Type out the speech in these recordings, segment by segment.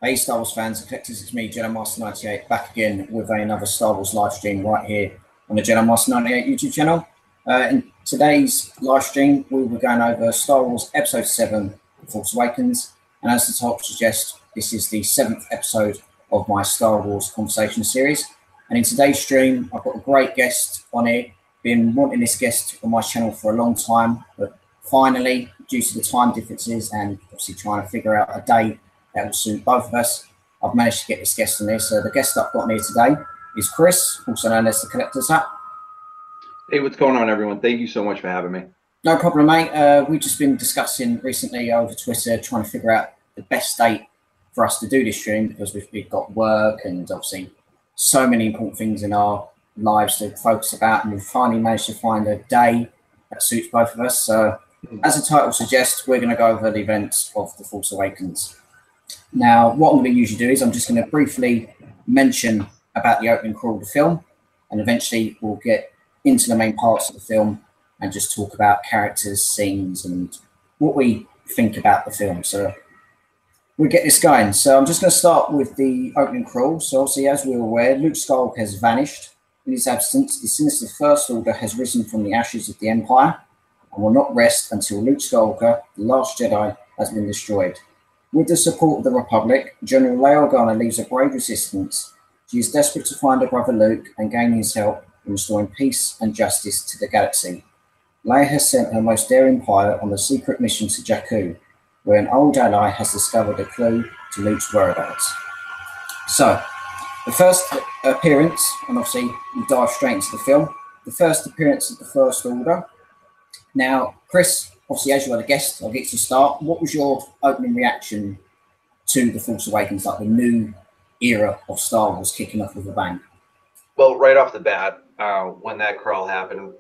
Hey Star Wars fans, collectors, it's me, Jedi Master 98, back again with another Star Wars live stream right here on the Jedi Master 98 YouTube channel. In today's live stream, we were going over Star Wars Episode 7, Force Awakens, and as the title suggests, this is the 7th episode of my Star Wars conversation series. And in today's stream, I've got a great guest on here. Been wanting this guest on my channel for a long time, but finally, due to the time differences and obviously trying to figure out a day that will suit both of us, I've managed to get this guest on here. So the guest that I've got on here today is Chris, also known as the Collector's Hutt. Hey, what's going on, everyone? Thank you so much for having me. No problem, mate. We've just been discussing recently over Twitter, trying to figure out the best date for us to do this stream, because we've got work and obviously so many important things in our lives to focus about, and we've finally managed to find a day that suits both of us. So as the title suggests, we're going to go over the events of The Force Awakens. Now, what I'm going to usually do is I'm just going to briefly mention about the opening crawl of the film, and eventually we'll get into the main parts of the film and just talk about characters, scenes, and what we think about the film. So we'll get this going. So I'm just going to start with the opening crawl. So obviously, as we're aware, Luke Skywalker has vanished. In his absence, the sinister First Order has risen from the ashes of the Empire and will not rest until Luke Skywalker, the last Jedi, has been destroyed. With the support of the Republic, General Leia Organa leads a brave resistance. She is desperate to find her brother Luke and gain his help in restoring peace and justice to the galaxy. Leia has sent her most daring pilot on a secret mission to Jakku, where an old ally has discovered a clue to Luke's whereabouts. So, the first appearance, and obviously we dive straight into the film, the first appearance of the First Order. Now, Chris, obviously, as you are the guest, I'll get to start. What was your opening reaction to The Force Awakens, like the new era of Star Wars kicking off with a bang? Well, right off the bat, when that crawl happened,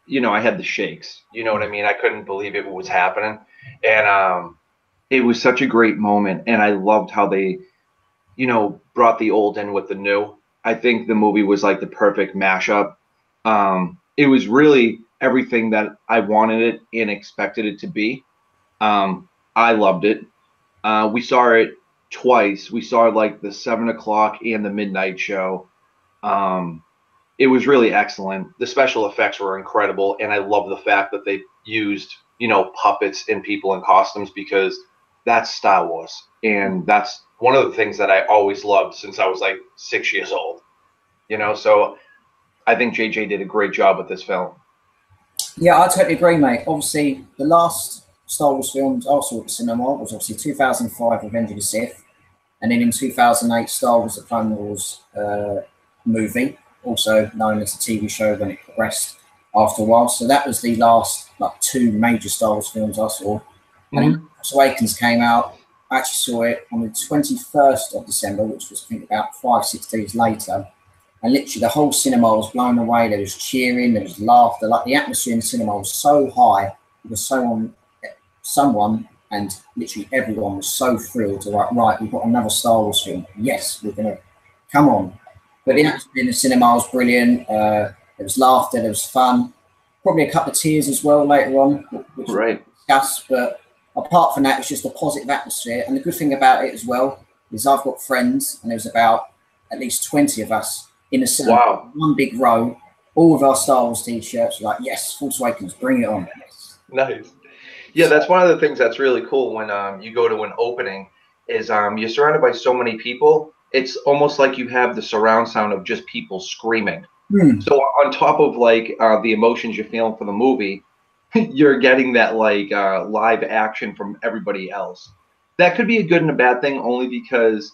you know, I had the shakes. You know what I mean? I couldn't believe it was happening. And it was such a great moment. And I loved how they, you know, brought the old in with the new. I think the movie was like the perfect mashup. It was really everything that I wanted it and expected it to be. I loved it. We saw it twice. We saw like the 7 o'clock and the midnight show. It was really excellent. The special effects were incredible, and I love the fact that they used, you know, puppets and people in costumes, because that's Star Wars, and that's one of the things that I always loved since I was like 6 years old. You know, so I think JJ did a great job with this film. Yeah, I totally agree, mate. Obviously, the last Star Wars films I saw at the cinema was obviously 2005, Revenge of the Sith, and then in 2008, Star Wars: The Clone Wars movie, also known as a TV show when it progressed after a while. So that was the last like 2 major Star Wars films I saw. And then Force Awakens came out. I actually saw it on the 21st of December, which was I think about 5-6 days later. And literally the whole cinema was blown away. There was cheering, there was laughter. Like the atmosphere in the cinema was so high. It was someone, and literally everyone was so thrilled to like, right, we've got another Star Wars film. Yes, we're gonna come on. But the atmosphere in the cinema was brilliant. There was laughter, there was fun. Probably a couple of tears as well later on, which Right. we'll discuss. But apart from that, it's just a positive atmosphere. And the good thing about it as well is I've got friends, and there's about at least 20 of us in the cinema, Wow. one big row, all of our Star Wars t-shirts, like, yes, Force Awakens, bring it on. Yes. Nice. Yeah, that's one of the things that's really cool when you go to an opening is you're surrounded by so many people. It's almost like you have the surround sound of just people screaming. So on top of like the emotions you're feeling for the movie, you're getting that like live action from everybody else. That could be a good and a bad thing, only because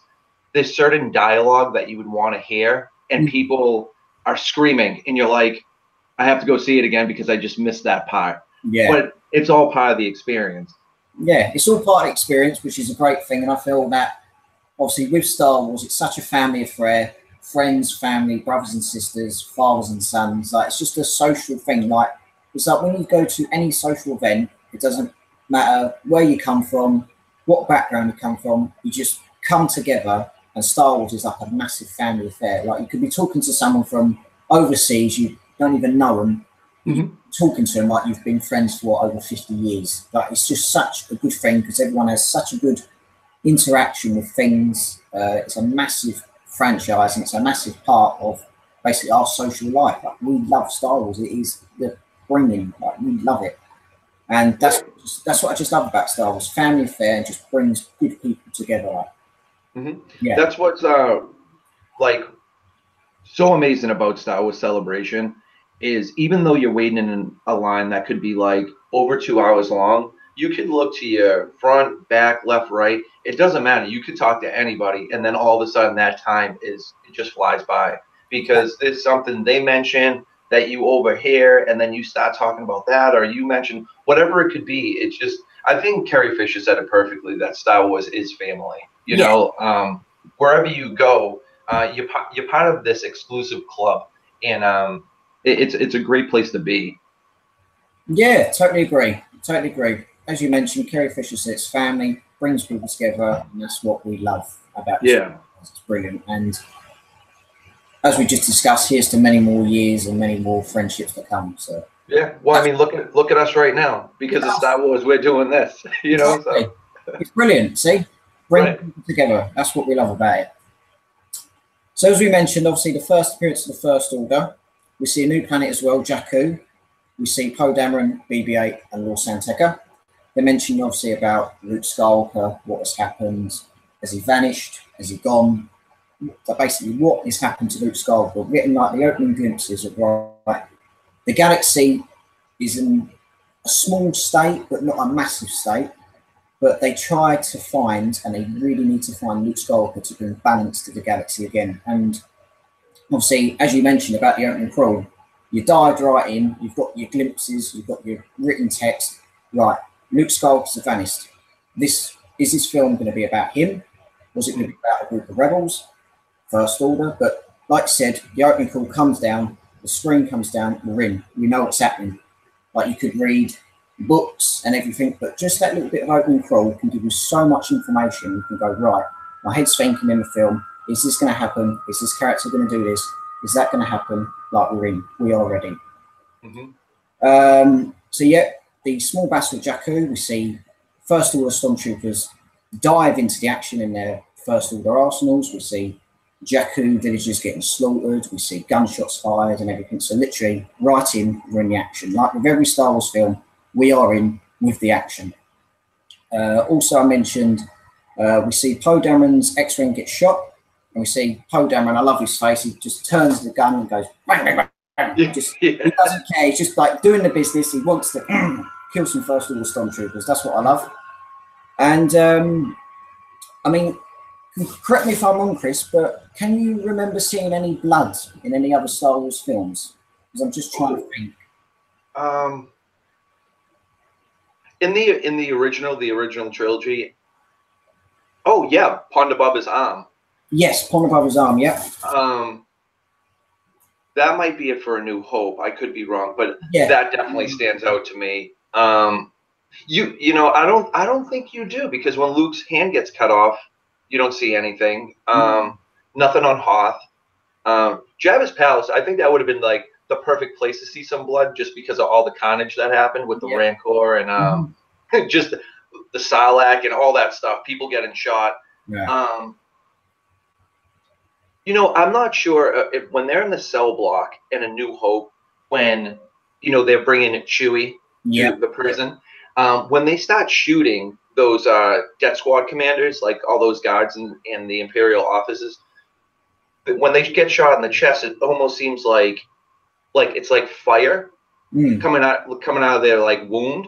there's certain dialogue that you would want to hear, and people are screaming, and you're like, I have to go see it again because I just missed that part. Yeah. But it's all part of the experience. Yeah, it's all part of the experience, which is a great thing. And I feel that, obviously, with Star Wars, it's such a family affair. Friends, family, brothers and sisters, fathers and sons. Like, it's just a social thing. Like, it's like when you go to any social event, it doesn't matter where you come from, what background you come from, you just come together. And Star Wars is like a massive family affair. Like, you could be talking to someone from overseas, you don't even know them, talking to them like you've been friends for over 50 years. Like, it's just such a good thing because everyone has such a good interaction with things. It's a massive franchise, and it's a massive part of basically our social life. Like, we love Star Wars. It is the bringing. Like, we love it, and that's what I just love about Star Wars. Family affair, and just brings good people together. Yeah, that's what's like so amazing about Star Wars Celebration is even though you're waiting in a line that could be like over 2 hours long, you can look to your front, back, left, right. It doesn't matter. You could talk to anybody, and then all of a sudden that time it just flies by because there's something they mention that you overhear, and then you start talking about that, or you mention whatever it could be. It's just, I think Carrie Fisher said it perfectly that Star Wars is family. You know, wherever you go, you're part of this exclusive club, and it's a great place to be. Yeah, totally agree. Totally agree. As you mentioned, Carrie Fisher says family brings people together, and that's what we love about it. Yeah. It's brilliant. And as we just discussed, here's to many more years and many more friendships to come. So yeah, well, I mean, look at us right now. Because of Star Wars, we're doing this. You know, exactly. So it's brilliant. See, bring people together. That's what we love about it. So as we mentioned, obviously the first appearance of the First Order, we see a new planet as well, Jakku. We see Poe Dameron, BB-8, and Lor San Tekka. They mentioned obviously about Luke Skywalker, what has happened, has he vanished, has he gone? So basically, what has happened to Luke Skywalker? Written like the opening glimpses of right, the galaxy is in a small state, but not a massive state. But they try to find, and they really need to find Luke Skywalker to bring balance to the galaxy again. And obviously, as you mentioned about the opening crawl, you dived right in, you've got your glimpses, you've got your written text. Right, Luke Skywalker's vanished. Is this film going to be about him? Was it going to be about a group of rebels? First Order? But like I said, the opening call comes down, the screen comes down, we're in. We know what's happening. Like, you could read books and everything, but just that little bit of opening crawl can give you so much information. You can go, right, my head's thinking in the film, is this going to happen? Is this character going to do this? Is that going to happen? Like, we're in. We are ready. So yeah, the small battle of Jakku, we see First Order stormtroopers dive into the action in their First Order arsenals. We see Jakku villagers getting slaughtered. We see gunshots fired and everything. So literally, right in, we're in the action. Like with every Star Wars film, we are in with the action. Also, I mentioned we see Poe Dameron's X-Wing get shot, and we see Poe Dameron, I love his face, he just turns the gun and goes, bang, bang, bang. He doesn't care, he's just like doing the business, he wants to kill some First Order stormtroopers. That's what I love. And, I mean, correct me if I'm wrong, Chris, but can you remember seeing any blood in any other Star Wars films? Because I'm just trying to think. In the original trilogy. Oh yeah, Pondababa's arm. Yes, Pondababa's arm. Yeah. That might be it for A New Hope. I could be wrong, but that definitely stands out to me. You know, I don't think you do, because when Luke's hand gets cut off, you don't see anything. Nothing on Hoth. Jabba's palace. I think that would have been like the perfect place to see some blood, just because of all the carnage that happened with the Rancor and just the Sarlacc and all that stuff. People getting shot. Yeah. You know, I'm not sure if when they're in the cell block in A New Hope, when they're bringing Chewie to the prison, when they start shooting those Death Squad commanders, like all those guards in the Imperial offices, when they get shot in the chest, it almost seems like it's like fire coming out of their like wound.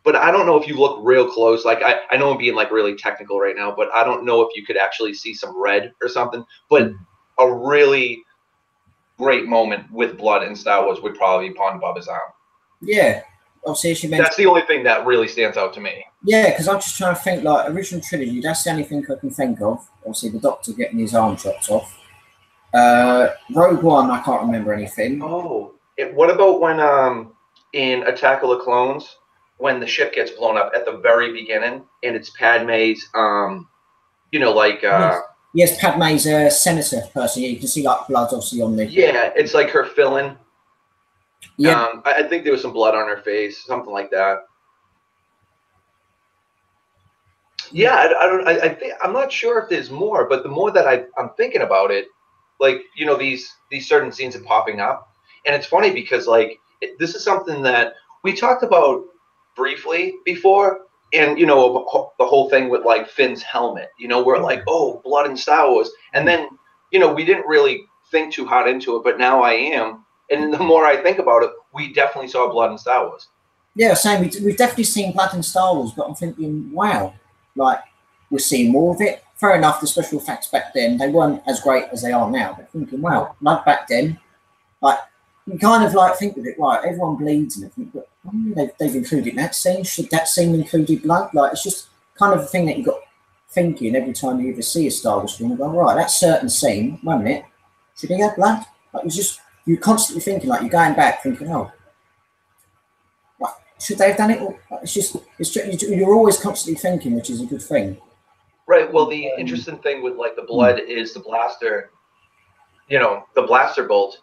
But I don't know if you look real close. Like I know I'm being like really technical right now, but I don't know if you could actually see some red or something. But a really great moment with blood in Star Wars would probably be Pondababa's arm. Yeah. Obviously, that's the only thing that really stands out to me. Yeah, because I'm just trying to think, like, original trilogy, that's the only thing I can think of. Obviously, the Doctor getting his arm chopped off. Rogue One, I can't remember anything. Oh, what about when in Attack of the Clones, when the ship gets blown up at the very beginning, and it's Padme's, Yes, Padme's senator person. Yeah, you can see like blood obviously on the. Yeah, it's like her filling. Yeah, I think there was some blood on her face, something like that. Yeah, I don't. I think I'm not sure if there's more, but the more that I'm thinking about it, like these certain scenes are popping up, and it's funny because like this is something that we talked about briefly before, and the whole thing with like Finn's helmet. We're like, oh, blood in Star Wars, and then we didn't really think too hard into it, but now I am, and the more I think about it, we definitely saw blood in Star Wars. Yeah, same. We've definitely seen blood in Star Wars, but I'm thinking, wow, like we're seeing more of it. Fair enough, the special effects back then, they weren't as great as they are now. But thinking, wow, blood back then, like you kind of like think of it, right? Everyone bleeds and everything, but they've included that scene. Should that scene included blood? Like it's just kind of a thing that you got thinking every time you ever see a Star Wars film. You go, right, that certain scene. 1 minute, should he have blood? Like it's just you're constantly thinking, like you're going back, thinking, oh. Should they have done it? It's just you're always constantly thinking, which is a good thing. Right. Well, the interesting thing with like the blood is the blaster. The blaster bolt.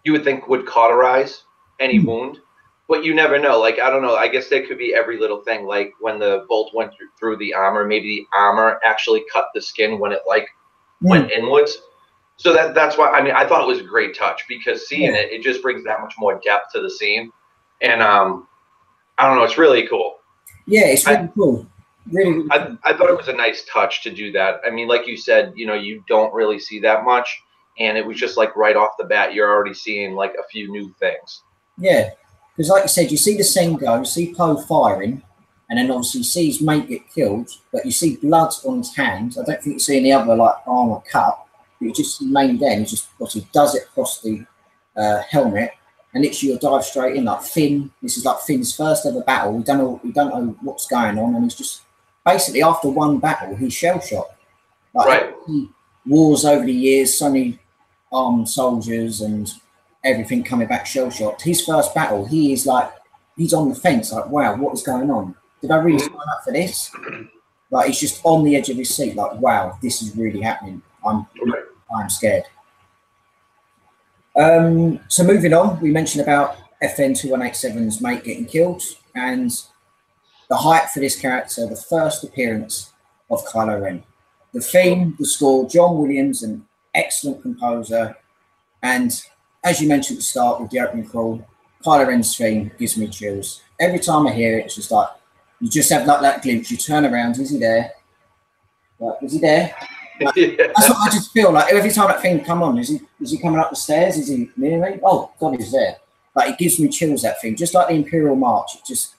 You would think would cauterize any wound, but you never know. Like I don't know. I guess there could be every little thing. Like when the bolt went through the armor, maybe the armor actually cut the skin when it like went inwards. So that's why. I mean, I thought it was a great touch because seeing it just brings that much more depth to the scene, and I don't know. It's really cool. Yeah, it's really cool. Really cool. I thought it was a nice touch to do that. I mean, like you said, you don't really see that much, and it was just like right off the bat, you're already seeing like a few new things. Yeah, because like you said, you see the scene go, you see Poe firing, and then obviously you see his mate get killed, but you see blood on his hand. I don't think you see any other like armor cut, but you just see main then. He just obviously does it across the helmet. And literally, you'll dive straight in like Finn. This is like Finn's first ever battle. We don't know what's going on, and he's just basically after one battle, he's shell shocked. Like right. Wars over the years, so many armed soldiers and everything coming back shell shocked. His first battle, he's on the fence. Like, wow, what is going on? Did I really sign up for this? Like, he's just on the edge of his seat. Like, wow, this is really happening. I'm scared. So moving on, we mentioned about FN 2187's mate getting killed, and the hype for this character, the first appearance of Kylo Ren. The theme, the score, John Williams, an excellent composer, and as you mentioned at the start with the opening crawl, Kylo Ren's theme gives me chills. Every time I hear it, it's just like, you just have like that glimpse, you turn around, is he there? Like, is he there? Like, that's what I just feel like every time that thing come on. Is he coming up the stairs? Is he near me? Oh God, he's there. Like it gives me chills. That thing, just like the Imperial March, it just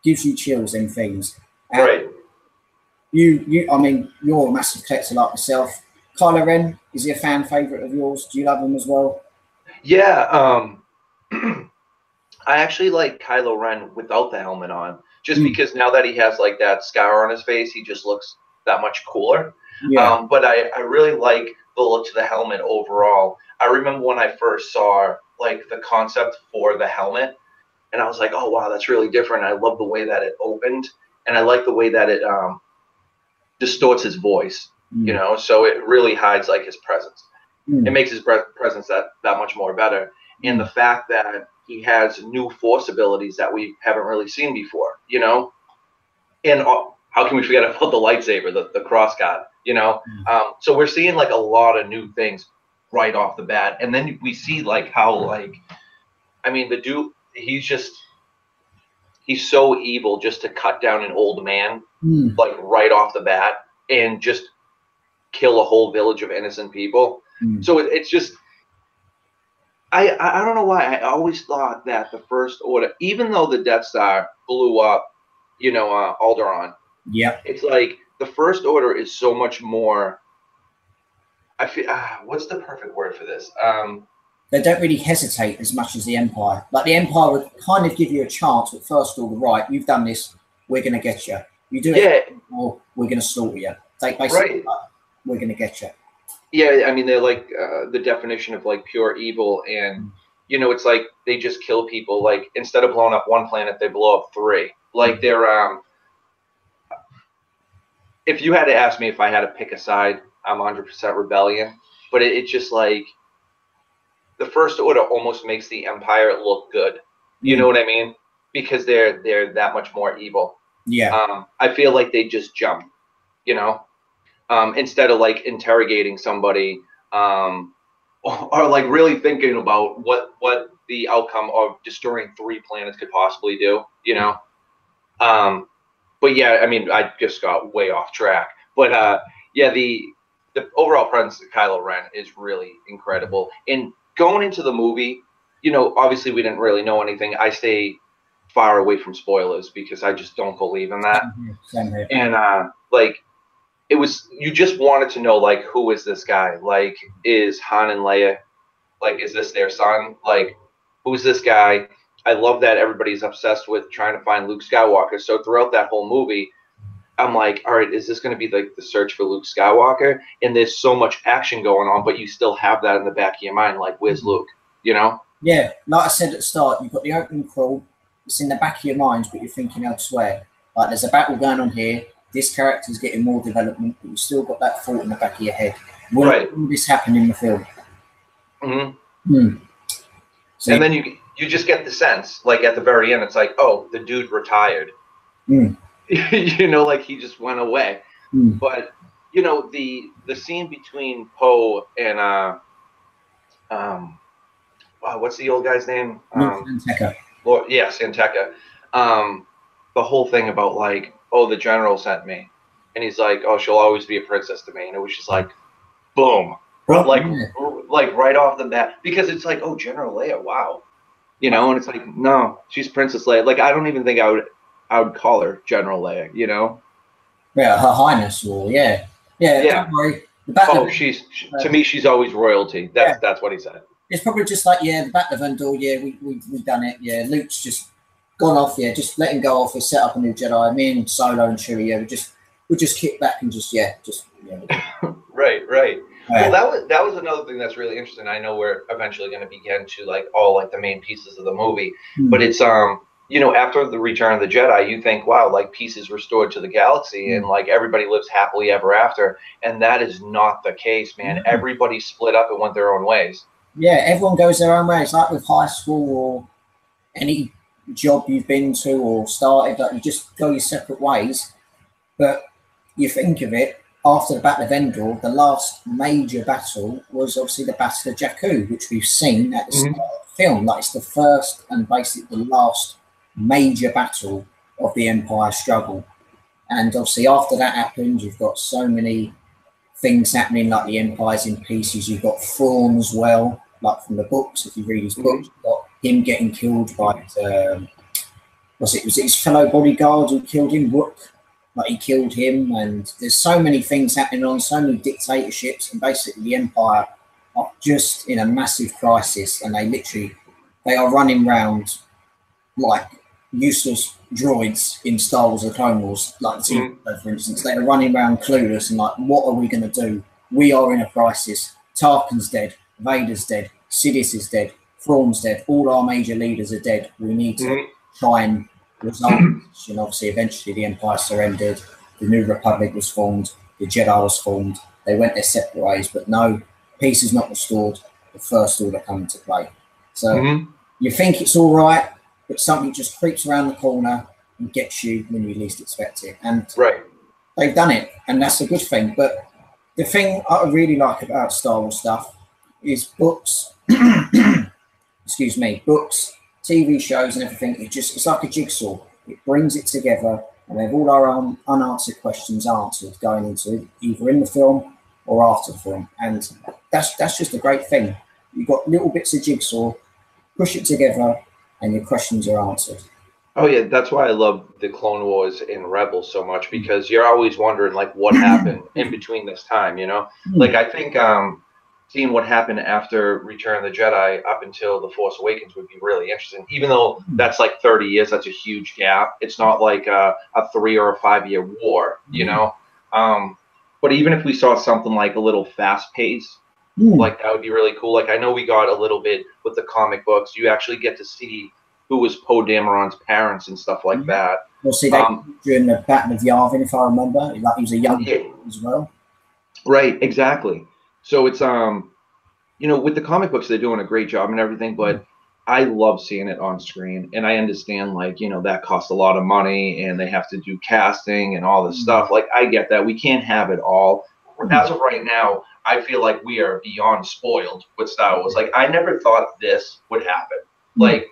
gives you chills. Them themes. Right. I mean, you're a massive collector like myself. Kylo Ren, is he a fan favorite of yours? Do you love him as well? Yeah. I actually like Kylo Ren without the helmet on, just because now that he has like that scar on his face, he just looks that much cooler. Yeah. But I really like the look to the helmet overall. I remember when I first saw like the concept for the helmet, and I was like, oh wow, that's really different. I love the way that it opened, and I like the way that it distorts his voice. So it really hides like his presence. It makes his presence that much more better. And the fact that he has new Force abilities that we haven't really seen before. And how can we forget about the lightsaber, the cross guard? So we're seeing like a lot of new things right off the bat, and then we see like how like, I mean, the dude, he's so evil just to cut down an old man like right off the bat and just kill a whole village of innocent people. So it's just, I don't know why I always thought that the First Order, even though the Death Star blew up, Alderaan. Yeah, it's like the First Order is so much more. I feel what's the perfect word for this? They don't really hesitate as much as the Empire. Like the Empire would kind of give you a chance with First Order. Right, you've done this. We're going to get you. You do it, or we're going to slaughter you. They basically, we're going to get you. Yeah, I mean they're like the definition of like pure evil, and it's like they just kill people. Like instead of blowing up one planet, they blow up 3. Like they're if you had to ask me if I had to pick a side, I'm 100% rebellion. But it's just like the First Order almost makes the Empire look good. You know what I mean? Because they're that much more evil. Yeah. I feel like they just jump, you know, instead of like interrogating somebody, or like really thinking about what the outcome of destroying 3 planets could possibly do, you know. But yeah, I mean, I just got way off track. But yeah, the overall presence of Kylo Ren is really incredible. And going into the movie, you know, obviously we didn't really know anything. I stay far away from spoilers because I just don't believe in that. Same here. And like it was, you just wanted to know, like, who is this guy? Like, is Han and Leia, like, is this their son? Like, who's this guy? I love that everybody's obsessed with trying to find Luke Skywalker. So throughout that whole movie, I'm like, all right, is this going to be like the search for Luke Skywalker? And there's so much action going on, but you still have that in the back of your mind, like, where's Luke? You know? Yeah, like I said at the start, you've got the opening crawl. It's in the back of your mind, but you're thinking elsewhere. Like, there's a battle going on here. This character's getting more development, but you've still got that thought in the back of your head. Will this happen in the film? So, and then you just get the sense, like at the very end, it's like, oh, the dude retired. You know, like he just went away. But you know, the scene between Poe and wow, what's the old guy's name? Santeca. Lord, yeah, Santeca. The whole thing about like, oh, the general sent me, and he's like, oh, she'll always be a princess to me, and it was just like, boom, like right off the bat, because it's like, oh, General Leia, wow, you know, and it's like, no, she's Princess Leia. Like, I don't even think I would call her General Leia, you know? Yeah, Her Highness, or yeah. Don't worry. To me, she's always royalty. That's what he said. It's probably just like, the Battle of Endor. Yeah, we've done it. Yeah, Luke's just gone off. Yeah, just let him go off. We set up a new Jedi. Me and Solo and Chewie. Yeah, we just kick back and Right. Well, that was another thing that's really interesting. I know we're eventually going to begin to like all like the main pieces of the movie, but it's you know, after the Return of the Jedi, you think, wow, like pieces restored to the galaxy and like everybody lives happily ever after, and that is not the case, man. Everybody split up and went their own ways. Yeah, everyone goes their own ways. Like with high school or any job you've been to or started, like you just go your separate ways. But you think of it, after the Battle of Endor, the last major battle was obviously the Battle of Jakku, which we've seen at the start of the film. Like, it's the first and basically the last major battle of the Empire struggle. And obviously after that happened, you've got so many things happening, like the Empire's in pieces. You've got Thrawn as well, like from the books. If you read his books, you've got him getting killed by was it his fellow bodyguard who killed him, Rook? Like, he killed him, and there's so many things happening on, so many dictatorships, and basically the Empire are just in a massive crisis, and they are running around like useless droids in Star Wars: The Clone Wars, like the TV show, for instance. They're running around clueless and like, what are we going to do? We are in a crisis. Tarkin's dead. Vader's dead. Sidious is dead. Thrawn's dead. All our major leaders are dead. We need to try and resolve this. And obviously, eventually, the Empire surrendered. The New Republic was formed. The Jedi was formed. They went their separate ways, but no, peace is not restored. The First Order come into play. So you think it's all right, but something just creeps around the corner and gets you when you least expect it. And they've done it, and that's a good thing. But the thing I really like about Star Wars stuff is books, excuse me, books, TV shows and everything. It's like a jigsaw. It brings it together, and we have all our unanswered questions answered going into either in the film or after the film. And that's just a great thing. You've got little bits of jigsaw, push it together, and your questions are answered. Oh yeah, that's why I love the Clone Wars and Rebels so much, because you're always wondering like what happened in between this time, you know? Like, I think seeing what happened after Return of the Jedi up until The Force Awakens would be really interesting. Even though that's like 30 years, that's a huge gap. It's not like a 3 or a 5 year war, you know? But even if we saw something like a little fast pace, like that would be really cool. Like, I know we got a little bit with the comic books. You actually get to see who was Poe Dameron's parents and stuff like that. Well, see, during the Battle of Yavin, if I remember, like, he was a young kid as well. Right, exactly. So it's you know, with the comic books, they're doing a great job and everything, but I love seeing it on screen, and I understand, like, you know, that costs a lot of money and they have to do casting and all this stuff. Like, I get that. We can't have it all. As of right now, I feel like we are beyond spoiled with Star Wars. Like, I never thought this would happen. Like,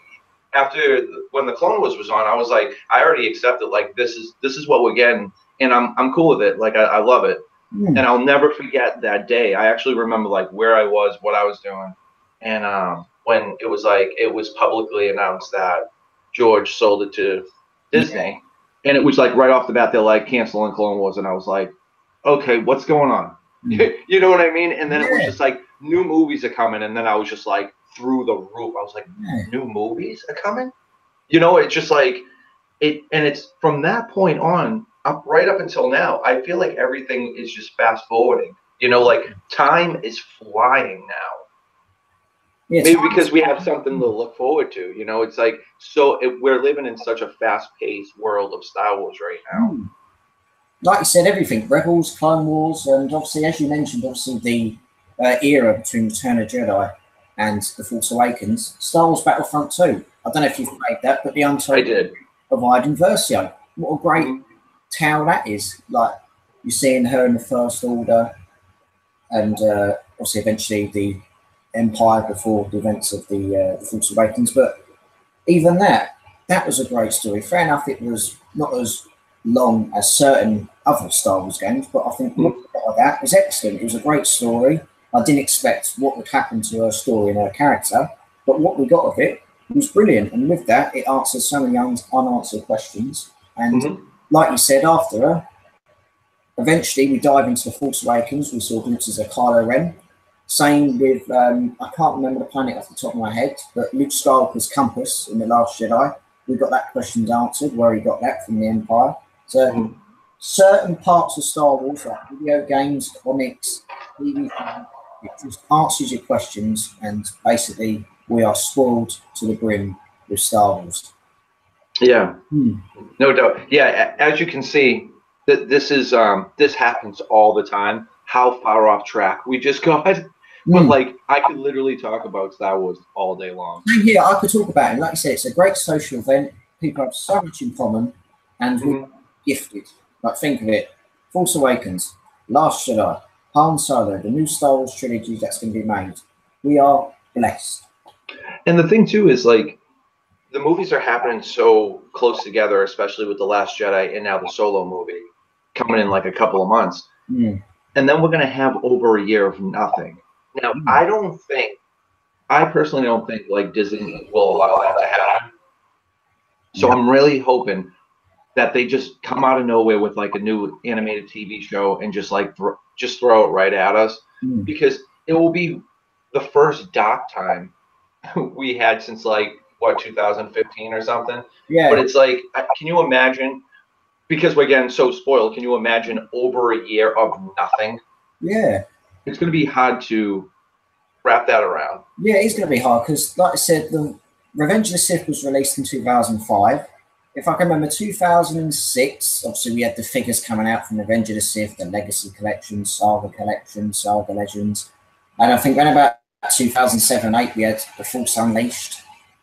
after when the Clone Wars was on, I was like, I already accepted, like, this is what we're getting, and I'm cool with it. Like, I love it. And I'll never forget that day. I actually remember, like, where I was, what I was doing, and when it was publicly announced that George sold it to Disney, and it was like right off the bat they're like canceling Clone Wars, and I was like, okay, what's going on? You know what I mean? And then it was just like new movies are coming, and then I was just like through the roof. I was like, new movies are coming? You know, it's just like it, and it's from that point on right up until now. I feel like everything is just fast forwarding. You know, like time is flying now. Yeah, maybe because we have something to look forward to. You know, it's like we're living in such a fast-paced world of Star Wars right now. Like you said, everything, Rebels, Clone Wars, and obviously, as you mentioned, obviously the era between Return of Jedi and The Force Awakens, Star Wars Battlefront 2. I don't know if you've played that, but the Untold of Iden Versio. What a great tale that is. Like, you're seeing her in the First Order, and obviously eventually the Empire before the events of the Force Awakens. But even that was a great story. Fair enough, it was not as long as certain other Star Wars games, but I think what we got of that was excellent. It was a great story. I didn't expect what would happen to her story and her character, but what we got of it was brilliant. And with that, it answered so many unanswered questions. And like you said, after her, eventually we dive into The Force Awakens. We saw glimpses of Kylo Ren. Same with, I can't remember the planet off the top of my head, but Luke Skywalker's compass in The Last Jedi. We got that question answered, where he got that from the Empire. So certain parts of Star Wars, like video games, comics, TV, it just answers your questions, and basically we are spoiled to the brim with Star Wars. Yeah, no doubt. Yeah, as you can see, this happens all the time. How far off track we just got. But like, I could literally talk about Star Wars all day long. Yeah, I could talk about it. Like I said, it's a great social event. People have so much in common, and we're gifted. Like, think of it: Force Awakens, Last Jedi, Han Solo, the new Star Wars trilogy that's going to be made. We are blessed. And the thing too is, like, the movies are happening so close together, especially with The Last Jedi and now the Solo movie coming in like a couple of months. And then we're going to have over a year of nothing. Now, I personally don't think like Disney will allow that to happen. So I'm really hoping that they just come out of nowhere with like a new animated TV show and just like throw it right at us, because it will be the first dark time we had since like 2015 or something. Yeah. But it's like, can you imagine? Because we're getting so spoiled. Can you imagine over a year of nothing? Yeah. It's going to be hard to wrap that around. Yeah, it's going to be hard because, like I said, the Revenge of the Sith was released in 2005. If I can remember, 2006, obviously we had the figures coming out from Revenge of the Sith, the Legacy Collection, Saga Legends. And I think around about 2007 8, we had The Force Unleashed.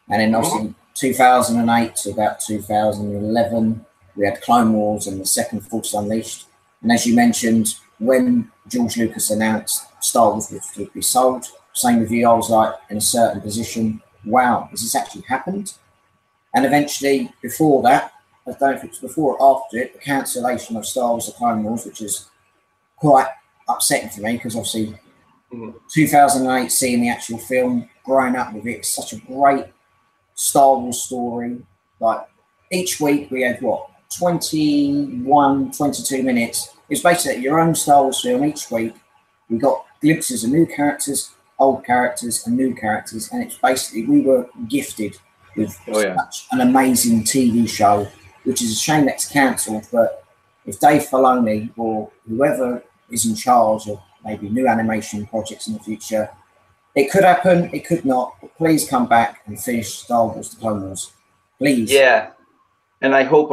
And then obviously 2008 to about 2011, we had Clone Wars and the second Force Unleashed. And as you mentioned, when George Lucas announced Star Wars would be sold, same with you, I was like in a certain position, wow, has this actually happened? And eventually, before that, I don't know if it's before or after it, the cancellation of Star Wars: The Clone Wars, which is quite upsetting for me because obviously 2008, seeing the actual film, growing up with it, it's such a great Star Wars story. Like, each week we had 21, 22 minutes. It's basically your own Star Wars film each week. We got glimpses of new characters, old characters, and new characters, and it's basically, we were gifted with such an amazing TV show, which is a shame that it's cancelled. But if Dave Filoni or whoever is in charge of maybe new animation projects in the future, it could happen, it could not. But please come back and finish Star Wars: The Clone Wars, please. Yeah, and I hope,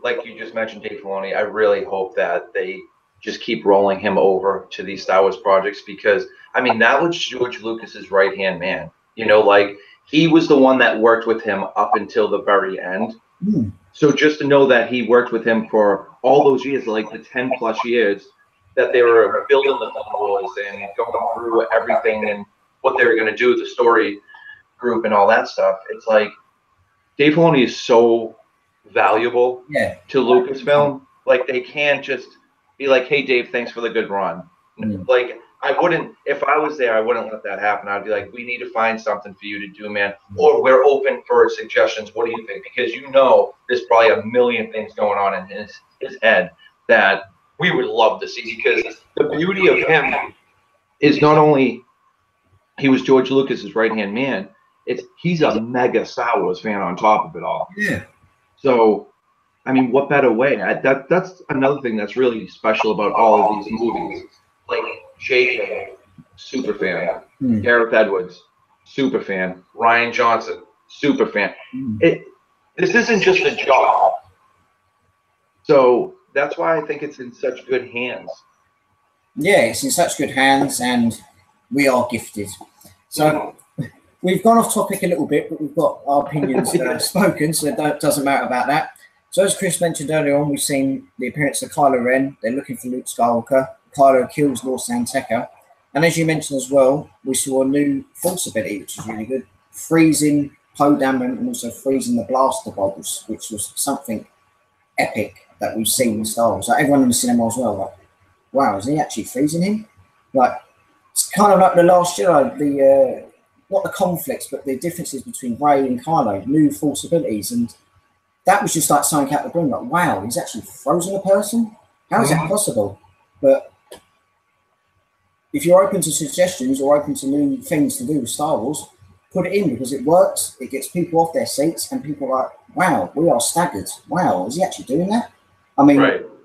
like you just mentioned, Dave Filoni, I really hope that they just keep rolling him over to these Star Wars projects, because I mean, that was George Lucas's right-hand man. You know, like, he was the one that worked with him up until the very end. Mm. So just to know that he worked with him for all those years, like the 10+ years that they were building the Star Wars and going through everything and what they were going to do, the story group and all that stuff. It's like Dave Filoni is so valuable to Lucasfilm. Like they can't just be like, hey, Dave, thanks for the good run. Like I wouldn't, if I was there, I wouldn't let that happen. I'd be like, we need to find something for you to do, man. Or we're open for suggestions. What do you think? Because there's probably a million things going on in his head that we would love to see. Because the beauty of him is not only he was George Lucas's right-hand man, he's a mega Star Wars fan on top of it all. Yeah. So, I mean, what better way? That's another thing that's really special about all of these movies. Like JJ, super fan. Gareth Edwards, super fan. Ryan Johnson, super fan. This isn't just a job. So that's why I think it's in such good hands. Yeah, it's in such good hands, and we are gifted. So we've gone off topic a little bit, but we've got our opinions spoken, so it doesn't matter about that. So as Chris mentioned earlier on, we've seen the appearance of Kylo Ren. They're looking for Luke Skywalker. Kylo kills Lord Santeca. And as you mentioned as well, we saw a new Force ability, which is really good. Freezing Poe Dameron and also freezing the blaster bolts, which was something epic that we've seen in Star Wars. Like everyone in the cinema as well, like, wow, is he actually freezing him? Like, it's kind of like the Last Jedi, not the conflicts, but the differences between Rey and Kylo, new Force abilities. And that was just like something out of the blue, like, wow, he's actually frozen a person? How is that possible? But if you're open to suggestions or open to new things to do with Star Wars, put it in because it works. It gets people off their seats and people are like, wow, we are staggered. Wow, is he actually doing that? I mean,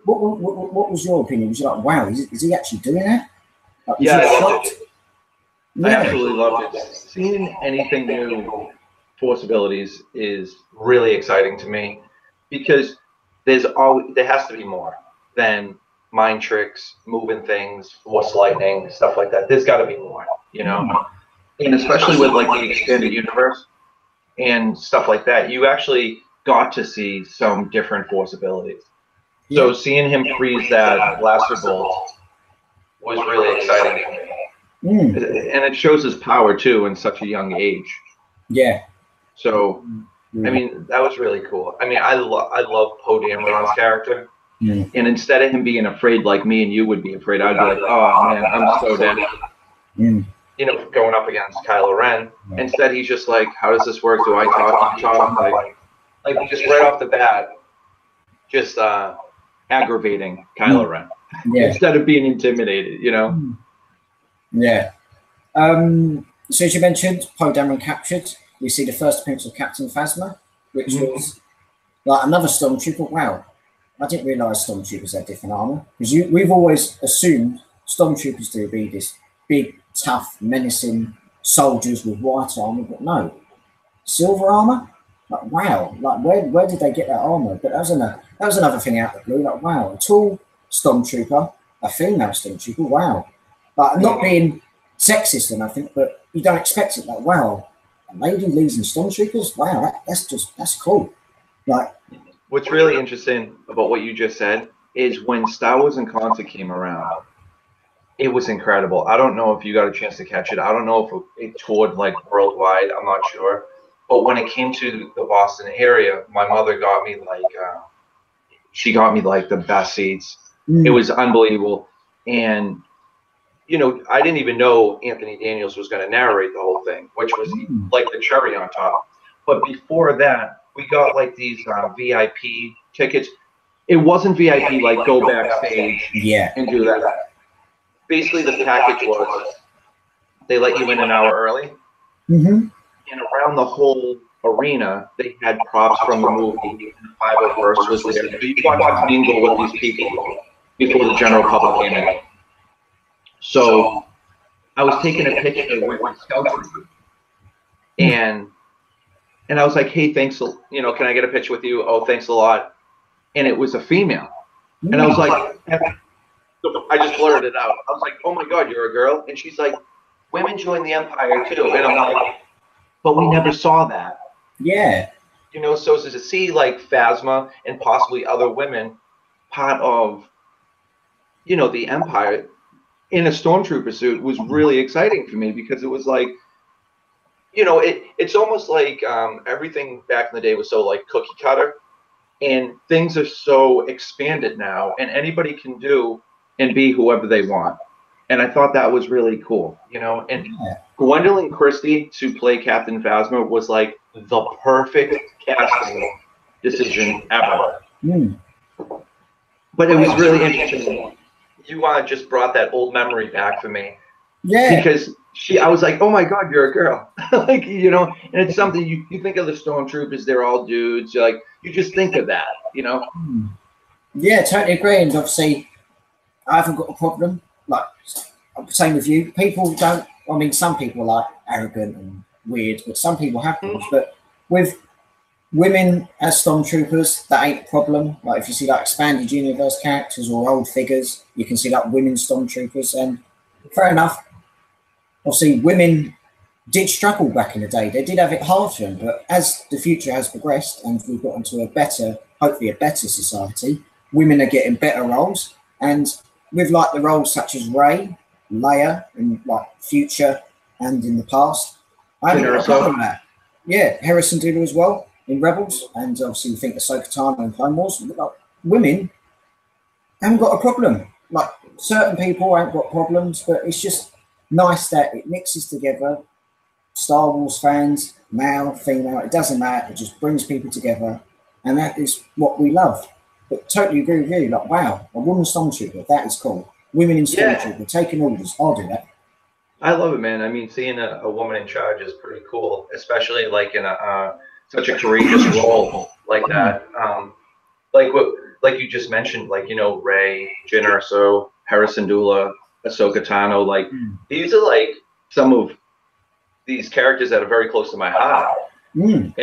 what was your opinion? Was you like, wow, is he actually doing that? Like, I loved it. I absolutely loved it. Seeing anything new, Force abilities is really exciting to me because there has to be more than mind tricks, moving things, Force lightning, stuff like that. There's got to be more, and especially with like the extended universe and stuff like that, you actually got to see some different Force abilities. So seeing him freeze that blaster bolt was really exciting for me. And it shows his power too in such a young age. Yeah. So, I mean, that was really cool. I mean, I love Poe Dameron's character. And instead of him being afraid like me and you would be afraid, I'd be like, oh man, I'm so dead. Going up against Kylo Ren. Instead, he's just like, how does this work? Do I talk to Tom? Like just right off the bat, just aggravating Kylo Ren instead of being intimidated, Yeah. So as you mentioned, Poe Dameron captured. We see the first appearance of Captain Phasma, which was like another stormtrooper. Wow. I didn't realise stormtroopers had different armour. Because we've always assumed stormtroopers to be this big, tough, menacing soldiers with white armour, but no. Silver armour? Like, wow. Like, where did they get that armour? But that was another thing out of the blue. Like, wow, a tall stormtrooper, a female stormtrooper, wow. Like, not being sexist or nothing, but you don't expect it. Like, wow, a lady leads in stormtroopers? Wow, that's cool. Like, what's really interesting about what you just said is when Star Wars in Concert came around, it was incredible. I don't know if you got a chance to catch it. I don't know if it toured like worldwide. I'm not sure. But when it came to the Boston area, my mother got me she got me like the best seats. It was unbelievable. And, I didn't even know Anthony Daniels was going to narrate the whole thing, which was like the cherry on top. But before that, we got like these VIP tickets. It wasn't VIP like go backstage and do that. Basically, the package was they let you in an hour early. And around the whole arena, they had props from the movie. And the 501st was there. So you got to mingle with these people before the general public came in. So I was taking a picture with my scout group. And I was like, hey, thanks, can I get a picture with you? Oh, thanks a lot. And it was a female. And I was like, I just blurted it out. I was like, oh my God, you're a girl? And she's like, women join the Empire too. And I'm like, but we never saw that. Yeah. You know, so to see like Phasma and possibly other women part of, you know, the Empire in a stormtrooper suit was really exciting for me, because it was like, you know, it's almost like everything back in the day was so like cookie cutter, and things are so expanded now, and anybody can do and be whoever they want. And I thought that was really cool, you know. And Gwendolyn Christie to play Captain Phasma was like the perfect casting decision ever. But it was really interesting. You just brought that old memory back for me. Yeah. Because I was like, oh my God, you're a girl. Like, you know, and it's something you think of the stormtroopers, they're all dudes. You're like, you just think of that, you know? Yeah, totally agree. And obviously, I haven't got a problem. Like, same with you. People don't, I mean, some people are like arrogant and weird, but some people have problems. But with women as stormtroopers, that ain't a problem. Like, if you see like expanded universe characters or old figures, you can see like women stormtroopers, and fair enough. Obviously, women did struggle back in the day. They did have it hard for them, but as the future has progressed and we've got into a better, hopefully a better society, women are getting better roles. And with like the roles such as Rey, Leia, in like future and in the past, I haven't got a problem with that. Yeah, Harrison Dula as well in Rebels, and obviously we think Ahsoka Tano in Clone Wars. Like, women haven't got a problem. Like, certain people haven't got problems, but it's just nice that it mixes together. Star Wars fans, male, female, it doesn't matter. It just brings people together, and that is what we love. But totally agree with you. Like, wow, a woman stormtrooper, that is cool. Women in stormtrooper, taking orders, I'll do that. I love it, man. I mean, seeing a woman in charge is pretty cool, especially like in such a courageous role like that. Like you just mentioned, like, you know, Rey, Jyn Erso, Harrison Dula, Ahsoka Tano, like these are like some of these characters that are very close to my heart. And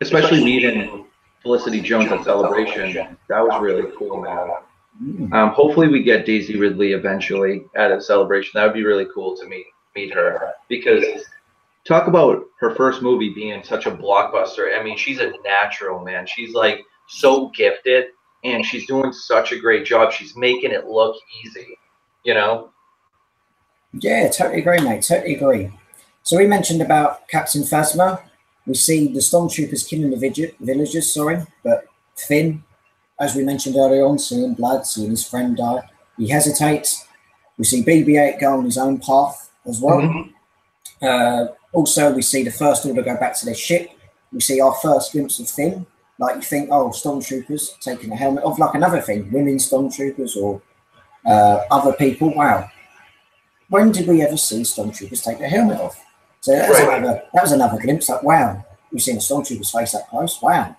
especially meeting Felicity Jones at Celebration, that was really cool, man. Hopefully we get Daisy Ridley eventually at a Celebration. That would be really cool to meet her, because talk about her first movie being such a blockbuster. I mean, she's a natural, man. She's like so gifted, and she's doing such a great job. She's making it look easy, you know? Yeah, totally agree, mate. Totally agree. So we mentioned about Captain Phasma. We see the stormtroopers killing the villagers, but Finn, as we mentioned earlier on, seeing blood, seeing his friend die, he hesitates. We see BB-8 go on his own path as well. Also, we see the First Order go back to their ship. We see our first glimpse of Finn. Like, you think, oh, stormtroopers taking the helmet off, like another thing, women stormtroopers or other people. Wow. When did we ever see stormtroopers take their helmet off? So that was another glimpse. Like, wow, we've seen a stormtrooper's face up close. Wow.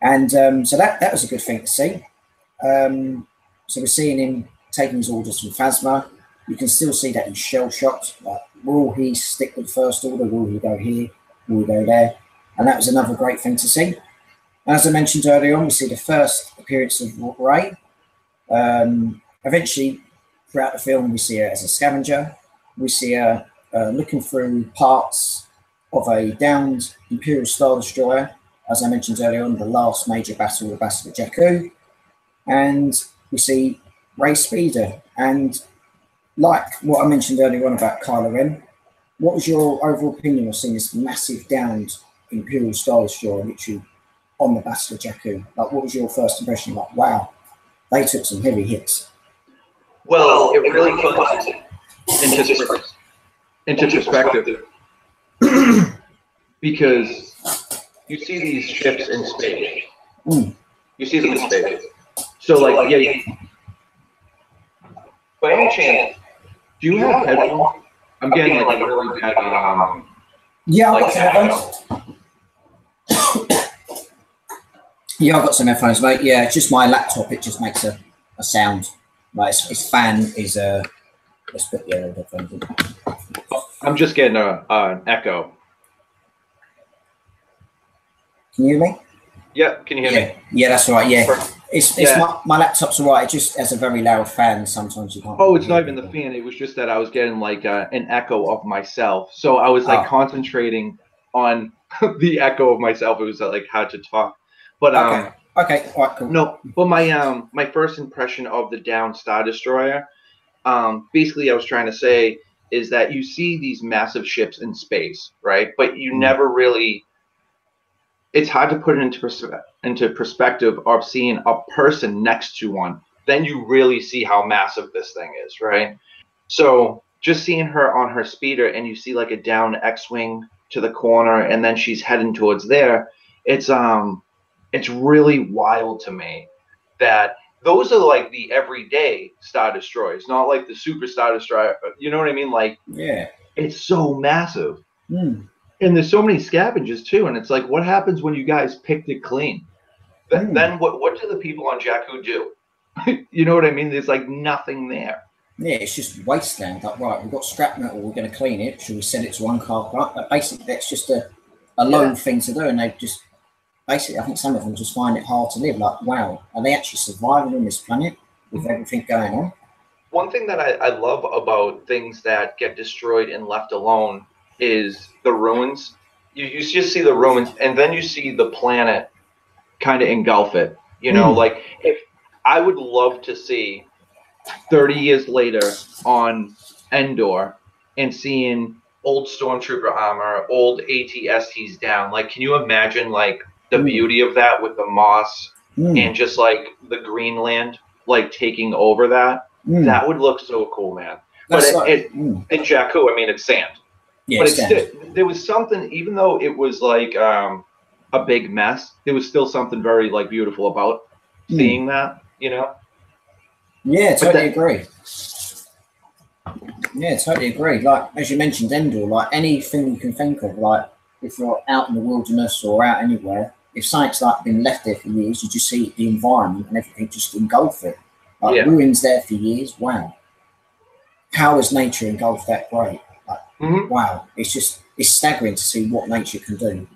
And so that was a good thing to see. So we're seeing him taking his orders from Phasma. You can still see that he's shell-shocked. Like, will he stick with First Order? Will he go here? Will he go there? And that was another great thing to see. As I mentioned earlier on, we see the first appearance of Rey. Eventually, throughout the film, we see her as a scavenger. We see her looking through parts of a downed Imperial Star Destroyer. As I mentioned earlier on, the last major battle, the Battle of Jakku. And we see Rey Speeder. And like what I mentioned earlier on about Kylo Ren, what was your overall opinion of seeing this massive downed Imperial Star Destroyer literally on the Battle of Jakku? Like, what was your first impression? Like, wow, they took some heavy hits. Well, it really puts into perspective because you see these ships in space. You see them in space. So, like, yeah. By any chance, do you have headphones? I'm getting like a really bad. Yeah, I've got some headphones. Yeah, I've got some headphones, mate. Yeah, it's just my laptop. It just makes a sound. Like, its fan is let's put the other headphones in. I'm just getting an echo. Can you hear me? Yeah, can you hear me? Yeah, that's right. Yeah, Perfect. it's Yeah. my laptop's all right. It just has a very loud fan. Sometimes you can't Oh, really it's not hear even the people. fan. It was just that I was getting like an echo of myself. So I was like Oh, concentrating on the echo of myself. It was like hard to talk. But okay, okay, all right, cool. no, but my first impression of the down Star Destroyer, basically I was trying to say is that you see these massive ships in space, right? But you never really, it's hard to put it into perspective of seeing a person next to one. Then you really see how massive this thing is, right? So just seeing her on her speeder and you see like a down X-wing to the corner and then she's heading towards there, it's really wild to me that those are like the everyday Star Destroyers, not like the Super Star Destroyer. You know what I mean? Like, Yeah. it's so massive. Mm. And there's so many scavengers too, and it's like, what happens when you guys picked it clean? Then what do the people on Jakku do? You know what I mean? There's like nothing there. Yeah, it's just wasteland. Like, right, we've got scrap metal, we're going to clean it. Should we send it to one car park? But basically, that's just a low thing to do. And they just, basically, I think some of them just find it hard to live. Like, wow, are they actually surviving on this planet with everything going on? One thing that I love about things that get destroyed and left alone is the ruins. You just see the ruins, and then you see the planet kind of engulf it. You know, like if I would love to see 30 years later on Endor and seeing old stormtrooper armor, old AT-STs down. Like, can you imagine like the beauty of that with the moss and just like the Greenland like taking over that? That would look so cool, man. That's But like, in Jakku, I mean, it's sand. yeah, But it's still, there was something, even though it was like a big mess, there was still something very like beautiful about seeing that, you know? Yeah, totally agree. Yeah, totally agree. Like, as you mentioned, Endor, like anything you can think of, like if you're out in the wilderness or out anywhere, if something's like been left there for years, you just see the environment and everything just engulf it. Like ruins there for years. Wow. How has nature engulfed that great? Like, wow. It's staggering to see what nature can do.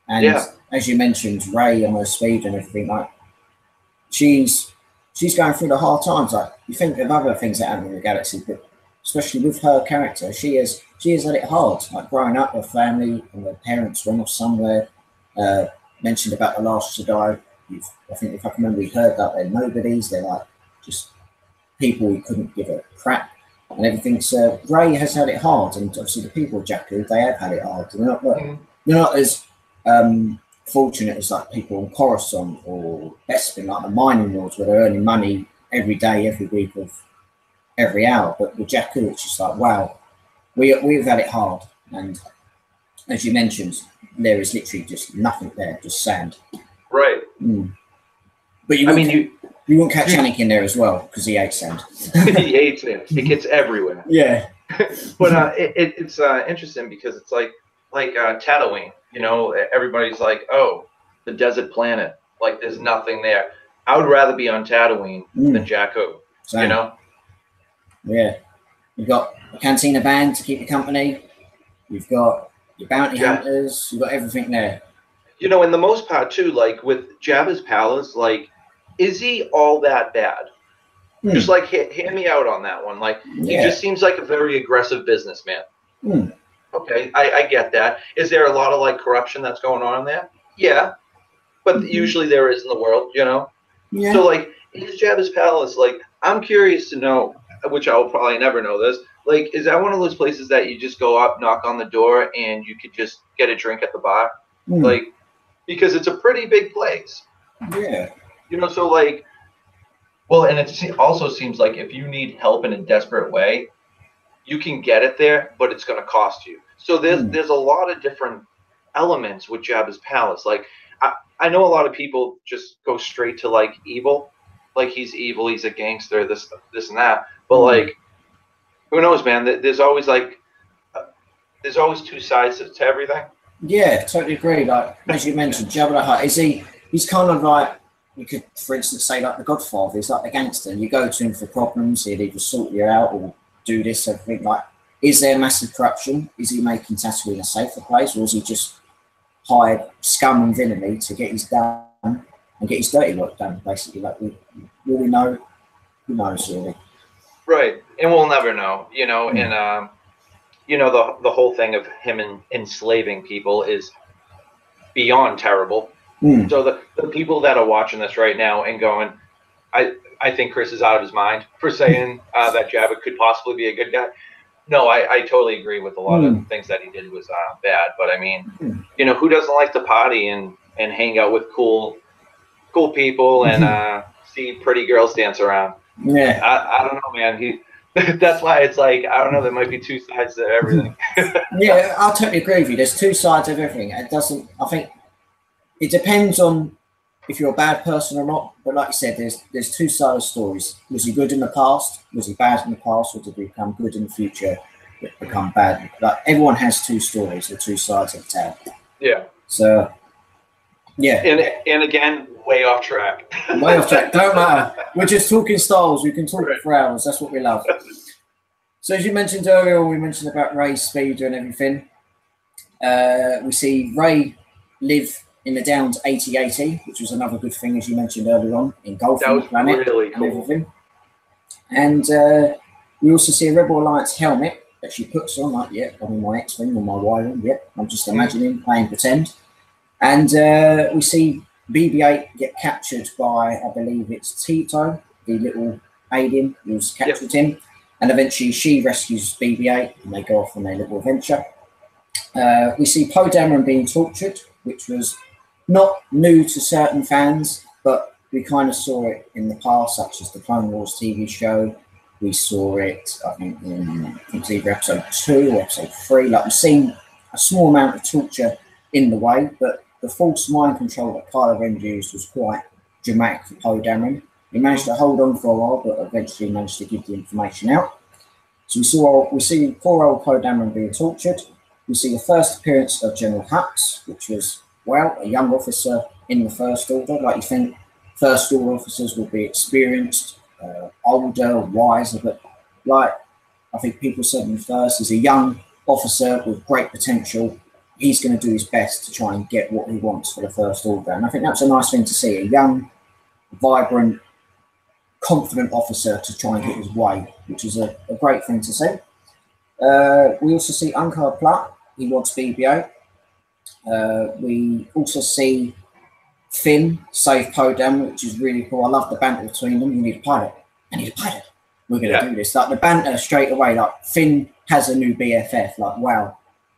And as you mentioned, Rey on her speed and everything, like she's going through the hard times. Like, you think of other things that happen in the galaxy, but especially with her character, she has had it hard. Like growing up, her family and her parents went off somewhere. Mentioned about the Last Jedi. I think if I can remember, we heard that they're nobodies. They're like just people who couldn't give a crap and everything. So Rey has had it hard, and obviously the people of Jakku, they have had it hard. They're not as fortunate as like people on Coruscant or Bespin, like the mining lords, where they're earning money every day, every week, of every hour. But with Jakku, it's just like, wow, we've had it hard. And as you mentioned, there is literally just nothing there, just sand. Right. But you won't catch Anakin there as well because he hates sand. He hates it. It gets everywhere. Yeah. But it's interesting because it's like Tatooine. You know, everybody's like, oh, the desert planet. Like, there's nothing there. I would rather be on Tatooine than Jakku. Same. You know. Yeah. You've got a cantina band to keep you company. You've got your bounty hunters. You've got everything there. You know, in the most part too, like with Jabba's palace, like, is he all that bad? Just like hear me out on that one. Like, he just seems like a very aggressive businessman. Okay, I get that. Is there a lot of like corruption that's going on in there? Yeah, but usually there is in the world, you know. Yeah. So like, is Jabba's palace, like, I'm curious to know, which I will probably never know this. Like, is that one of those places that you just go up, knock on the door, and you could just get a drink at the bar? Like, because it's a pretty big place. Yeah. You know, so like, well, and it also seems like if you need help in a desperate way, you can get it there, but it's going to cost you. So there's a lot of different elements with Jabba's palace. Like, I know a lot of people just go straight to like evil, like he's evil, he's a gangster, this and that. But like, who knows, man? There's always like, there's always two sides to everything. Yeah, totally agree. Like, as you mentioned, Jabba the Hutt, he's kind of like, you could, for instance, say like the Godfather. He's like the gangster. You go to him for problems, he'd either sort you out or do this, everything. Like, is there massive corruption? Is he making Tatooine a safer place, or is he just hired scum and villainy to get his done and get his dirty work done. Basically, like we really know, who knows really. Right, and we'll never know, you know. And you know, the whole thing of him enslaving people is beyond terrible. So the people that are watching this right now and going, I think Chris is out of his mind for saying that Jabba could possibly be a good guy. No, I totally agree with a lot of things that he did was bad. But I mean, you know, who doesn't like to party and hang out with cool people and see pretty girls dance around? Yeah, I don't know, man. That's why it's like, I don't know. There might be two sides to everything. yeah, I totally agree with you. There's two sides of everything. It doesn't. I think it depends on if you're a bad person or not. But like you said, there's two sides of stories. Was he good in the past? Was he bad in the past? Or did he become good in the future? Become bad? Like everyone has two stories or two sides of the tale. Yeah. So, yeah. And again, way off track. Way off track. Don't matter. We're just talking Star Wars. We can talk for hours. That's what we love. So as you mentioned earlier, we mentioned about Rey's speed and everything. We see Rey live in the Downs 8080, which was another good thing, as you mentioned earlier on, engulfing the planet really cool. and everything. And we also see a Rebel Alliance helmet that she puts on, like, yeah, I'm in my X-Wing or my Y-Wing, yeah, I'm just imagining, playing pretend. And we see BB-8 get captured by, I believe it's Tito, the little alien who's captured him. And eventually she rescues BB-8 and they go off on their little adventure. We see Poe Dameron being tortured, which was not new to certain fans, but we kind of saw it in the past, such as the Clone Wars TV show. We saw it, I think, in either episode 2 or episode 3. Like, we've seen a small amount of torture in the way, but the false mind control that Kylo Ren used was quite dramatic for Poe Dameron. He managed to hold on for a while, but eventually managed to give the information out. So we see poor old Poe Dameron being tortured. We see the first appearance of General Hutt, which was, well, a young officer in the First Order. Like, you think First Order officers would be experienced, older, wiser, but like I think people said in the First, is a young officer with great potential. He's going to do his best to try and get what he wants for the First Order. And I think that's a nice thing to see, a young, vibrant, confident officer to try and get his way, which is a great thing to see. We also see Unkar Plutt. He wants BB-8. We also see Finn save Poe Dameron, which is really cool. I love the banter between them. You need a pilot. I need a pilot. We're going to do this. Like, the banter straight away. Like, Finn has a new BFF. Like, wow,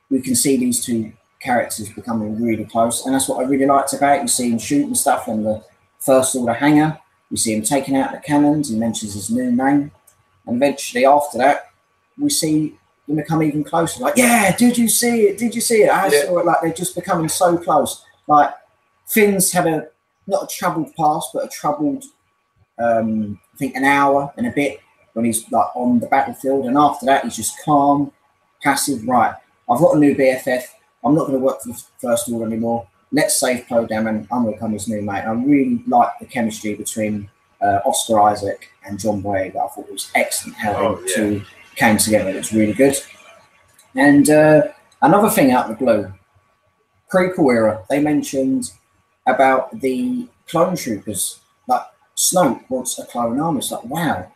we can see these two characters becoming really close, and that's what I really liked about it. You see him shooting stuff in the First Order hangar. You see him taking out the cannons. He mentions his new name, and eventually after that, we see them become even closer. Like, yeah, did you see it? Did you see it? I saw it. Like, they're just becoming so close. Like, Finn's had not a troubled past, but a troubled, I think, an hour and a bit when he's like on the battlefield, and after that he's just calm, passive. Right, I've got a new BFF. I'm not going to work for the First Order anymore. Let's save Poe Dameron. I'm going to become his new mate. And I really like the chemistry between Oscar Isaac and John Boyega. I thought it was excellent how the two came together. It was really good. And another thing out of the blue, prequel era, they mentioned about the clone troopers. Like, Snoke wants a clone army. It's like, wow,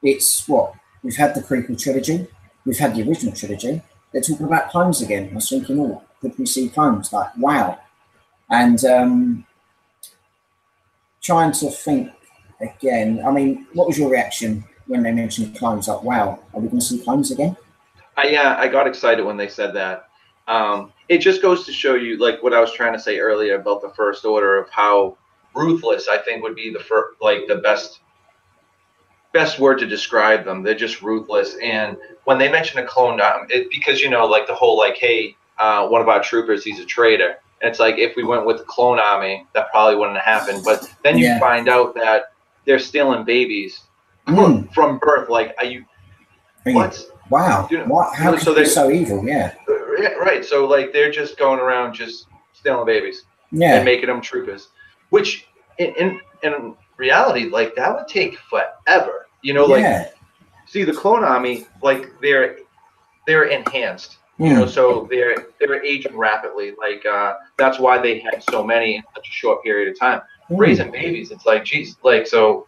it's what? We've had the prequel trilogy, we've had the original trilogy. They're talking about clones again. I was thinking, oh, could we see clones? Like, wow. And trying to think again, I mean, what was your reaction when they mentioned clones? Like, wow, are we going to see clones again? I got excited when they said that. It just goes to show you, like what I was trying to say earlier about the First Order, of how ruthless I think would be the best word to describe them. They're just ruthless. And when they mention a clone, because, you know, like the whole, like, hey, one of our troopers, he's a traitor. And it's like, if we went with the clone army, that probably wouldn't have happened. But then you find out that they're stealing babies from birth. Like, are you? What? Wow. You know, what? How could they be so evil? Yeah. Right. So, like, they're just going around just stealing babies. Yeah. And making them troopers. Which, in reality, like, that would take forever. You know, like, see, the clone army, like, they're enhanced. You know, so they're aging rapidly. Like that's why they had so many in such a short period of time. Raising babies, it's like, geez, like so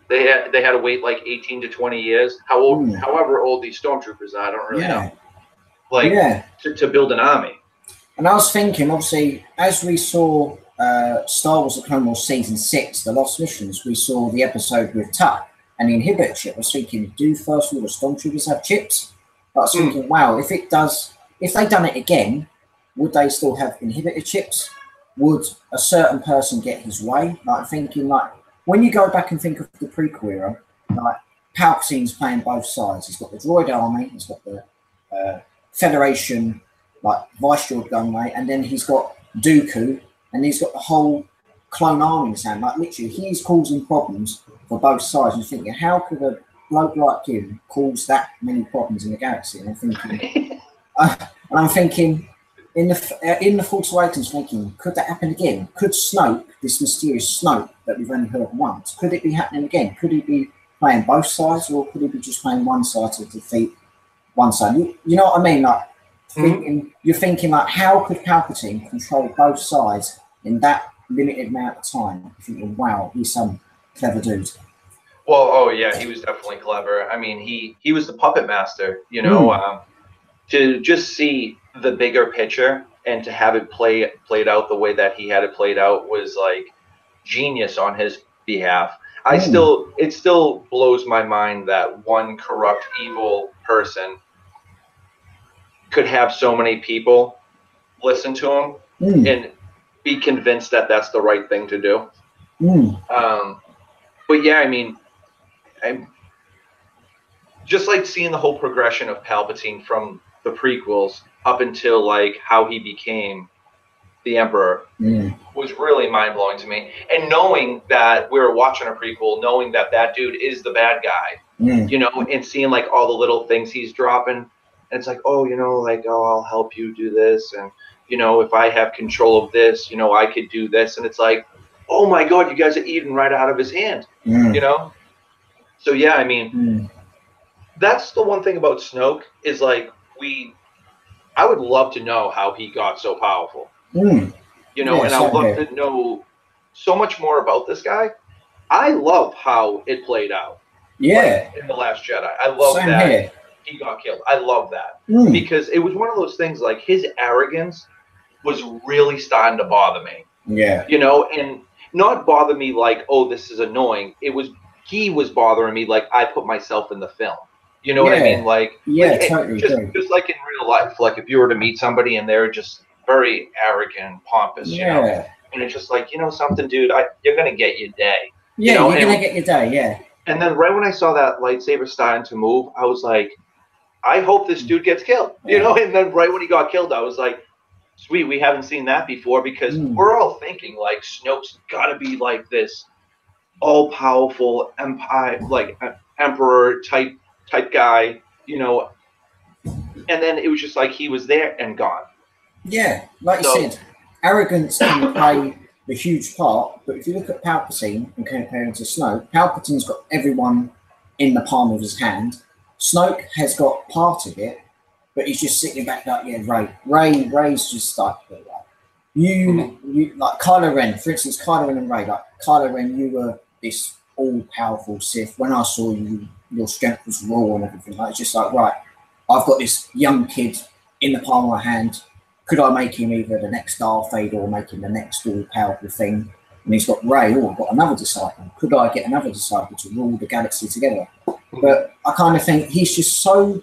they had to wait like 18 to 20 years. However old these stormtroopers are, I don't really know. Like to build an army. And I was thinking, obviously, as we saw Star Wars: The Clone Wars Season 6, The Lost Missions, we saw the episode with Hutt and the inhibitor chip. I was thinking, do First Order stormtroopers have chips? But I was thinking, wow, if they done it again, would they still have inhibitor chips? Would a certain person get his way? Like thinking, like when you go back and think of the prequel era, like Palpatine's playing both sides. He's got the droid army, he's got the Federation, like Viceroy gunway, and then he's got Dooku, and he's got the whole clone army in his hand. Like literally, he's causing problems for both sides. You're thinking, how could a bloke like him cause that many problems in the galaxy? And I'm thinking, in the Force Awakens, thinking, could that happen again? Could Snoke, this mysterious Snoke that we've only heard once, could it be happening again? Could he be playing both sides, or could he be just playing one side to defeat one side? You know what I mean? Like you're thinking, like, how could Palpatine control both sides in that limited amount of time? You're thinking, wow, he's some clever dude. Well, oh yeah, he was definitely clever. I mean, he was the puppet master, you know. To just see the bigger picture and to have it played out the way that he had it played out was like genius on his behalf. It still blows my mind that one corrupt, evil person could have so many people listen to him and be convinced that that's the right thing to do. But yeah, I mean, I'm just like seeing the whole progression of Palpatine from the prequels up until like how he became the Emperor was really mind-blowing to me. And knowing that we were watching a prequel, knowing that that dude is the bad guy, you know, and seeing like all the little things he's dropping, and it's like, oh, you know, like, oh, I'll help you do this, and you know, if I have control of this, you know, I could do this, and it's like, oh my God, you guys are eating right out of his hand, you know. So yeah, I mean, that's the one thing about Snoke is like I would love to know how he got so powerful. You know, and I'd love to know so much more about this guy. I love how it played out. Like, in The Last Jedi. I love that he got killed. I love that. Because it was one of those things, like his arrogance was really starting to bother me. You know, and not bother me like, oh, this is annoying. He was bothering me like I put myself in the film. You know what I mean? Like, totally just like in real life. Like if you were to meet somebody and they're just very arrogant, pompous, you know, and it's just like, you know something, dude, you're gonna get your day. You know? You're gonna get your day, And then right when I saw that lightsaber starting to move, I was like, I hope this dude gets killed. You know, and then right when he got killed, I was like, sweet, we haven't seen that before, because we're all thinking like Snoke's gotta be like this all-powerful empire, like emperor type guy, you know, and then it was just like he was there and gone. Like you said, arrogance can play a huge part, but if you look at Palpatine and compare him to Snoke, Palpatine's got everyone in the palm of his hand. Snoke has got part of it, but he's just sitting back like, Rey's just like you like Kylo Ren, for instance, Kylo Ren and Rey, like Kylo Ren, you were this all-powerful Sith. When I saw you, your strength was raw and everything. Like, it's just like, right, I've got this young kid in the palm of my hand. Could I make him either the next Darth Vader or make him the next all-powerful thing? And he's got Rey, or I've got another disciple. Could I get another disciple to rule the galaxy together? But I kind of think he's just so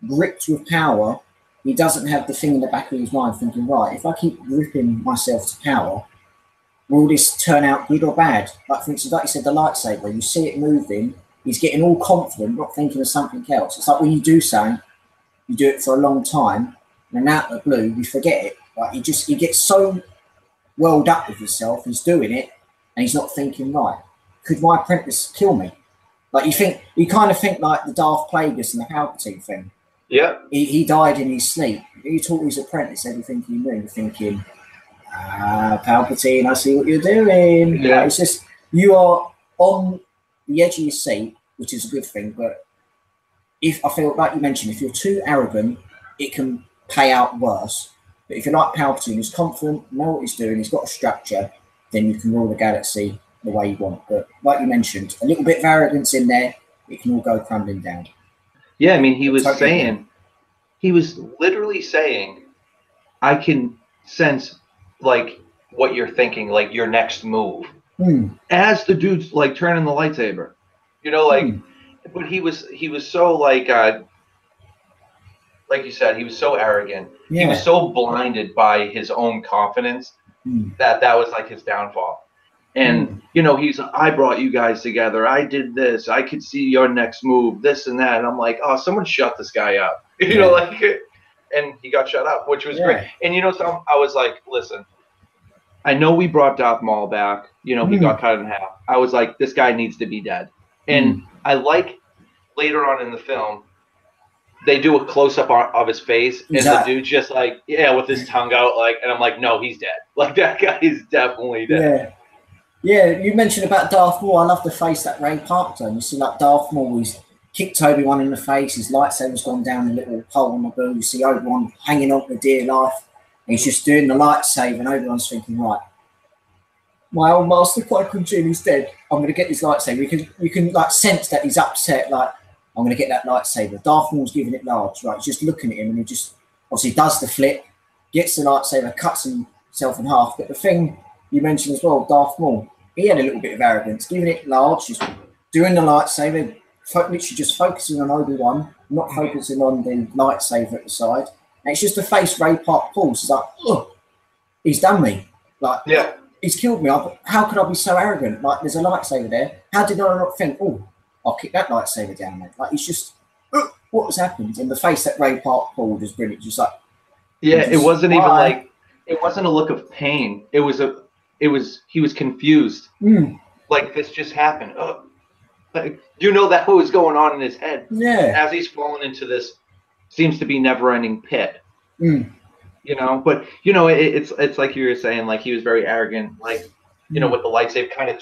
gripped with power, he doesn't have the thing in the back of his mind thinking, right, if I keep gripping myself to power, will this turn out good or bad? Like, for instance, like you said, the lightsaber, you see it moving, he's getting all confident, not thinking of something else. It's like when you do something, you do it for a long time, and out of the blue, you forget it. Like he gets so welled up with himself, he's doing it, and he's not thinking, right, could my apprentice kill me? Like you kind of think like the Darth Plagueis and the Palpatine thing. He died in his sleep. He taught his apprentice everything he knew, thinking, Palpatine, I see what you're doing. Like, it's just, you are on the edge of your seat, which is a good thing, but if I feel like you mentioned, if you're too arrogant, it can pay out worse. But if you're like Palpatine, who's confident, know what he's doing, he's got a structure, then you can rule the galaxy the way you want. But like you mentioned, a little bit of arrogance in there, it can all go crumbling down. Yeah, I mean, he was literally saying, I can sense like what you're thinking, like your next move. As the dude's like turning the lightsaber, you know, like, but he was so like you said, he was so arrogant. Yeah. He was so blinded by his own confidence that was like his downfall. And you know, I brought you guys together. I did this. I could see your next move, this and that. And I'm like, oh, someone shut this guy up, you know, like, and he got shut up, which was great. And you know, so I was like, listen, I know we brought Darth Maul back. You know, he got cut in half. I was like, this guy needs to be dead. And I like later on in the film, they do a close up of his face, and the dude's just like, with his tongue out, like, and I'm like, no, he's dead. Like, that guy is definitely dead. Yeah, you mentioned about Darth Maul. I love the face that Ray Park done. You see, like, Darth Maul, he's kicked Obi-Wan in the face. His lightsaber's gone down a little hole in the boot. You see Obi-Wan hanging on for dear life. And he's just doing the lightsaber, and Obi-Wan's thinking, right, my old master Qui-Gon Jinn is dead. I'm going to get this lightsaber. You can like sense that he's upset. Like, I'm going to get that lightsaber. Darth Maul's giving it large. Right, he's just looking at him, and he just obviously does the flip, gets the lightsaber, cuts himself in half. But the thing you mentioned as well, Darth Maul, he had a little bit of arrogance, giving it large, just doing the lightsaber, literally just focusing on Obi-Wan, not focusing on the lightsaber at the side. And it's just the face Ray Park pulls. He's like, oh, he's done me. Like, he's killed me. How could I be so arrogant? Like, there's a lightsaber there. How did I not think, oh, I'll kick that lightsaber down there? Like, it's just, what has happened? And the face that Ray Park pulled was brilliant. Just like, it wasn't even like, it wasn't a look of pain. He was confused. Like, this just happened. Like, you know, that was going on in his head. Yeah. As he's fallen into this, seems to be never-ending pit. You know, but you know, it's like you were saying, like, he was very arrogant, like, you know, with the lightsaber, kind of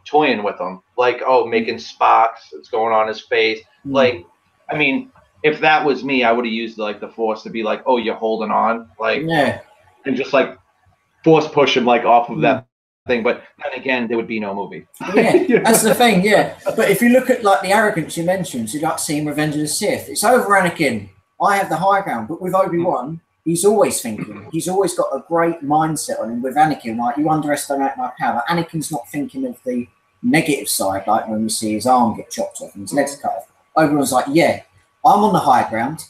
toying with him, like, oh, making sparks, it's going on his face. Like, I mean, if that was me, I would have used like the Force to be like, oh, you're holding on, like, and just like Force push him like off of that thing. But then again, there would be no movie. That's the thing. But if you look at like the arrogance you mentioned, you like seeing Revenge of the Sith. It's over Anakin. I have the high ground, but with Obi-Wan, he's always thinking. He's always got a great mindset on him. With Anakin, like, you underestimate my power. Anakin's not thinking of the negative side, like when we see his arm get chopped off and his legs cut off. Obi-Wan's like, yeah, I'm on the high ground.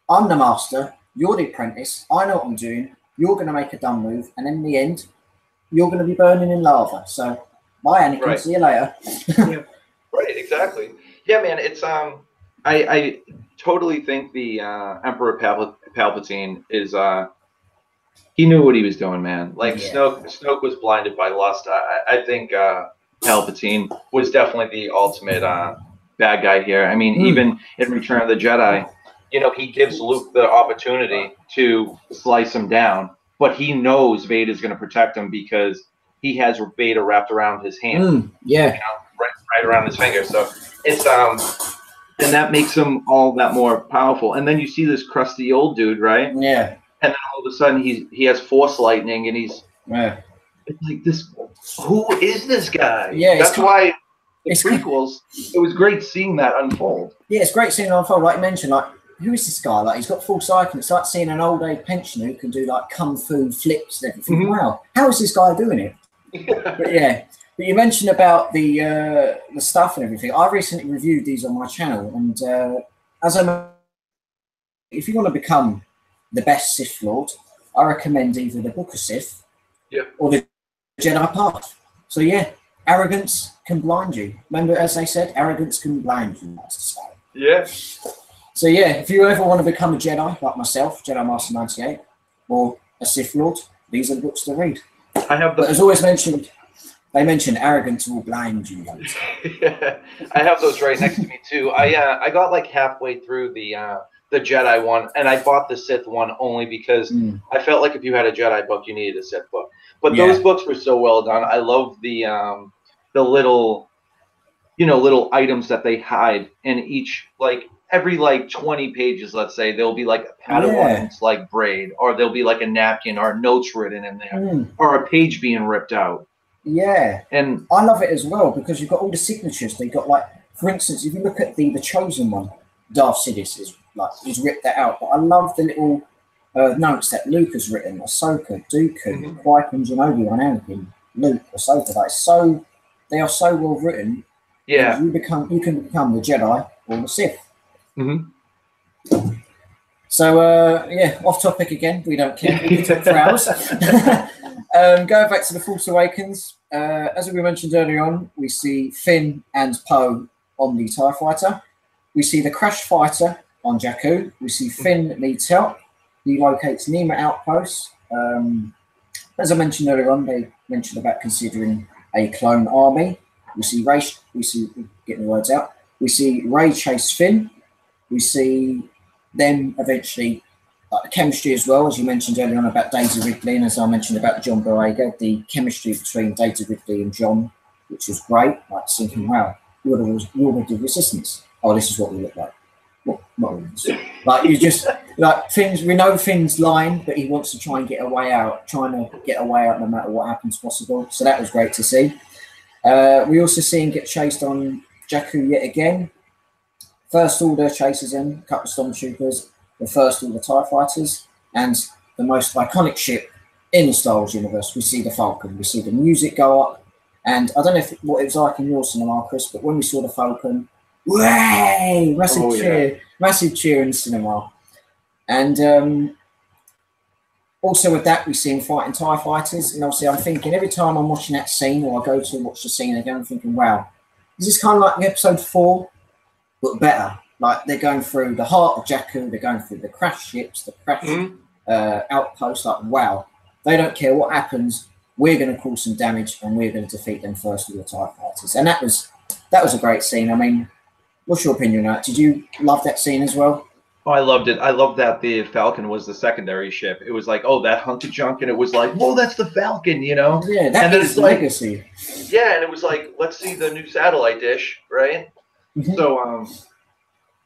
I'm the master. You're the apprentice. I know what I'm doing. You're going to make a dumb move. And in the end, you're going to be burning in lava. So, bye, Anakin. See you later. Right, exactly. Yeah, man, it's, I totally think the Emperor Palpatine is he knew what he was doing, man. Like, Snoke was blinded by lust. I think Palpatine was definitely the ultimate bad guy here. I mean, even in Return of the Jedi, you know, he gives Luke the opportunity to slice him down, but he knows Vader's going to protect him because he has Vader wrapped around his hand. You know, right around his finger. So it's and that makes him all that more powerful. And then you see this crusty old dude, right? Yeah. And then all of a sudden he has Force lightning, and he's it's like, this. Who is this guy? Yeah, that's why the prequels. It was great seeing that unfold. Yeah, it's great seeing it unfold. Like you mentioned, like, who is this guy? Like, he's got Force icon. It's like seeing an old age pensioner who can do like kung fu flips and everything. Wow, how is this guy doing it? But you mentioned about the stuff and everything. I recently reviewed these on my channel, and if you want to become the best Sith Lord, I recommend either the Book of Sith or the Jedi Path. So arrogance can blind you. Remember, as they said, arrogance can blind you. That's the style. Yeah. So if you ever want to become a Jedi, like myself, Jedi Master 98, or a Sith Lord, these are the books to read. But as always mentioned, they mention arrogance will blind you. I have those right next to me too. I got like halfway through the Jedi one, and I bought the Sith one only because I felt like if you had a Jedi book, you needed a Sith book. But those books were so well done. I love the little little items that they hide in each, like every like 20 pages, let's say, there'll be like a Padawan's like braid, or there'll be like a napkin or notes written in there, or a page being ripped out. Yeah, and I love it as well because you've got all the signatures. They got, like, for instance, if you look at the Chosen one, Darth Sidious he's ripped that out. But I love the little notes that Luke has written, Ahsoka, Dooku, Qui-Gon Jinn, Obi-Wan, Anakin, Luke, Ahsoka. They are so well written. Yeah, you can become the Jedi or the Sith. So off topic again. We don't care. We can talk for hours. Going back to the Force Awakens, as we mentioned earlier on, we see Finn and Poe on the TIE fighter. We see the crash fighter on Jakku. We see Finn needs help. He locates Nema outposts. As I mentioned earlier on, they mentioned about considering a clone army. We see Rey. Getting the words out. We see Rey chase Finn. We see them eventually, like the chemistry as well, as you mentioned earlier on about Daisy Ridley, and as I mentioned about John Boyega, the chemistry between Daisy Ridley and John, which was great. Like thinking, wow, you're the Resistance. Oh, this is what we look like. What? Not really. Like you just like Finn's. We know Finn's lying, but he wants to try and get a way out. Trying to get a way out no matter what happens possible. So that was great to see. We also see him get chased on Jakku yet again. First Order chases him, a couple of Stormtroopers, the First Order TIE fighters, and the most iconic ship in the Star Wars universe. We see the Falcon. We see the music go up, and I don't know what it was like in your cinema, Chris, but when we saw the Falcon, way massive cheer in the cinema. And also with that, we see him fighting TIE fighters, and obviously I'm thinking every time I'm watching that scene, or I go to watch the scene again, I'm thinking, wow, is this kind of like episode 4? But better. Like they're going through the heart of Jakku, they're going through the crash ships, the crash outposts. Like, wow, they don't care what happens. We're going to cause some damage, and we're going to defeat them first with the TIE fighters. And that was a great scene. I mean, what's your opinion on that? Did you love that scene as well? Oh, I loved it. I loved that the Falcon was the secondary ship. It was like, oh, that hunk of junk, and it was like, whoa, that's the Falcon, Yeah, that is legacy. Yeah, and it was like, let's see the new satellite dish, right? So,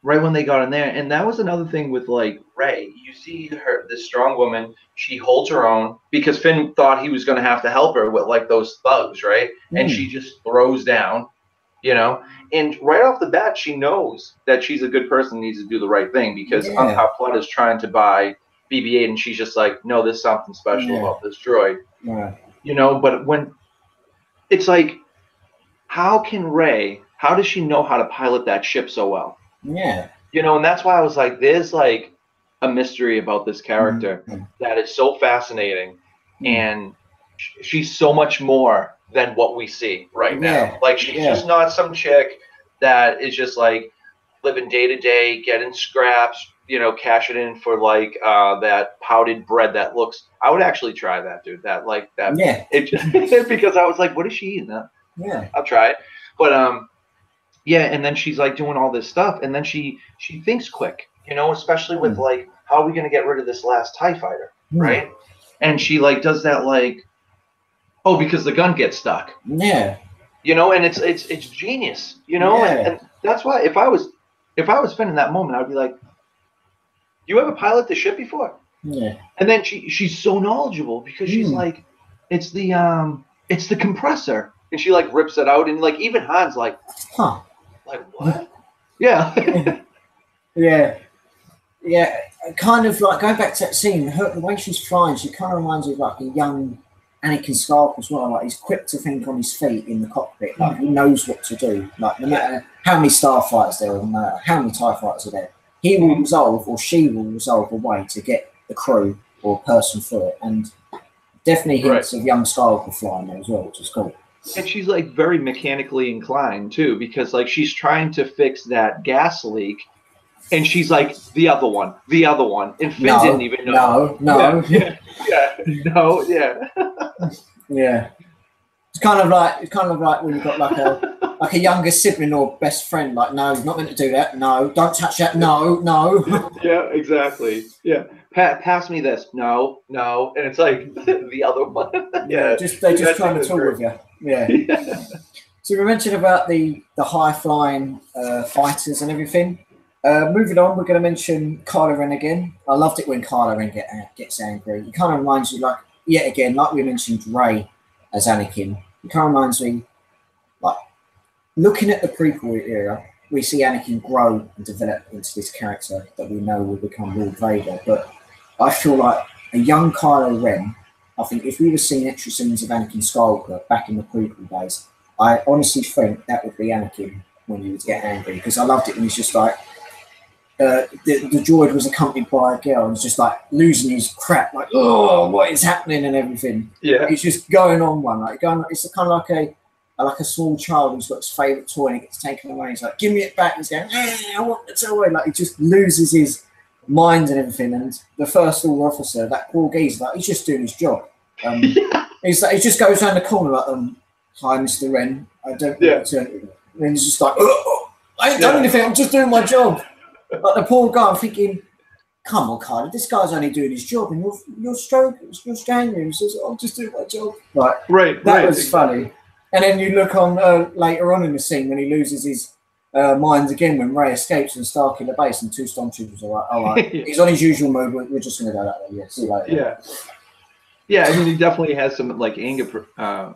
right when they got in there, and that was another thing with like Rey. You see her, this strong woman. She holds her own because Finn thought he was going to have to help her with like those thugs, right? And she just throws down, And right off the bat, she knows that she's a good person, needs to do the right thing because Uncut Blood is trying to buy BB-8, and she's just like, no, there's something special about this droid, But when it's like, how does she know how to pilot that ship so well? Yeah. And that's why I was like, there's like a mystery about this character that is so fascinating. And she's so much more than what we see right now. Like, she's just not some chick that is just like living day to day, getting scraps, cashing in for like that powdered bread that looks. I would actually try that, dude. Because I was like, what is she eating? I'll try it. But and then she's like doing all this stuff, and then she thinks quick, especially with like, how are we gonna get rid of this last TIE fighter, right? And she like does that like, oh, because the gun gets stuck. And it's genius, and that's why if I was Finn in that moment, I'd be like, you ever pilot the ship before? And then she's so knowledgeable because she's like, it's the compressor. And she like rips it out, and like even Han's like, like what? Yeah. Kind of like going back to that scene, the way she's flying, she kind of reminds me of like a young Anakin Skywalker as well. Like he's quick to think on his feet in the cockpit. Like he knows what to do. Like no matter how many starfighters there are, no matter how many TIE fighters are there, he will resolve, or she will resolve a way to get the crew or person through it. And definitely hints of young Skywalker flying there as well, which is cool. And she's like very mechanically inclined too, because like she's trying to fix that gas leak, and she's like the other one, and Finn didn't even know. No. It's kind of like when you've got like a younger sibling or best friend. Like, no, you're not meant to do that. No, don't touch that. No. Yeah, exactly. Yeah. Pass me this. No. And it's like the other one. They're just trying to talk with you. Yeah. So we mentioned about the high-flying fighters and everything. Moving on, we're going to mention Kylo Ren again. I loved it when Kylo Ren gets angry. It kind of reminds you, like, yet again, like we mentioned Rey as Anakin. It kind of reminds me, like, looking at the prequel era, we see Anakin grow and develop into this character that we know will become Lord Vader. But I feel like a young Kylo Ren, I think if we were seeing extra scenes of Anakin Skywalker back in the prequel days, I honestly think that would be Anakin when he would get angry, because I loved it when he's just like, the droid was accompanied by a girl and he's just like losing his crap, like, oh, what is happening and everything. Yeah. He's just going on one, like going. It's kind of like a small child who's got his favourite toy and it gets taken away. He's like, give me it back. He's going, I want the toy. Like, he just loses his mind and everything. And the first order officer, that poor geezer, like, he's just doing his job. He's like, he just goes around the corner like, hi, Mr. Wren. I don't want to. And he's just like, I ain't done anything. I'm just doing my job. Like the poor guy, I'm thinking, come on, Kylo, this guy's only doing his job, and you're strangling him. He says, I'm just doing my job. Like, that was funny. And then you look on later on in the scene when he loses his mind again when Rey escapes and Stark in the base, and two stormtroopers are like, all right, he's on his usual mode. We're just going to go that way. Yeah, see you later. Yeah, I mean, he definitely has some like anger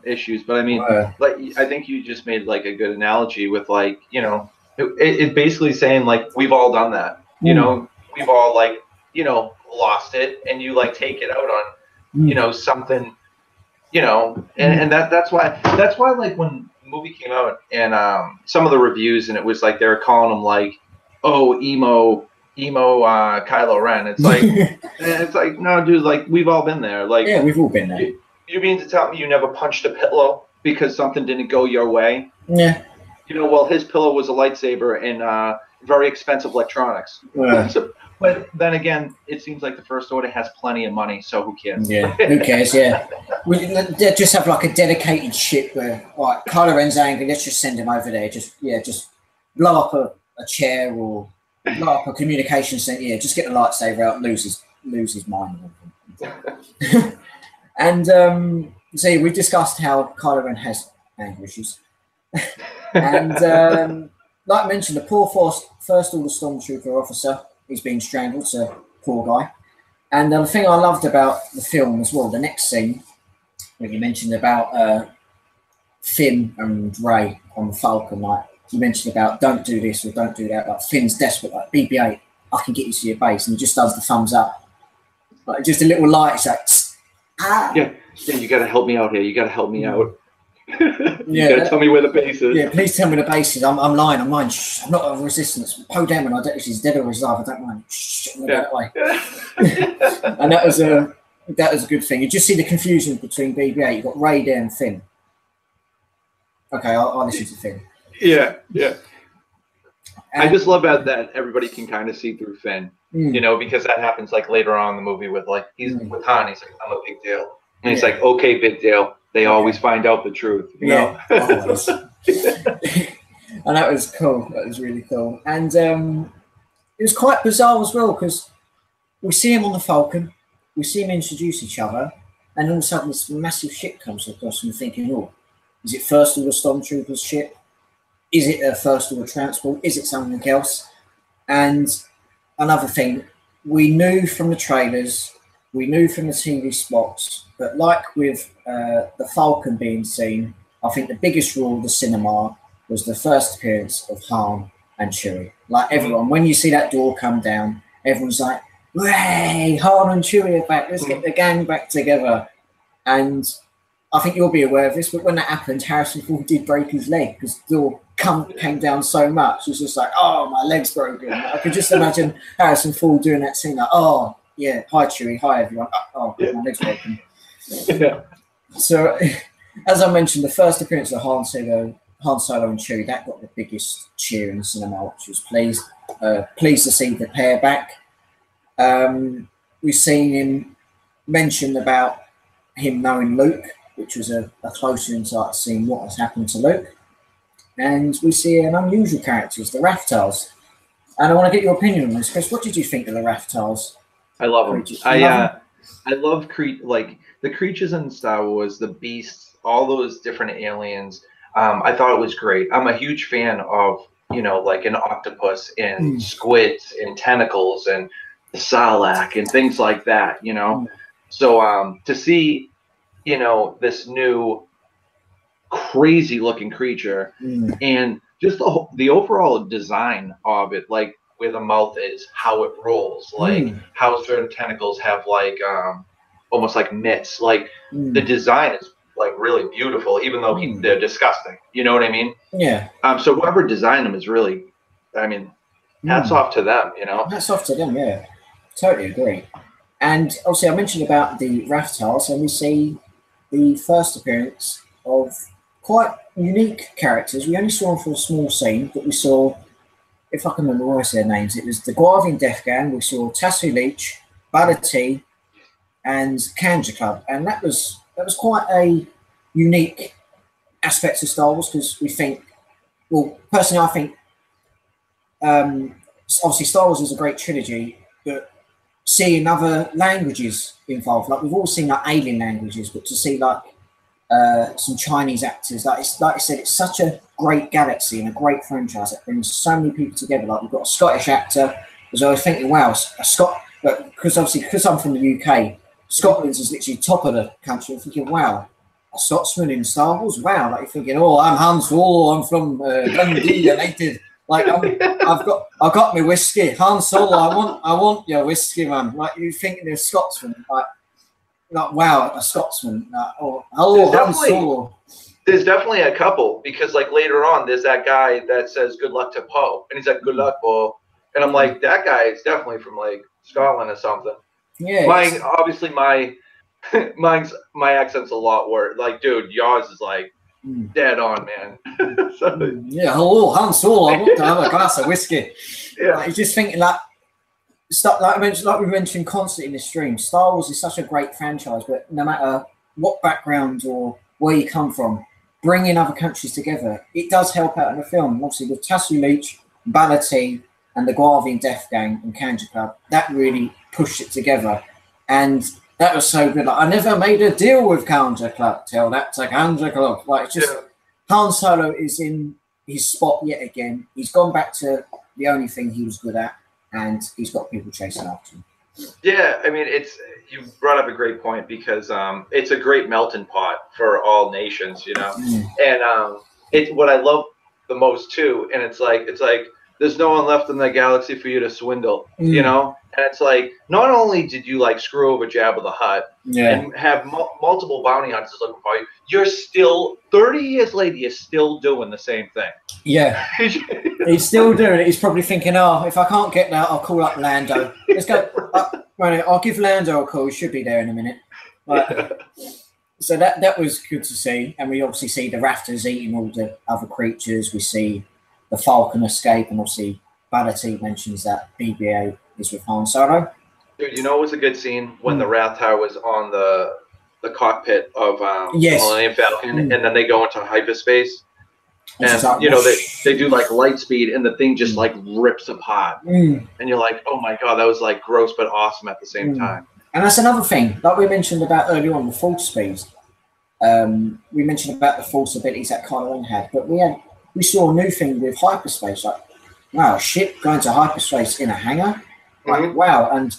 issues, but I mean, like, I think you just made like a good analogy with, like, you know, it basically saying like we've all done that, you know, we've all, like, you know, lost it, and you like take it out on, you know, something, you know, and that's why like when the movie came out and some of the reviews, and it was like they were calling him like, oh, emo Kylo Ren. It's like it's like, no, dude, like, we've all been there. Like, yeah, we've all been there. You mean to tell me you never punched a pillow because something didn't go your way? Yeah. You know, well, his pillow was a lightsaber and very expensive electronics. But then again, it seems like the First Order has plenty of money, so who cares? Yeah, who cares? Yeah, they just have like a dedicated ship where, all right, Kylo Ren's angry. Let's just send him over there. Just blow up a chair or blow up a communication center. Yeah, just get the lightsaber out, lose his mind. And so we discussed how Kylo Ren has anger issues. And like I mentioned, the poor First Order Stormtrooper officer, he's been strangled, so poor guy. And the thing I loved about the film as well, the next scene, when you mentioned about Finn and Rey on the Falcon, like you mentioned about don't do this or don't do that, like Finn's desperate, like BB-8, I can get you to your base, and he just does the thumbs up. Like just a little light, it's like, ah. Yeah, you got to help me out here. You got to help me out. You gotta tell me where the base is. Yeah, please tell me the base is. I'm lying. Shh, I'm not a resistance. Poe Dameron, I don't know if he's dead or he's alive. I don't mind. Shh, I'm that way. And that was a good thing. You just see the confusion between BB-8. You got Rey there and Finn. Okay, I'll listen to Finn. Yeah. I just love that everybody can kind of see through Finn. You know, because that happens like later on in the movie with like he's with Han. He's like, I'm a big deal, and he's like, okay, big deal. They always find out the truth, you know? Always. And that was cool. That was really cool. And it was quite bizarre as well, because we see him on the Falcon, we see him introduce each other, and all of a sudden this massive ship comes across, and you're thinking, oh, is it First Order Stormtroopers ship? Is it a First Order transport? Is it something else? And another thing, we knew from the trailers, we knew from the TV spots, but like with the Falcon being seen, I think the biggest rule of the cinema was the first appearance of Han and Chewie. Like everyone, when you see that door come down, everyone's like, "Hey, Han and Chewie are back. Let's get the gang back together." And I think you'll be aware of this, but when that happened, Harrison Ford did break his leg because the door came down so much. It was just like, "Oh, my leg's broken." I could just imagine Harrison Ford doing that scene, like, "Oh, yeah, hi Chewie, hi everyone. Oh, my leg's broken." Yeah. So, as I mentioned, the first appearance of Han Solo and Chewie, that got the biggest cheer in the cinema, which was pleased to see the pair back. We've seen him mention about him knowing Luke, which was a closer insight to seeing what has happened to Luke. And we see an unusual characters, the Raftars. And I want to get your opinion on this, Chris. What did you think of the Raftars? I love them. I love like the creatures in Star Wars, the beasts, all those different aliens. I thought it was great. I'm a huge fan of, you know, like an octopus and squids and tentacles and the sarlacc and things like that, you know. So to see, you know, this new crazy looking creature and just the overall design of it, like where the mouth is, how it rolls, like how certain tentacles have like almost like mitts, like the design is like really beautiful, even though they're disgusting, you know what I mean? Yeah. So whoever designed them is really, I mean, hats off to them, you know. Hats off to them, yeah. Totally agree. And obviously I mentioned about the Raftars, and we see the first appearance of quite unique characters. We only saw them for a small scene, but we saw, if I can remember what their names, it was the Guardian Death Gang, we saw Tasu Leech, Bala-T, and Kanja Club. And that was quite a unique aspect of Star Wars, because we think, well, personally I think obviously Star Wars is a great trilogy, but seeing other languages involved, like we've all seen like alien languages, but to see like some Chinese actors, like I said, it's such a great galaxy and a great franchise that brings so many people together. Like we've got a Scottish actor, as I was thinking, wow, a Scot, but because I'm from the UK, Scotland's is literally top of the country. I'm thinking, wow, a Scotsman in Star Wars, wow. Like you're thinking, oh, I'm Han Solo, I'm from Dundee United. Like I've got my whiskey, Han Solo. I want your whiskey, man. Like you thinking of Scotsman, like wow, a Scotsman. Oh, hello, Han Solo. There's definitely a couple, because like later on, there's that guy that says good luck to Poe, and he's like, good luck, Poe, and I'm like, that guy is definitely from like Scotland or something. Yeah. Mine, obviously, my accent's a lot worse. Like, dude, yours is like dead on, man. Yeah, hello, Han Solo. I want to have a glass of whiskey. Yeah, like, you're just thinking like we mentioned constantly in the stream. Star Wars is such a great franchise, but no matter what background or where you come from, bringing other countries together, it does help out in the film. Obviously, with Tasu Leech, Bala-T, and the Guardian Death Gang and Kanja Club, that really pushed it together, and that was so good. Like, I never made a deal with Kanja Club. Tell that to Kanja Club. Like, it's just Han Solo is in his spot yet again. He's gone back to the only thing he was good at, and he's got people chasing after him. Yeah, I mean, you brought up a great point, because it's a great melting pot for all nations, you know. And it's what I love the most too. And it's like there's no one left in the galaxy for you to swindle, you know. And it's like, not only did you like screw over Jabba the Hutt and have multiple bounty hunters looking for you, you're still 30 years later, you're still doing the same thing. Yeah, he's still doing it. He's probably thinking, oh, if I can't get that, I'll call up Lando. Let's go. I'll give Lando a call. He should be there in a minute. So that was good to see. And we obviously see the Raftars eating all the other creatures. We see the Falcon escape, and obviously Bala-T mentions that BB-8 is with Han Solo. Dude, you know, it was a good scene when the Raftar was on the cockpit of Millennium Falcon, and then they go into hyperspace. And like, you know, they do like light speed, and the thing just like rips apart, and you're like, oh my god, that was like gross but awesome at the same time. And that's another thing, like we mentioned about earlier on, the force speeds. We mentioned about the force abilities that Kylo Ren had, but we saw a new thing with hyperspace. Like, wow, a ship going to hyperspace in a hangar. Like, wow. And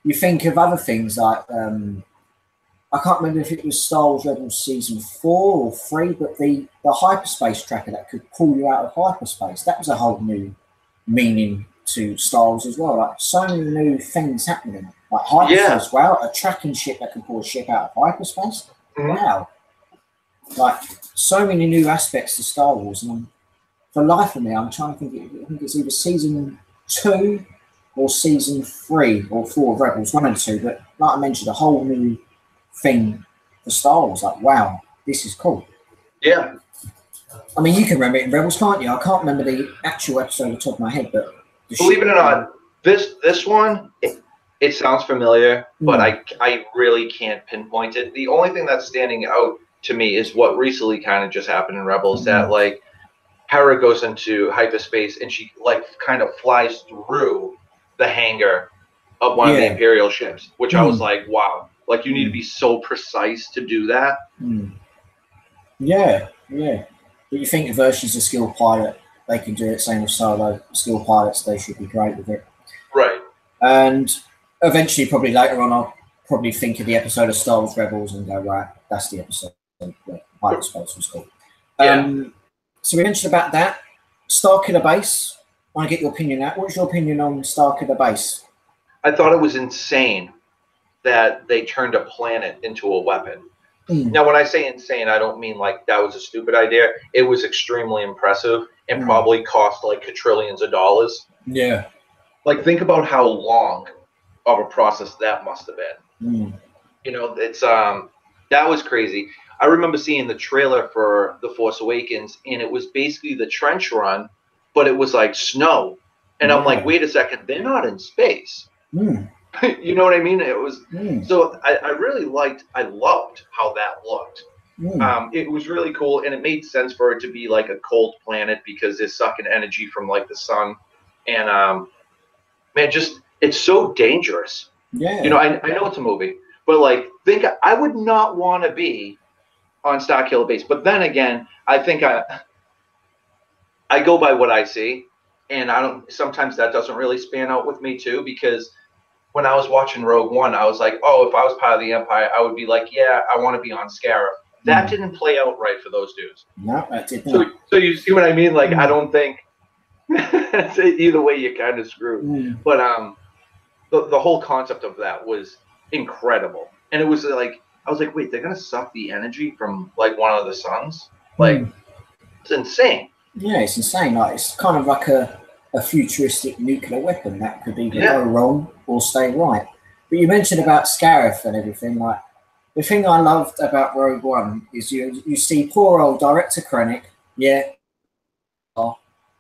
you think of other things like I can't remember if it was Star Wars Rebels season 4 or 3, but the hyperspace tracker that could pull you out of hyperspace, that was a whole new meaning to Star Wars as well. Like, so many new things happening. Like hyperspace, wow, a tracking ship that can pull a ship out of hyperspace. Wow. Like, so many new aspects to Star Wars. And for life of me, I'm trying to think, I think it's either season 2 or season 3 or 4 of Rebels, 1 and 2. But like I mentioned, a whole new thing for Star Wars. Like, wow, this is cool. Yeah. I mean, you can remember it in Rebels, can't you? I can't remember the actual episode off the top of my head, but believe it or not, this one, it sounds familiar, but I really can't pinpoint it. The only thing that's standing out to me is what recently kind of just happened in Rebels, that like Hera goes into hyperspace and she like kind of flies through the hangar of one of the Imperial ships, which I was like, wow, like you need to be so precise to do that. Yeah, yeah. But you think the versions of skilled pilot, they can do it. Same with Solo. Skilled pilots, they should be great with it. Right. And eventually, probably later on, I'll probably think of the episode of Star Wars Rebels and go, right, that's the episode where pilot space was cool. Yeah. So we mentioned about that. Starkiller Base. I want to get your opinion on that. What's your opinion on Starkiller Base? I thought it was insane that they turned a planet into a weapon. Now, when I say insane, I don't mean like that was a stupid idea. It was extremely impressive and probably cost like quadrillions of dollars. Yeah. Like, think about how long of a process that must have been. You know, it's that was crazy. I remember seeing the trailer for The Force Awakens, and it was basically the trench run, but it was like snow. And I'm like, wait a second, they're not in space. You know what I mean? It was so I really loved how that looked. It was really cool, and it made sense for it to be like a cold planet because they're sucking energy from like the sun. And man, just it's so dangerous. Yeah. You know, I know it's a movie, but like think I would not want to be on Starkiller Base. But then again, I think I go by what I see, and I don't. Sometimes that doesn't really span out with me too, because when I was watching Rogue One, I was like, oh, if I was part of the Empire, I would be like, yeah, I want to be on Scarif. That didn't play out right for those dudes. No, that did not. So you see what I mean? Like, I don't think either way you're kind of screwed. But the whole concept of that was incredible, and it was like I was like, wait, they're gonna suck the energy from like one of the suns? Like, it's insane. Yeah, it's insane. Like, it's kind of like a futuristic nuclear weapon that could either go wrong or stay right. But you mentioned about Scarif and everything. Like, the thing I loved about Rogue One is you see poor old Director Krennic. Yeah.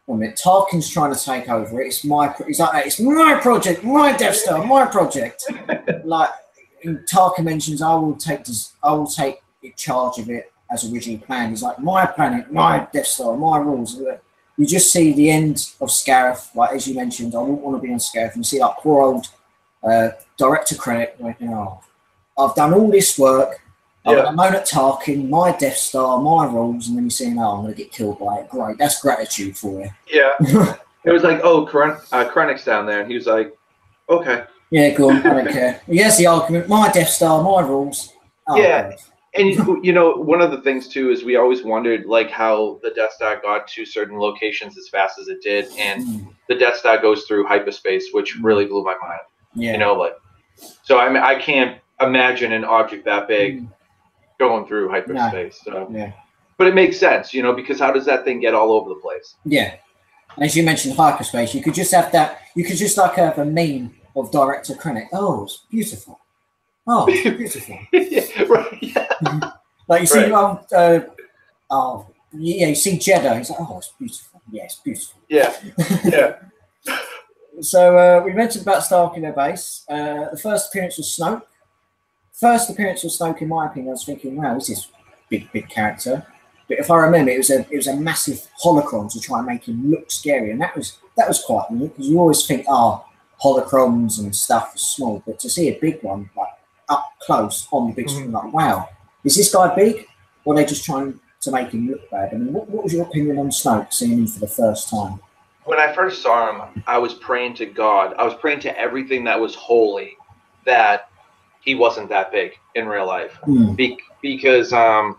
Tarkin's trying to take over it. He's like, it's my project, my Death Star, my project. Like, Tarkin mentions, I will take charge of it as originally planned. He's like, my planet, my Death Star, my rules. You just see the end of Scarif, like as you mentioned. I wouldn't want to be on Scarif. And you see like poor old Director Krennic going, oh, I've done all this work. I'm going to moan at Tarkin, my Death Star, my rules, and then you see, oh, I'm going to get killed by it. Great, that's gratitude for you. Yeah. It was like, oh, Krennic's down there, and he was like, okay. Yeah, go on, I don't care. He has the argument, my Death Star, my rules. Oh, yeah. God. And, you know, one of the things, too, is we always wondered, like, how the Death Star got to certain locations as fast as it did. And the Death Star goes through hyperspace, which really blew my mind. Yeah. You know, like, so I mean, I can't imagine an object that big going through hyperspace. So, but it makes sense, you know, because how does that thing get all over the place? Yeah. As you mentioned, hyperspace, you could just have that, you could just like have a meme of Director Krennic. Oh, it's beautiful. Oh, it's beautiful. Right. Yeah. Like you see, you see Jedi. He's like, oh, it's beautiful. Yeah, it's beautiful. Yeah. Yeah. So we mentioned about Starkiller Base. The first appearance was Snoke. First appearance was Snoke, in my opinion. I was thinking, wow, this is big character. But if I remember, it was a massive holocron to try and make him look scary, and that was quite neat, because you always think, holocrons and stuff is small, but to see a big one like up close on the big screen, like, wow, is this guy big, or are they just trying to make him look bad? I mean, what was your opinion on Snoke, seeing him for the first time? When I first saw him, I was praying to God. I was praying to everything that was holy that he wasn't that big in real life. Because I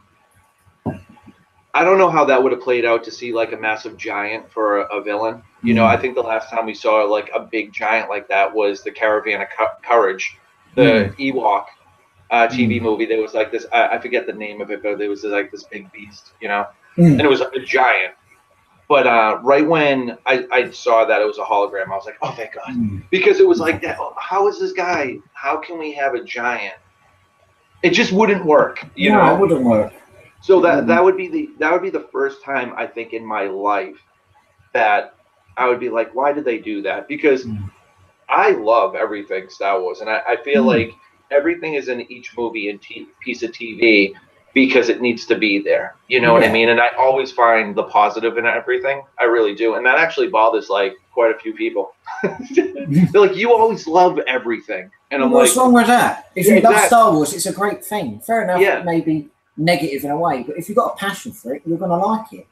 don't know how that would have played out to see like a massive giant for a villain. You know, I think the last time we saw like a big giant like that was the Caravan of Courage, the Ewok TV movie. There was like this, I forget the name of it, but there was like this big beast, you know, and it was a giant. But right when I saw that it was a hologram, I was like, oh, thank God. Because it was like, how is this guy? How can we have a giant? It just wouldn't work. You know, it wouldn't work. So that would be the first time, I think, in my life that I would be like, why did they do that? Because I love everything Star Wars, and I feel like everything is in each movie and piece of TV because it needs to be there. You know what I mean? And I always find the positive in everything. I really do. And that actually bothers like quite a few people. They're like, you always love everything. And I'm what's like, wrong with that? If you love Star Wars, it's a great thing. Fair enough, it may be negative in a way, but if you've got a passion for it, you're going to like it.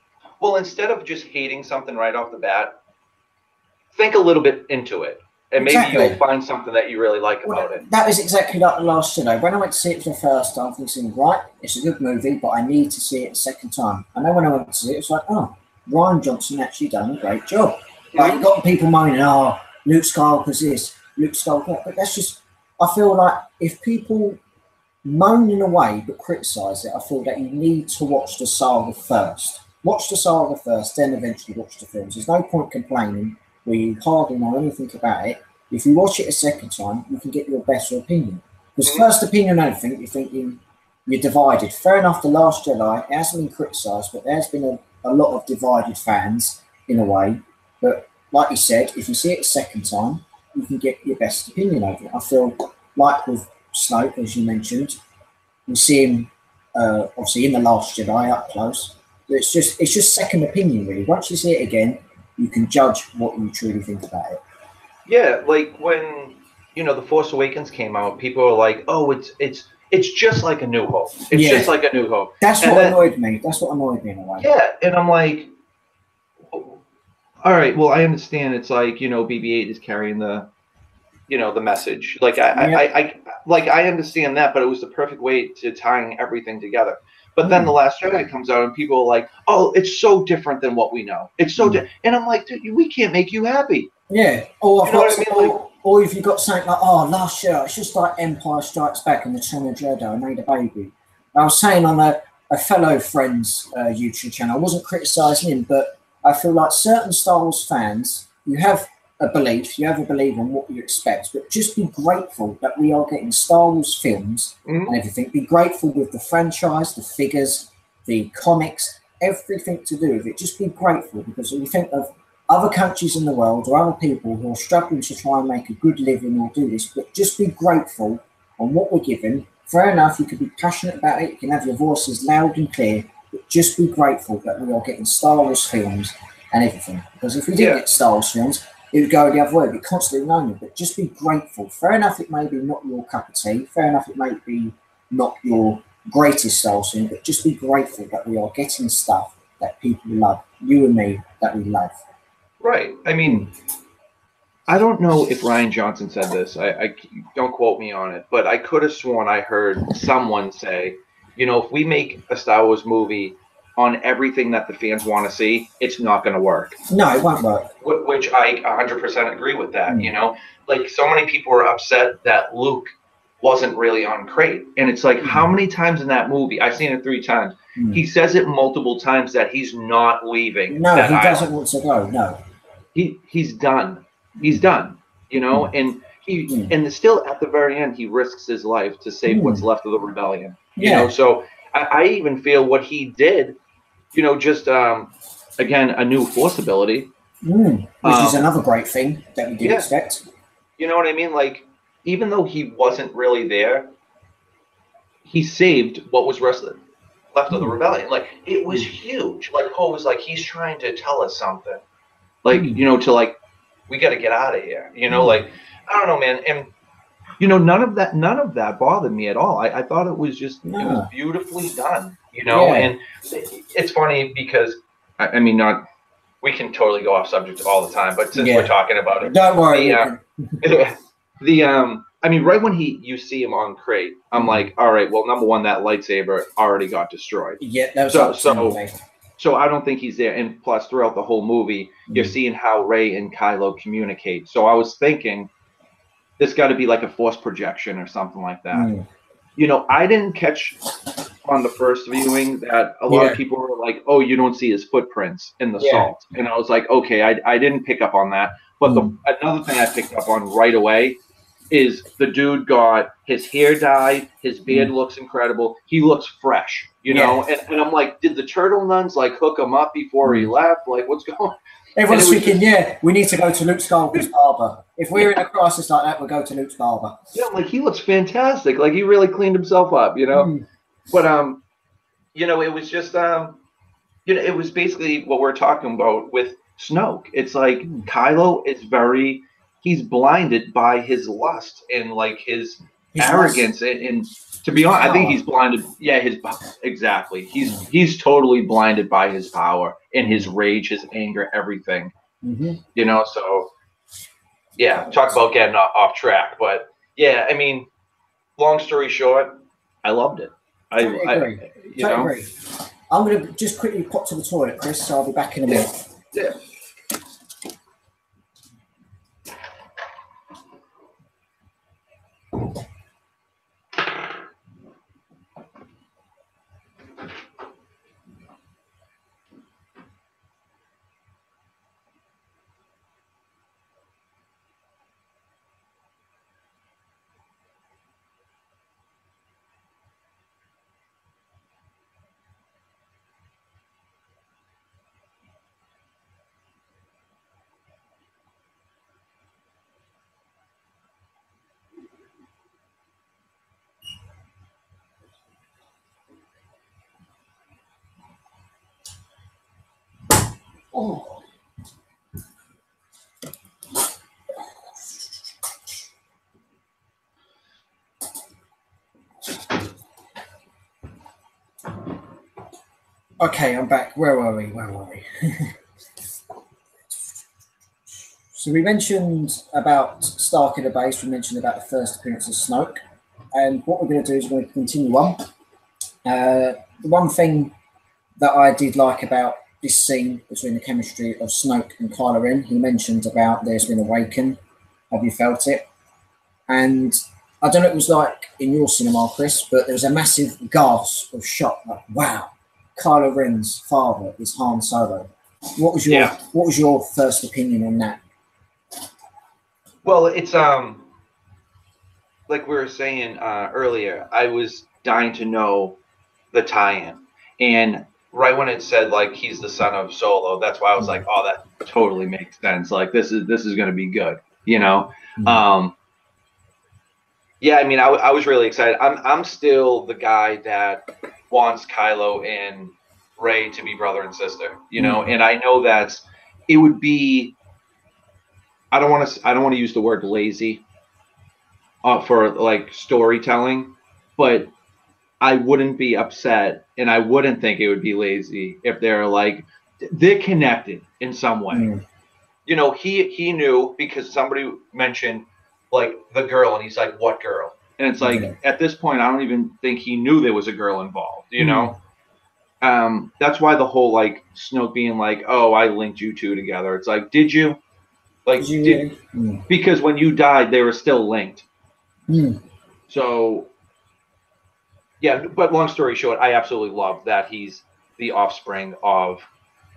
well, instead of just hating something right off the bat, think a little bit into it, and maybe you'll find something that you really like about it. That was exactly like The Last Jedi. When I went to see it for the first time, thinking, right, it's a good movie, but I need to see it a second time. And then when I went to see it, it's like, oh, Rian Johnson actually done a great job. Like, you've got people moaning, oh, Luke Skywalker's this, Luke Skywalker, but that's just, I feel like if people moan in a way but criticise it, I feel that you need to watch the saga first. Watch the saga first, then eventually watch the films. There's no point complaining where you hardly know anything about it. If you watch it a second time, you can get your better opinion. Because first opinion, I think you're thinking you're divided. Fair enough, The Last Jedi, it hasn't been criticised, but there's been a lot of divided fans in a way. But like you said, if you see it a second time, you can get your best opinion of it. I feel like with Snoke, as you mentioned, we see him obviously in The Last Jedi up close. It's just second opinion, really. Once you see it again, you can judge what you truly think about it. Yeah, like when The Force Awakens came out, people were like, "Oh, it's just like A New Hope. It's just like A New Hope." That's what annoyed me. That's what annoyed me in a way. Yeah, and I'm like, all right, well, I understand. It's like BB-8 is carrying the message. Like I understand that, but it was the perfect way to tying everything together. But then The Last Jedi comes out, and people are like, "Oh, it's so different than what we know. It's so different." And I'm like, "Dude, we can't make you happy." Yeah. Or or if you got something like, "Oh, Last Jedi, it's just like Empire Strikes Back and the Return of Jedi made a baby." I was saying on a fellow friend's YouTube channel, I wasn't criticising him, but I feel like certain Star Wars fans, you have a belief on what you expect, but just be grateful that we are getting Star Wars films and everything. Be grateful with the franchise, the figures, the comics, everything to do with it. Just be grateful, because when you think of other countries in the world or other people who are struggling to try and make a good living or do this, but just be grateful on what we're given. Fair enough, you can be passionate about it, you can have your voices loud and clear, but just be grateful that we are getting Star Wars films and everything. Because if we didn't get Star Wars films, it would go the other way. It'd be constantly lonely, but just be grateful. Fair enough, it may be not your cup of tea. Fair enough, it may be not your greatest Star Wars film, but just be grateful that we are getting stuff that people love, you and me, that we love. Right. I mean, I don't know if Rian Johnson said this. I don't quote me on it, but I could have sworn I heard someone say, if we make a Star Wars movie on everything that the fans want to see, it's not going to work. No, it won't work. Which I 100% agree with that. Like so many people were upset that Luke wasn't really on Crate, and it's like, how many times in that movie? I've seen it 3 times. He says it multiple times that he's not leaving. No, he doesn't want to go. No, he's done. He's done. And and still at the very end, he risks his life to save what's left of the rebellion. So I even feel what he did. Just again, a new Force ability, which is another great thing that we didn't expect. You know what I mean? Like, even though he wasn't really there, he saved what was left of the rebellion. Like, it was huge. Like, Poe was like, he's trying to tell us something. Like, to like, we got to get out of here. Like, I don't know, man. And none of that bothered me at all. I thought it was just it was beautifully done. And it's funny because I mean, we can totally go off subject all the time, but since we're talking about it, don't worry. I mean, right when you see him on Crate, I'm like, all right, well, number one, that lightsaber already got destroyed. Yeah, that was so I don't think he's there. And plus, throughout the whole movie, you're seeing how Rey and Kylo communicate. So I was thinking, this got to be like a force projection or something like that. I didn't catch on the first viewing that a lot of people were like, "Oh, you don't see his footprints in the salt," and I was like, "Okay, I didn't pick up on that." But another thing I picked up on right away is the dude got his hair dyed, his beard looks incredible, he looks fresh, and I'm like, did the turtle nuns like hook him up before he left? Like, what's going on? Everyone's thinking, we need to go to Luke Skywalker's barber. If we're in a crisis like that, we'll go to Luke's barber. Yeah, I'm like, he looks fantastic. Like, he really cleaned himself up, But it was just it was basically what we're talking about with Snoke. It's like Kylo is he's blinded by his lust and like his arrogance and to be honest, I think he's blinded. Yeah, exactly. He's totally blinded by his power and his rage, his anger, everything. You know, so yeah, talk about getting off track. But yeah, I mean, long story short, I loved it. I agree. Agree. I'm going to just quickly pop to the toilet, Chris, so I'll be back in a minute. Yeah. Oh. Okay, I'm back. Where were we? So we mentioned about Stark in the base. We mentioned about the first appearance of Snoke. And what we're going to do is we're going to continue on. The one thing that I did like about this scene between the chemistry of Snoke and Kylo Ren, he mentioned about there's been awakened. Have you felt it? And I don't know what it was like in your cinema, Chris, but there was a massive gasp of shock, like, wow, Kylo Ren's father is Han Solo. What was your first opinion on that? Well, it's like we were saying earlier, I was dying to know the tie-in, and right when it said like he's the son of Solo, that's why I was like, oh, that totally makes sense. Like this is going to be good, you know. Yeah, I mean, I was really excited. I'm still the guy that wants Kylo and Rey to be brother and sister, you know, and I know it would be. I don't want to use the word lazy for like storytelling, but I wouldn't be upset and I wouldn't think it would be lazy if they're like they're connected in some way. You know, he knew because somebody mentioned like the girl and he's like, what girl? And it's like at this point I don't even think he knew there was a girl involved, you know? That's why the whole like Snoke being like, oh, I linked you two together. It's like, did you? Like, because when you died, they were still linked. So, yeah, but long story short, I absolutely love that he's the offspring of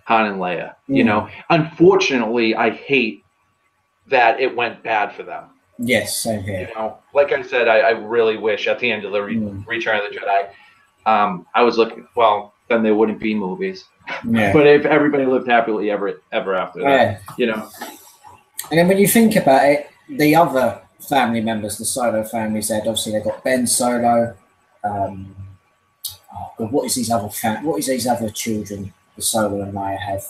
Han and Leia. You know, unfortunately, I hate that it went bad for them. Yes, same here. You know, like I said, I really wish at the end of the Return of the Jedi, I was looking, well, then there wouldn't be movies. Yeah. But if everybody lived happily ever after that, you know. And then when you think about it, the other family members, the Solo family, said obviously they've got Ben Solo. What is these other children the Solo and Leia have?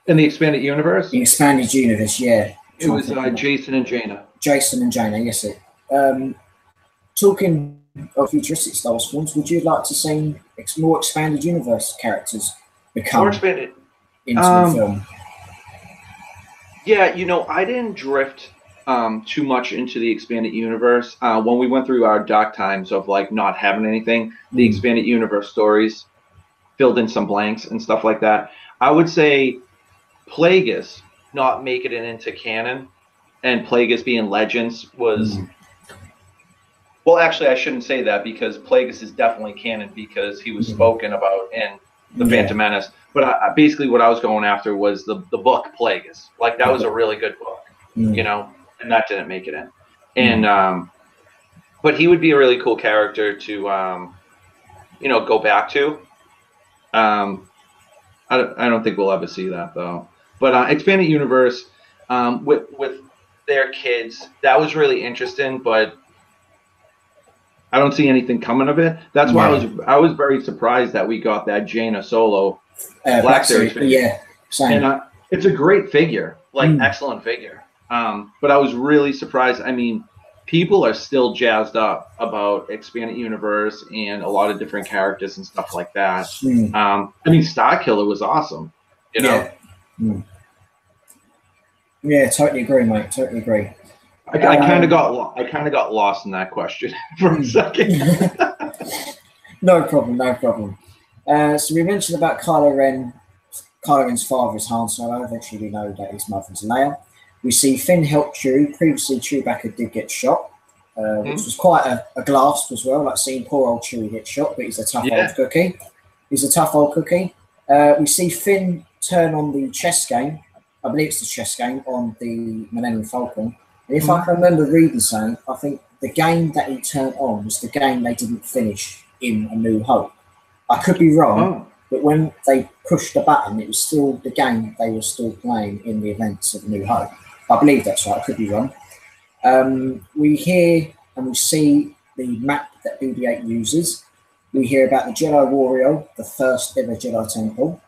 In the expanded universe? In expanded universe, yeah. It was Jason and Jaina. Jason and Jaina, yes. Talking of futuristic Star Wars films, would you like to see more expanded universe characters become more expanded into the film? Yeah, you know, I didn't drift too much into the expanded universe. When we went through our dark times of like not having anything, the expanded universe stories filled in some blanks and stuff like that. I would say Plagueis not making it into canon and Plagueis being Legends was well, actually I shouldn't say that because Plagueis is definitely canon because he was spoken about in The Phantom Menace. But basically what I was going after was the book Plagueis. Like that was a really good book, you know, and that didn't make it in. And but he would be a really cool character to you know, go back to. I don't think we'll ever see that though. But expanded universe with their kids, that was really interesting, but I don't see anything coming of it. That's why I was very surprised that we got that Jaina Solo Black Series figure. Yeah, same. And it's a great figure, like excellent figure. But I was really surprised. I mean, people are still jazzed up about expanded universe and a lot of different characters and stuff like that. I mean, Starkiller was awesome, you know? Yeah. Yeah, totally agree, mate. Totally agree. I kind of got lost in that question for a second. No problem, no problem. So we mentioned about Kylo Ren. Kylo Ren's father is Han Solo. Eventually, we know that his mother's Leia. We see Finn help Chewie. Previously, Chewbacca did get shot, which was quite a gasp as well. Like seeing poor old Chewie get shot, but he's a tough old cookie. He's a tough old cookie. We see Finn turn on the chess game. I believe it's the chess game on the Millennium Falcon. And if I can remember reading something, I think the game that he turned on was the game they didn't finish in A New Hope. I could be wrong, but when they pushed the button, it was still the game they were still playing in the events of A New Hope. I believe that's right. I could be wrong. We hear and we see the map that BB-8 uses. We hear about the Jedi Warrior, the first ever Jedi Temple,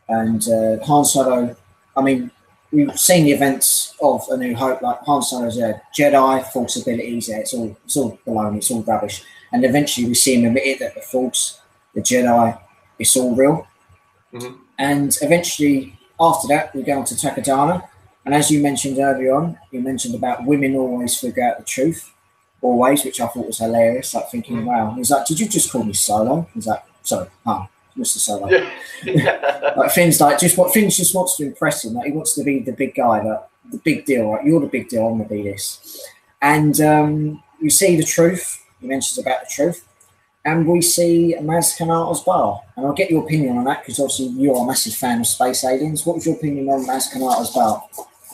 and Han Solo. I mean, we've seen the events of A New Hope. Like Han Solo's a Jedi, Force abilities. Yeah, it's all baloney. It's all rubbish. And eventually, we see him admit it that the Force, the Jedi, it's all real. And eventually, after that, we go on to Takodana. And as you mentioned earlier on, you mentioned about women always figure out the truth, always, which I thought was hilarious. Like thinking, wow. He's like, did you just call me Solo? He's like, sorry, Mr. Solo. Like Finn's like, Finn just wants to impress him. Like he wants to be the big guy, like the big deal. Right, you're the big deal. I'm gonna be this. And you see the truth. He mentions about the truth. And we see Maz Kanata's bar. And I'll get your opinion on that because obviously you're a massive fan of space aliens. What was your opinion on Maz Kanata's bar?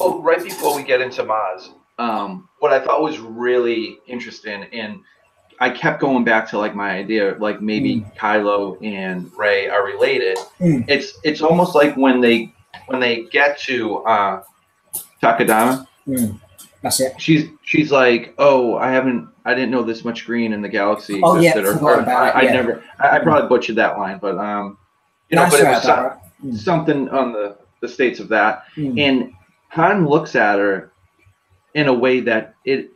Well, right before we get into Maz, what I thought was really interesting, and I kept going back to like my idea, like maybe Kylo and Rey are related. It's almost like when they get to Takodana. That's it. She's like, oh, I didn't know this much green in the galaxy. Oh yeah, I probably butchered that line, but you know, but it was something on the states of that. And Han looks at her in a way that it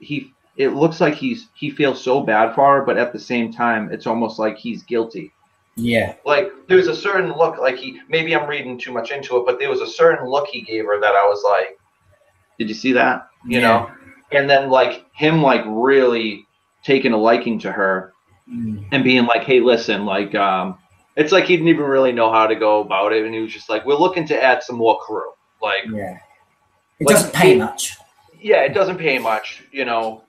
looks like he feels so bad for her, but at the same time, it's almost like he's guilty. Yeah. Like there's a certain look, like maybe I'm reading too much into it, but there was a certain look he gave her that I was like, did you see that? You know? And then like him like really taking a liking to her and being like, hey, listen, like it's like he didn't even really know how to go about it, and he was just like, we're looking to add some more crew. Like it doesn't pay much. Yeah, it doesn't pay much, you know.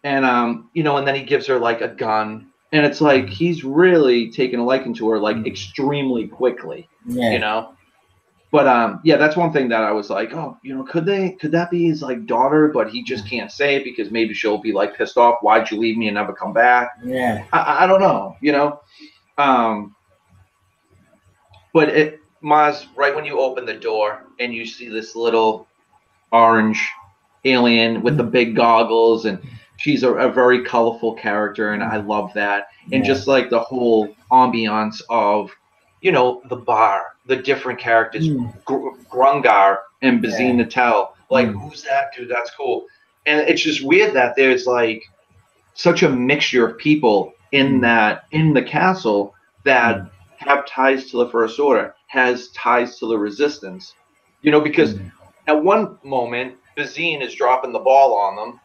And you know, and then he gives her like a gun, and it's like he's really taking a liking to her like extremely quickly, you know. But yeah, that's one thing that I was like, oh, you know, could that be his like daughter, but he just can't say it because maybe she'll be like pissed off, why'd you leave me and never come back? Yeah. I don't know, you know. But Maz, right when you open the door and you see this little orange alien with the big goggles, and she's a very colorful character, and I love that. And just like the whole ambiance of, you know, the bar, the different characters, Grungar and Bazine Natel, like who's that dude? That's cool. And it's just weird that there's like such a mixture of people in the castle that have ties to the First Order, has ties to the Resistance, you know, because at one moment Bazine is dropping the ball on them,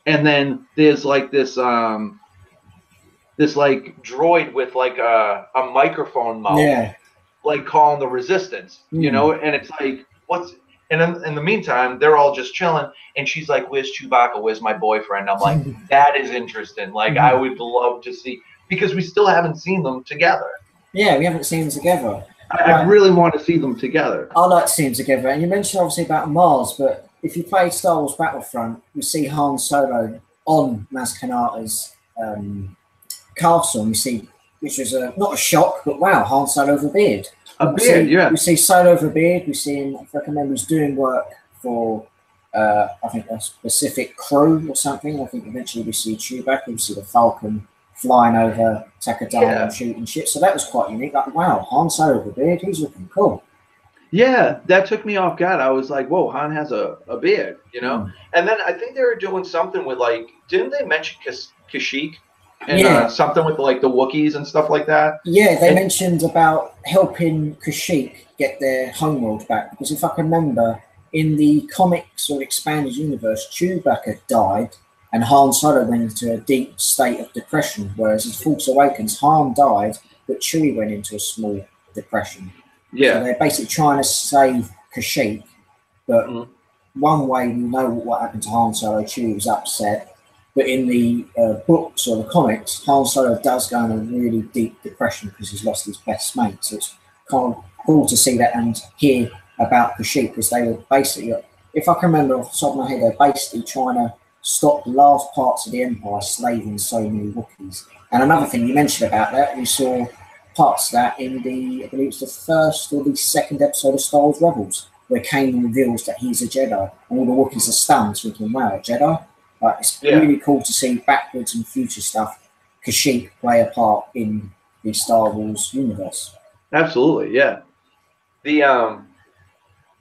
and then there's like this like droid with like a microphone mouth, like calling the Resistance, you know, and it's like, and in the meantime, they're all just chilling, and she's like, where's Chewbacca? Where's my boyfriend? I'm like, that is interesting. Like, I would love to see, because we still haven't seen them together. Yeah, we haven't seen them together. I really want to see them together. I like to see them together. And you mentioned obviously about Mars, but if you play Star Wars Battlefront, you see Han Solo on Maz Kanata's castle, and we see, which was not a shock, but wow, Han Solo with a beard. We see Solo with a beard. We see him, if I can remember, he's doing work for, I think, a specific crew or something. I think eventually we see Chewbacca, we see the Falcon flying over Takodana and shooting shit. So that was quite unique. Like, wow, Han Solo with a beard, he's looking cool. Yeah, that took me off guard. I was like, whoa, Han has a beard, you know? Mm. And then I think they were doing something with, like, didn't they mention Kashyyyk? And Yeah, something with, like, the Wookiees and stuff like that? yeah. They And mentioned about helping Kashyyyk get their homeworld back because if I can remember, in the comics or expanded universe, Chewbacca died and Han Solo went into a deep state of depression. Whereas in Force Awakens, Han died, but Chewie went into a small depression. So yeah. they're basically trying to save Kashyyyk, but Mhm. one way we know what happened to Han Solo. Chewie was upset, but in the books or the comics, Han Solo does go in a really deep depression because he's lost his best mate. So it's kind of cool to see that and hear about Kashyyyk because they were basically, if I can remember off the top of my head, they're basically trying to stop the last parts of the Empire slaving so many Wookiees. And another thing you mentioned about that, we saw parts of that in the, I believe it's the first or the second episode of Star Wars Rebels, where Kanan reveals that he's a Jedi, and all the Wookiees are stunned, thinking, wow, a Jedi? Like, it's Yeah, really cool to see backwards and future stuff, Kashyyyk play a part in the Star Wars universe. absolutely. Yeah. The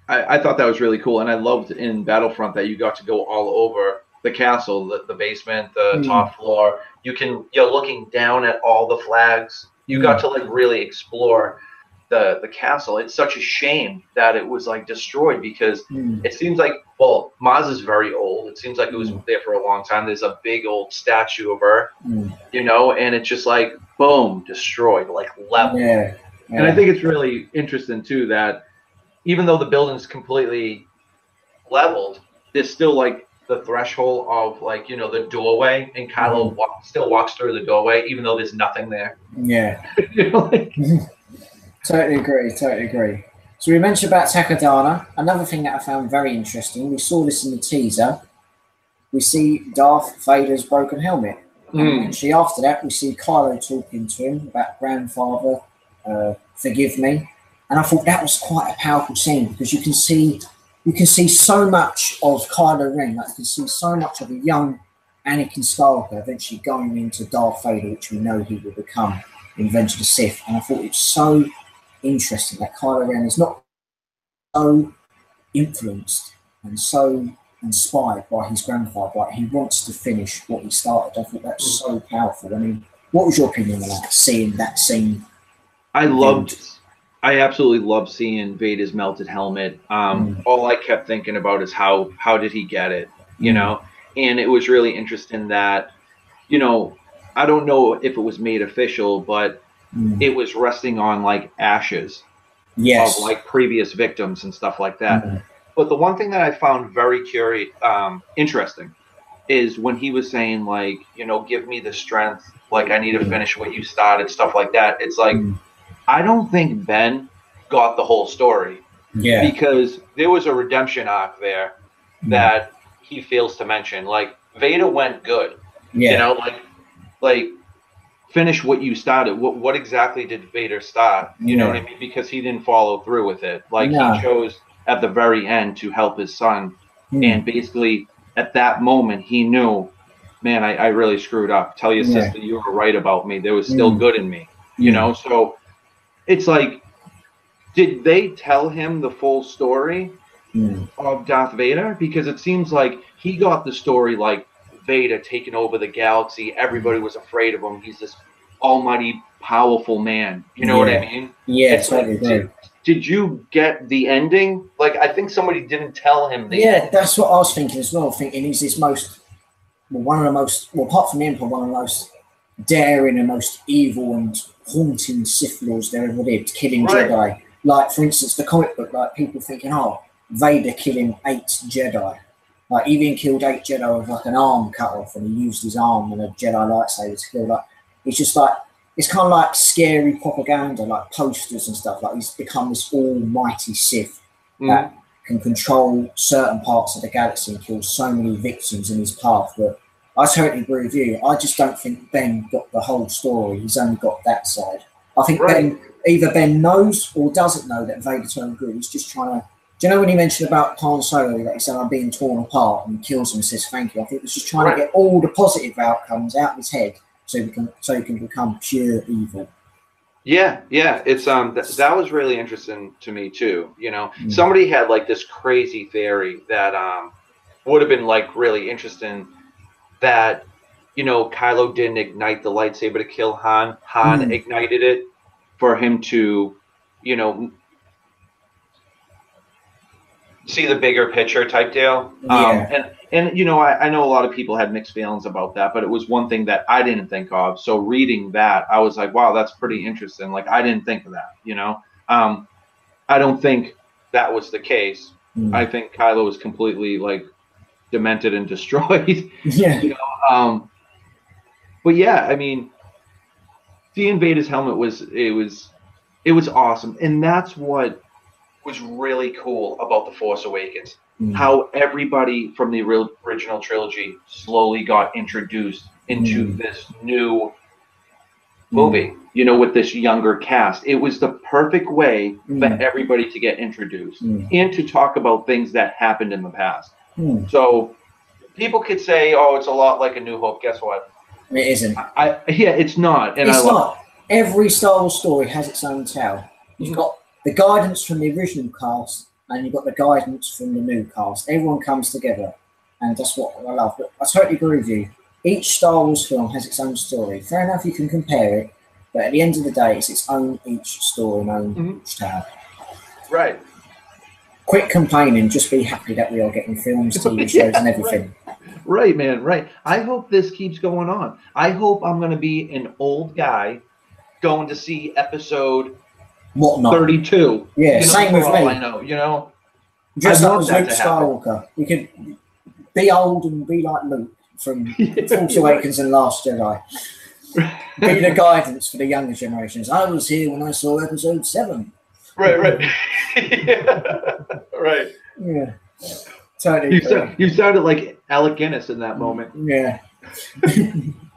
I thought that was really cool, and I loved in Battlefront that you got to go all over the castle, the basement, the Mm, top floor. You're looking down at all the flags. You got mm, to, like, really explore the castle. It's such a shame that it was, like, destroyed because mm, it seems like, well, Maz is very old. It seems like it was mm, there for a long time. There's a big old statue of her, mm. and it's just like boom, destroyed, like leveled. Yeah, And I yeah, think it's really interesting too that even though the building's completely leveled, there's still, like, the threshold of, like, the doorway, and Kylo mhm, still walks through the doorway even though there's nothing there. yeah. Like, Totally agree, totally agree. So we mentioned about Takadana. Another thing that I found very interesting, we saw this in the teaser. We see Darth Vader's broken helmet. And mm, actually after that, we see Kylo talking to him about grandfather, forgive me. And I thought that was quite a powerful scene because you can see so much of Kylo Ren, like you can see so much of a young Anakin Skywalker eventually going into Darth Vader, which we know he will become in Revenge of the Sith. And I thought it was so interesting that Kylo Ren is not so influenced and so inspired by his grandfather. Like he wants to finish what he started. I thought that's mm. so powerful. I mean, what was your opinion on that? Seeing that scene I revealed? loved, I absolutely loved seeing Vader's melted helmet. Mm, All I kept thinking about is how did he get it, mm, And it was really interesting that, you know, I don't know if it was made official, but mm. it was resting on, like, ashes of, Yes. like, previous victims and stuff like that. Mm, But the one thing that I found very interesting is when he was saying, like, give me the strength, like, I need to mm, finish what you started, stuff like that. It's like, mm. I don't think Ben got the whole story Yeah. because there was a redemption arc there Mm, that he fails to mention. Like, Vader went good, yeah. like finish what you started. What exactly did Vader start? You know what I Yeah. mean? Because he didn't follow through with it. Like, he No. chose at the very end to help his son, and Mm, basically at that moment he knew, man, I really screwed up. Tell your yeah. sister you were right about me. There was still Mm, good in me. mm. So it's like, did they tell him the full story Mm. of Darth Vader? Because it seems like he got the story like Vader taking over the galaxy. Everybody was afraid of him. He's this almighty, powerful man. You know what I Yeah. mean? Yeah, It's like, totally agree. did you get the ending? Like, I think somebody didn't tell him the Yeah, end. that's what I was thinking as well. Thinking he's this most, well, one of the most, well, apart from the Emperor, one of the most daring and most evil and haunting Sith Lords there ever lived, killing Right. Jedi. Like, for instance, the comic book, like people thinking, oh, Vader killing 8 Jedi. Like, he even killed 8 Jedi with like an arm cut off, and he used his arm and a Jedi lightsaber to kill. Like, it's just like it's kind of like scary propaganda, like posters and stuff. Like, he's become this almighty Sith Mm, that can control certain parts of the galaxy and kill so many victims in his path. But I totally agree with you. I just don't think Ben got the whole story. He's only got that side. I think right. either Ben knows or doesn't know that Vader turned good. He's just trying to. Do you know when he mentioned about Han Solo that he said, I'm being torn apart, and he kills him and says thank you? I think he was just trying to Right. get all the positive outcomes out of his head so he can become pure evil. Yeah, yeah, it's that was really interesting to me too. You know, Mm. somebody had like this crazy theory that would have been like really interesting, that Kylo didn't ignite the lightsaber to kill Han. Han Mm. ignited it for him to, you know, see the bigger picture type deal. Yeah. And I know a lot of people had mixed feelings about that, but it was one thing that I didn't think of. So reading that, I was like, wow, that's pretty interesting. Like I didn't think of that. I don't think that was the case. Mm. I think Kylo was completely like demented and destroyed. Yeah. But yeah, I mean, seeing Vader's helmet was awesome, and that's what was really cool about the Force Awakens. Mm. How everybody from the original trilogy slowly got introduced into this new movie, with this younger cast. It was the perfect way for everybody to get introduced and to talk about things that happened in the past. So people could say, oh, it's a lot like A New Hope. Guess what? It isn't. Yeah, it's not. And it's not. Every Star Wars story has its own tale. You've got the guidance from the original cast, and you've got the guidance from the new cast. Everyone comes together, and that's what I love. But I totally agree with you. Each Star Wars film has its own story. Fair enough, you can compare it, but at the end of the day, it's its own each story and own each tale. Right. Quit complaining. Just be happy that we are getting films, TV shows, and everything. Right, man. Right. I hope this keeps going on. I hope I'm going to be an old guy going to see episode 32. Yeah, same with me. I know, Just like Luke Skywalker. You could be old and be like Luke from Force Awakens and Last Jedi. Be the guidance for the younger generations. I was here when I saw episode 7. Right. Yeah. Right. Yeah. Totally. You sounded like Alec Guinness in that moment. Yeah.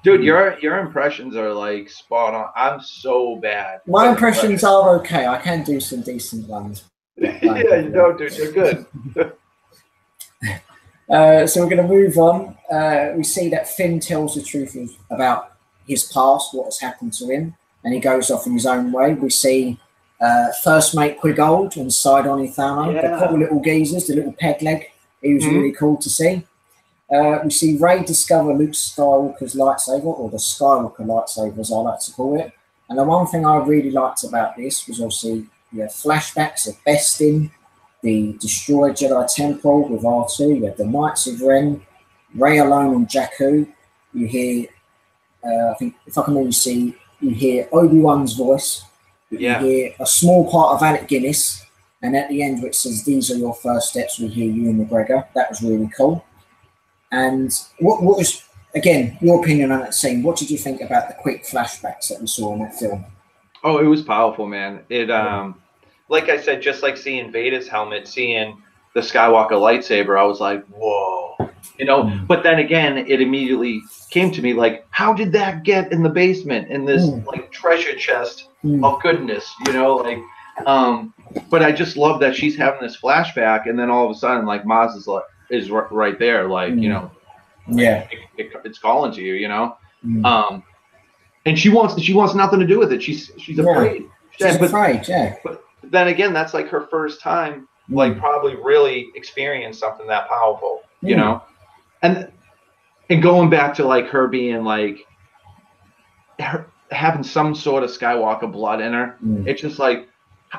Dude, your impressions are like spot on. I'm so bad. My impressions are okay. I can do some decent ones. Yeah, dude, you're good. So we're going to move on. We see that Finn tells the truth about his past, what has happened to him, and he goes off in his own way. We see First Mate Quigold and Sidon Ithano, the cool little geezers, the little peg leg. He was really cool to see. We see Rey discover Luke Skywalker's lightsaber, or the Skywalker lightsaber, as I like to call it. And the one thing I really liked about this was obviously flashbacks of Bestin, the destroyed Jedi Temple with R2. You had the Knights of Ren, Rey alone on Jakku. You hear, I think, if I can really see, you hear Obi-Wan's voice. You hear a small part of Alec Guinness. And at the end, where it says, "These are your first steps," we hear Ewan McGregor. That was really cool. And what was, again, your opinion on that scene? What did you think about the quick flashbacks that we saw in that film? Oh, it was powerful, man. It, like I said, just like seeing Vader's helmet, seeing the Skywalker lightsaber, I was like, whoa, But then again, it immediately came to me like, how did that get in the basement in this like treasure chest of goodness? But I just love that she's having this flashback, and then all of a sudden, like Maz is right there, like it's calling to you, and she wants nothing to do with it. She's afraid. She's afraid. But then again, that's like her first time, like probably really experience something that powerful, and going back to like her being like having some sort of Skywalker blood in her. It's just like,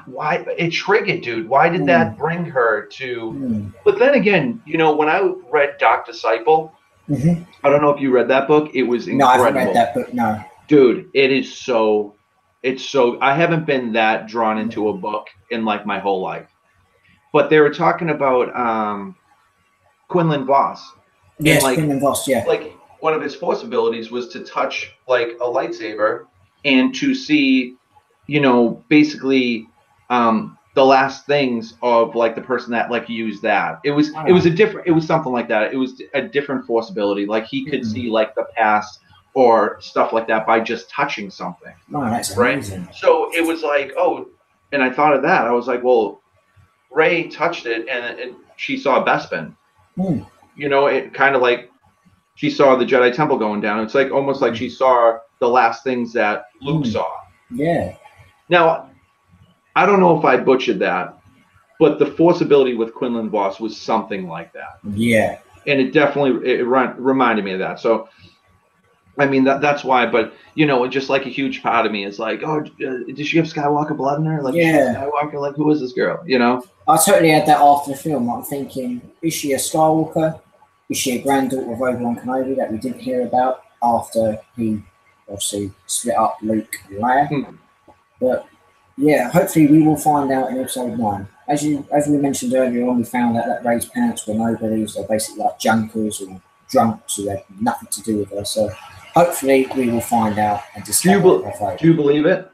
why it triggered, dude? Why did that bring her to? But then again, when I read Dark Disciple, I don't know if you read that book. It was incredible. No, I haven't read that book. No, dude, it is so. It's so. I haven't been that drawn into a book in like my whole life. But they were talking about Quinlan Voss. Yes, like, Quinlan Voss. Yeah, like one of his Force abilities was to touch like a lightsaber and to see, basically. The last things of like the person that like used that. It was something like that. It was a different Force ability. Like he could see like the past or stuff like that by just touching something. Oh, that's amazing. So it was like, and I thought of that. I was like, well, Rey touched it and she saw Bespin. It kind of like she saw the Jedi Temple going down. It's like almost like she saw the last things that Luke saw. Yeah. Now, I don't know if I butchered that, but the Force ability with Quinlan Voss was something like that. Yeah. And it definitely reminded me of that. So, I mean, that's why. But, you know, just like a huge part of me is like, oh, did she have Skywalker blood in her? Like, yeah. Skywalker, like, who is this girl? You know? I totally had that after the film. I'm thinking, is she a Skywalker? Is she a granddaughter of Obi-Wan Kenobi that we didn't hear about after he obviously split up Luke and Leia? But yeah, hopefully we will find out in episode 9. As we mentioned earlier on, we found out that Rey's parents were nobodies. They're basically like junkers and drunks who had nothing to do with her. So hopefully we will find out and discover her. Do you believe it?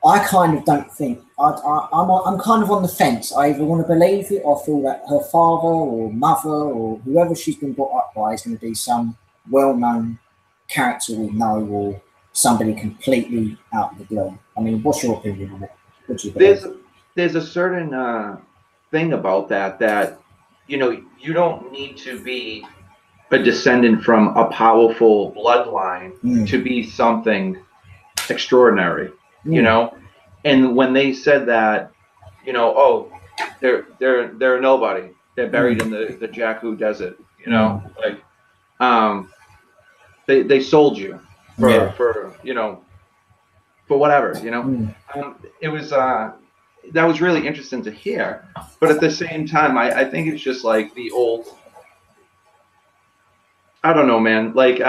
I kind of don't think. I'm kind of on the fence. I either want to believe it or feel that her father or mother or whoever she's been brought up by is going to be some well-known character we know or somebody completely out of the blue. I mean, what's your opinion on it? What do you believe? There's a certain thing about that, you know, you don't need to be a descendant from a powerful bloodline to be something extraordinary, you know. And when they said that, you know, oh, they're a nobody, they're buried in the Jakku desert, you know, like they sold you for you know, for whatever, you know. It was that was really interesting to hear, but at the same time, I think it's just like the old, I don't know, man, like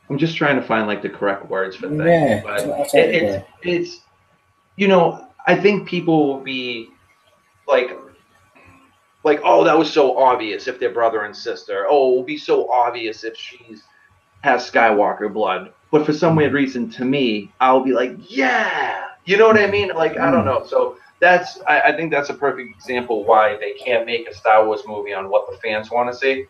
I'm just trying to find like the correct words for things, but it's you know, I think people will be like, oh, that was so obvious if they're brother and sister. Oh, it will be so obvious if she's has Skywalker blood. But for some weird reason, to me, I'll be like, yeah, you know what I mean? Like, I don't know. So that's, I think that's a perfect example why they can't make a Star Wars movie on what the fans want to see,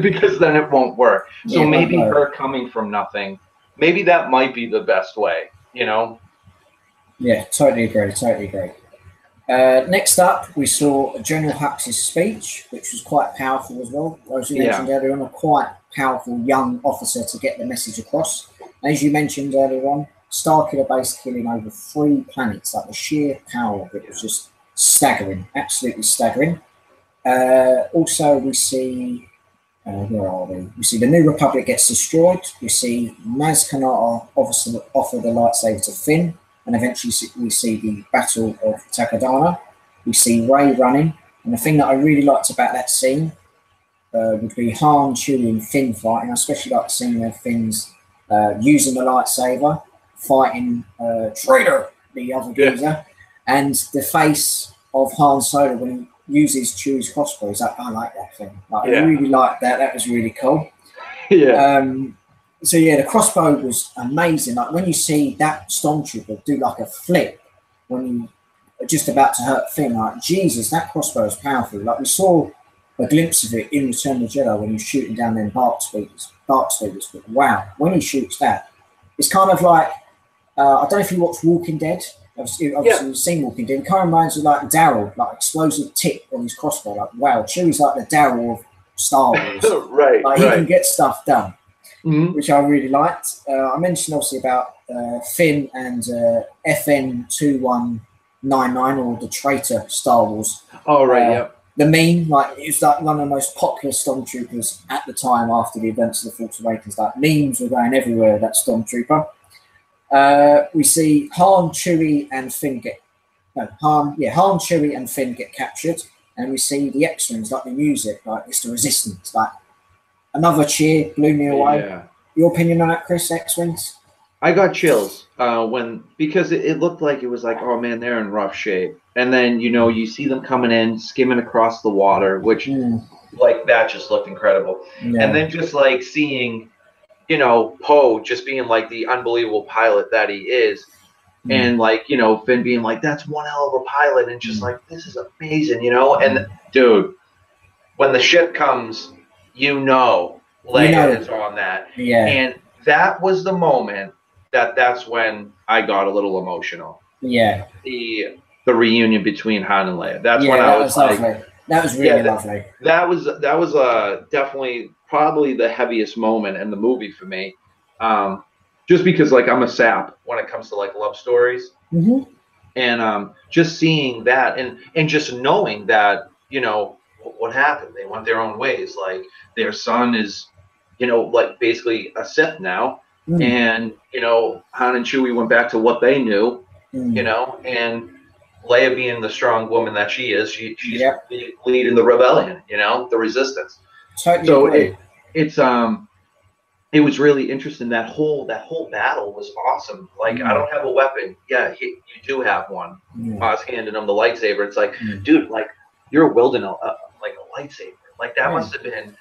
because then it won't work. So maybe her coming from nothing, maybe that might be the best way, you know? Yeah, totally agree. Totally agree. Next up, we saw General Hutt's speech, which was quite powerful as well. As you mentioned earlier on, a quite powerful young officer to get the message across. As you mentioned earlier on, Starkiller Base killing over 3 planets. Like the sheer power of it was just staggering, absolutely staggering. Also, we see, where are we? We see the New Republic gets destroyed. We see Maz Kanata offer the lightsaber to Finn. And eventually we see the Battle of Takodana. We see Rey running. And the thing that I really liked about that scene would be Han, Chewie, and Finn fighting. I especially like seeing where Finn's using the lightsaber, fighting Traitor, the other geezer. And the face of Han Solo when he uses Chewie's crossbow. He's like, I like that thing. Like, I really liked that. That was really cool. So yeah, the crossbow was amazing. Like when you see that stormtrooper do like a flip when you're just about to hurt Finn, like Jesus, that crossbow is powerful. Like we saw a glimpse of it in Return of the Jedi when he was shooting down them Dark Speeders. But wow, when he shoots that, it's kind of like I don't know if you watch Walking Dead. Obviously, you've seen Walking Dead. It kind of reminds you like Daryl, like explosive tip on his crossbow. Like wow, Chewie's like the Daryl of Star Wars. Like he can get stuff done. Which I really liked. I mentioned obviously about Finn and FN2199 or the traitor Star Wars. Oh, right, The meme, like, it's like one of the most popular stormtroopers at the time after the events of the Force Awakens. Like, memes were going everywhere, that stormtrooper. We see Han, Chewie, and Finn Chewie, and Finn get captured. And we see the X-Wings, like the music, like, it's the Resistance, like, another cheer blew me away. Yeah. Your opinion on that, Chris? X-Wings? I got chills because it looked like it was like, oh man, they're in rough shape. And then, you know, you see them coming in, skimming across the water, which like that just looked incredible. Yeah. And then just like seeing, you know, Poe just being like the unbelievable pilot that he is. And like, you know, Finn being like, that's one hell of a pilot. And just like, this is amazing, you know? And dude, when the ship comes, you know Leia is on that. Yeah. And that was the moment that's when I got a little emotional. Yeah. The reunion between Han and Leia. That's when I was like, lovely. That was really lovely. That was definitely probably the heaviest moment in the movie for me. just because like I'm a sap when it comes to like love stories. And just seeing that and just knowing that, you know, what happened, they went their own ways. Like their son is, you know, like basically a Sith now. And, you know, Han and Chewie went back to what they knew, you know, and Leia being the strong woman that she is, she's leading the rebellion, you know, the resistance. Totally So agree. it was really interesting. That whole battle was awesome. Like, I don't have a weapon. Yeah, you do have one. I was handing him the lightsaber. It's like, dude, like you're wielding like a lightsaber. Like that must have been,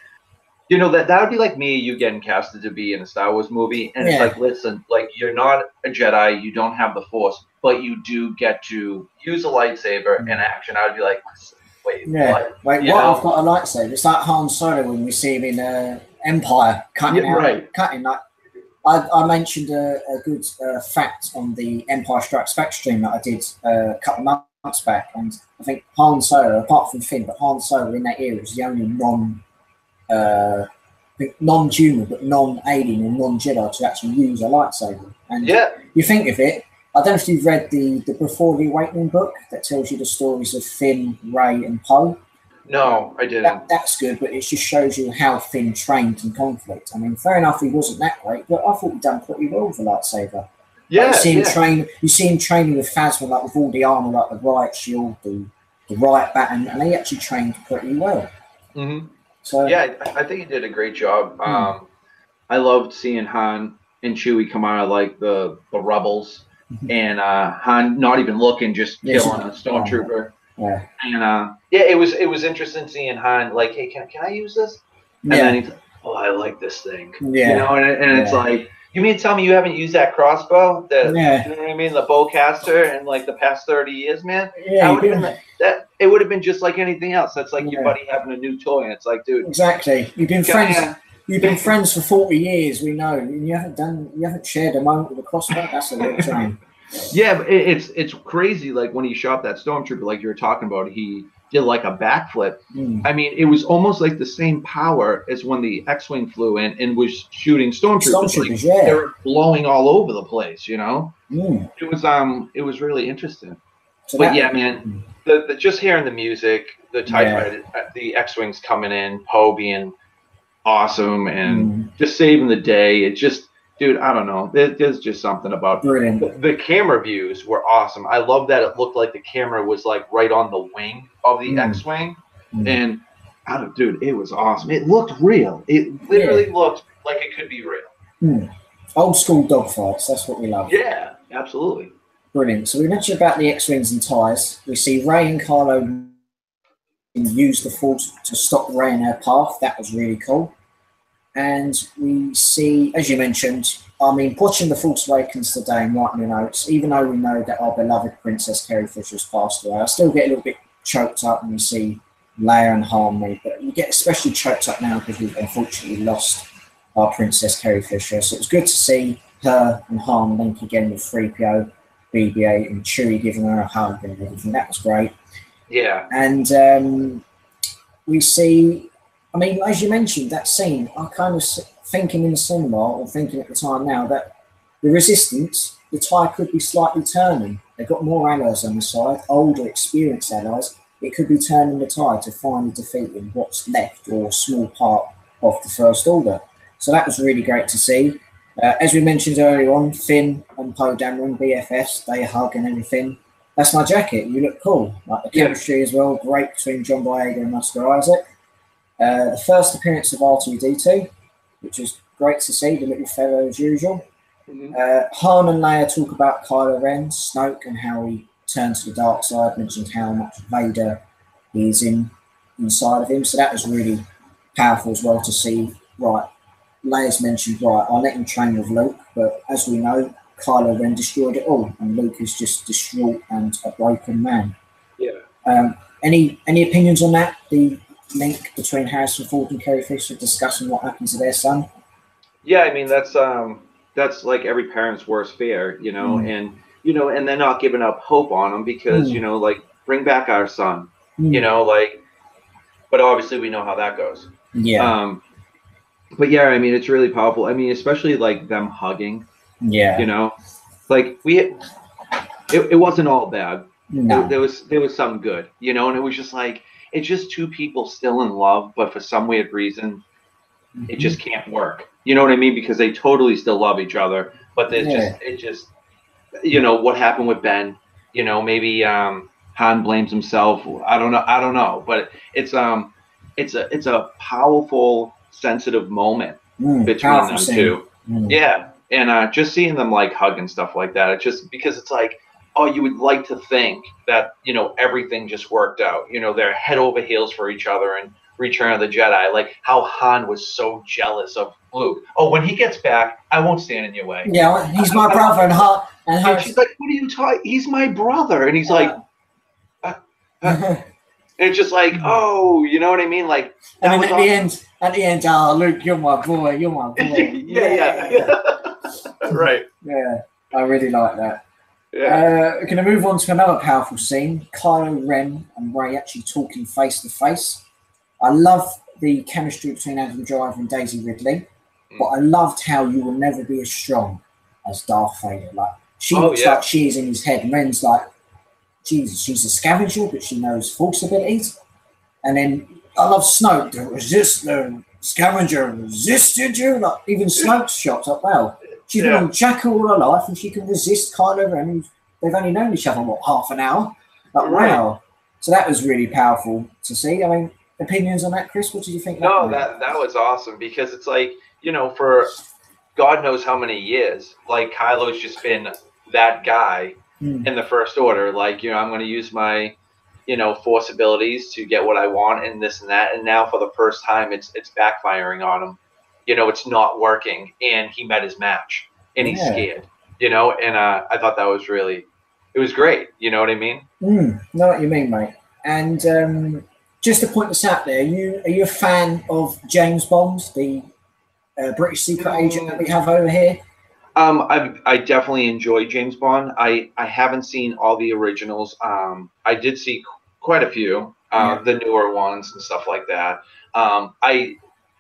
you know, that would be like me, you getting casted to be in a Star Wars movie, and it's like, listen, like you're not a Jedi, you don't have the Force, but you do get to use a lightsaber in action. I would be like, wait, what? Wait, what? I've got a lightsaber. It's like Han Solo when we see him in Empire cutting cutting. Like I mentioned a good fact on the Empire Strikes Back stream that I did a couple of months back, and I think Han Solo, apart from Finn, but Han Solo in that era was the only non-human but non-alien and non-Jedi to actually use a lightsaber. And you think of it, I don't know if you've read the Before the Awakening book that tells you the stories of Finn, Rey, and Poe. No, I didn't. That's good, but it just shows you how Finn trained in conflict. I mean, fair enough, he wasn't that great, but I thought he'd done pretty well with the lightsaber. Yeah, like you see him training with Phasma, like with all the armor, like the riot shield, the riot baton, and he actually trained pretty well. So yeah, I think he did a great job. I loved seeing Han and Chewie come out of like the rebels, and Han not even looking, just killing a stormtrooper. And it was interesting seeing Han like, hey, can I use this? And then he's like, oh, I like this thing. You know, and it's like, you mean to tell me you haven't used that crossbow? You know what I mean? The bowcaster in like the past 30 years, man. It would have been just like anything else. That's like your buddy having a new toy, and it's like, dude. Exactly. You've been friends. You've been friends for 40 years. We know. And you haven't shared a moment with a crossbow. That's a little shame. Yeah, but it's crazy. Like when he shot that stormtrooper, like you were talking about, he did like a backflip. I mean, it was almost like the same power as when the X-wing flew in and was shooting stormtroopers. Like, they were blowing all over the place. You know, it was really interesting. So but yeah, man, the just hearing the music, the the X-wings coming in, Poe being awesome, and just saving the day. It just. Dude, I don't know. There's just something about the camera views were awesome. I love that it looked like the camera was like right on the wing of the X-wing, and dude, it was awesome. It looked real. It literally looked like it could be real. Old school dogfights. That's what we love. Yeah, absolutely. Brilliant. So we mentioned about the X-wings and TIEs. We see Rey and Kylo use the Force to stop Rey in her path. That was really cool. And we see, as you mentioned, I mean, watching The Force Awakens today and writing the notes, even though we know that our beloved Princess Carrie Fisher has passed away, I still get a little bit choked up when we see Leia and Han meet. But you get especially choked up now because we've unfortunately lost our Princess Carrie Fisher. So it was good to see her and Han link again with 3PO, BB-8, and Chewie giving her a hug and everything. That was great. Yeah. And we see... I mean, as you mentioned, that scene, I kind of thinking in the cinema, or thinking at the time now, that the Resistance, the tide could be slightly turning. They've got more allies on the side, older, experienced allies. It could be turning the tide to finally defeating what's left, or a small part of the First Order. So that was really great to see. As we mentioned earlier on, Finn and Poe Dameron, BFFs, they hug and everything. That's my jacket. You look cool. Like the chemistry as well, great between John Boyega and Oscar Isaac. The first appearance of R2-D2, which was great to see, the little fellow as usual. Han and Leia talk about Kylo Ren, Snoke, and how he turned to the dark side, mentioned how much Vader is inside of him. So that was really powerful as well to see. Right, Leia's mentioned, right, I'll let him train with Luke, but as we know, Kylo Ren destroyed it all, and Luke is just distraught and a broken man. Yeah. Any opinions on that? The link between Harrison Ford and Carrie Fisher discussing what happened to their son? Yeah, I mean that's like every parent's worst fear, you know, and they're not giving up hope on them because you know, like, bring back our son, you know, like, but obviously we know how that goes. Yeah. But yeah, I mean, it's really powerful. I mean, especially like them hugging, Yeah. You know, like it wasn't all bad. No. There was some good, you know, and it was just like it's just two people still in love, but for some weird reason, it just can't work. You know what I mean? Because they totally still love each other, but there's just you know what happened with Ben. You know, maybe Han blames himself. I don't know, but it's a powerful, sensitive moment between them two. Yeah, and just seeing them like hug and stuff like that. It's just because it's like, oh, you would like to think that, you know, everything just worked out. You know, they're head over heels for each other and Return of the Jedi. Like how Han was so jealous of Luke. Oh, when he gets back, I won't stand in your way. Yeah, he's my brother, and she's like, "What are you talking? He's my brother," and he's like, and it's just like, oh, you know what I mean? Like, and then at the end, oh, Luke, you're my boy, yeah. Right. Yeah, I really like that. Yeah. We're going to move on to another powerful scene. Kylo Ren and Rey actually talking face to face. I love the chemistry between Adam Driver and Daisy Ridley, but I loved how you will never be as strong as Darth Vader. Like she looks like she is in his head, and Ren's like, Jesus, she's a scavenger, but she knows Force abilities. And then I love Snoke. The scavenger resisted you. Like even Snoke's shocked up. Wow, she's been on Jakku all her life, and she can resist Kylo Ren. They've only known each other half an hour. Like wow. So that was really powerful to see. I mean, opinions on that, Chris? What did you think? No, that was awesome because it's like, you know, for God knows how many years, like Kylo's just been that guy in the First Order. Like, you know, I'm going to use my, you know, Force abilities to get what I want and this and that. And now for the first time, it's backfiring on him. You know, it's not working, and he met his match, and he's scared. You know, and I thought that was it was great. You know what I mean? Know what you mean, mate. And just to point this out there, are you a fan of James Bond, the British secret agent that we have over here? I definitely enjoy James Bond. I haven't seen all the originals. I did see quite a few, the newer ones and stuff like that. I'm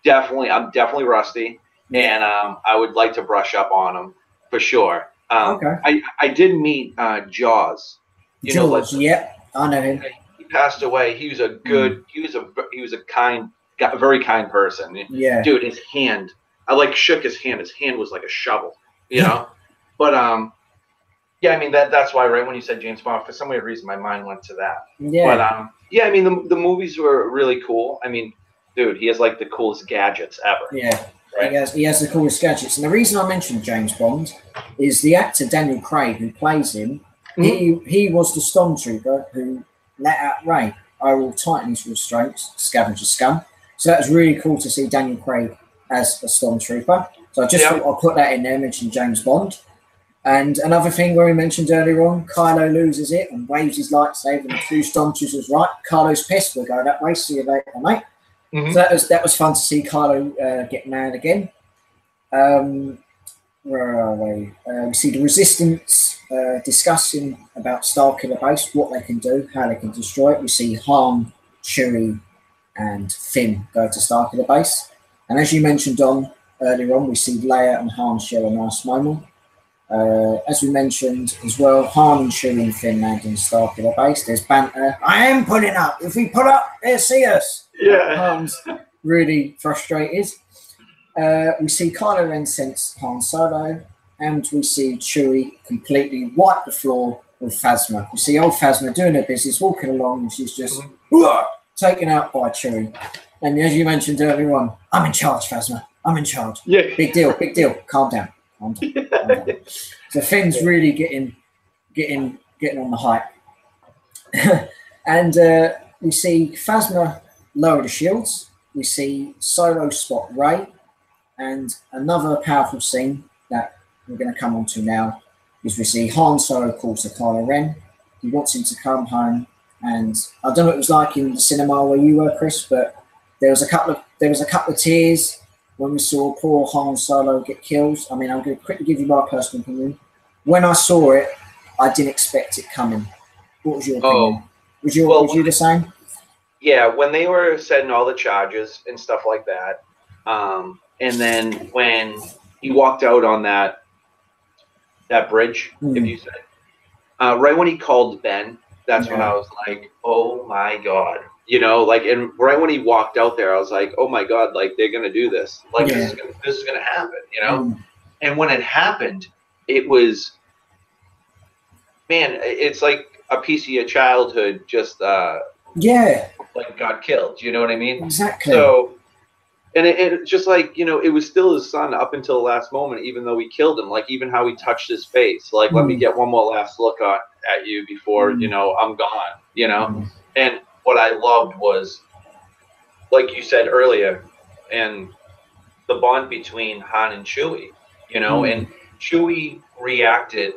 definitely rusty, and I would like to brush up on them for sure. I did meet Jaws. Jaws, I know him. He passed away. He was a good. He was a very kind person. Yeah, dude, his hand. I shook his hand. His hand was like a shovel. You know, but yeah, I mean that's why right when you said James Bond, for some weird reason my mind went to that. Yeah. But yeah, I mean the movies were really cool. I mean, dude, he has like the coolest gadgets ever. Yeah. Right? He has the coolest gadgets. And the reason I mentioned James Bond is the actor Daniel Craig, who plays him, he was the stormtrooper who let out Rey. I will tighten his restraints, scavenger scum. So that was really cool to see Daniel Craig as a stormtrooper. So I just thought I'll put that in there, mention James Bond. And another thing where we mentioned earlier on, Kylo loses it and waves his lightsaber and the two stormtroopers right. Kylo's pissed. We'll go that way. See you later, mate. So that was fun to see Kylo get mad again. Where are we? We see the Resistance discussing about Starkiller Base, what they can do, how they can destroy it. We see Han, Chewie, and Finn go to Starkiller Base. And as you mentioned earlier on, we see Leia and Han share a nice moment. As we mentioned as well, Han and Chewie and Finn land in Starkiller Base. There's banter. I am pulling up. If we pull up, they'll see us. Yeah. Han's really frustrated. We see Kylo Ren sense Han Solo, and we see Chewie completely wipe the floor with Phasma. We see old Phasma doing her business, walking along, and she's just taken out by Chewie. And as you mentioned earlier on, I'm in charge, Phasma. I'm in charge. Yeah. Big deal. Calm down. Calm down. So Finn's really getting on the hype. And we see Phasma lower the shields. We see Solo spot Rey. And another powerful scene that we're going to come on to now is we see Han Solo calls to Kylo Ren. He wants him to come home. And I don't know what it was like in the cinema where you were, Chris, but there was a couple of tears when we saw poor Han Solo get killed. I mean, I'm going to quickly give you my personal opinion. When I saw it, I didn't expect it coming. What was your opinion? Was you the same? Yeah, when they were setting all the charges and stuff like that, and then when he walked out on that that bridge, if you said, right when he called Ben, that's when I was like, oh my God, you know, like, and right when he walked out there, I was like, oh my God, like they're gonna do this, like this is gonna happen, you know. And when it happened, it was, man, it's like a piece of your childhood just like got killed, you know what I mean? Exactly. So, and it just like, you know, it was still his son up until the last moment, even though we killed him. Like even how he touched his face, like let me get one more last look at you before you know I'm gone, you know. And what I loved was, like you said earlier, and the bond between Han and Chewie, you know, and Chewie reacted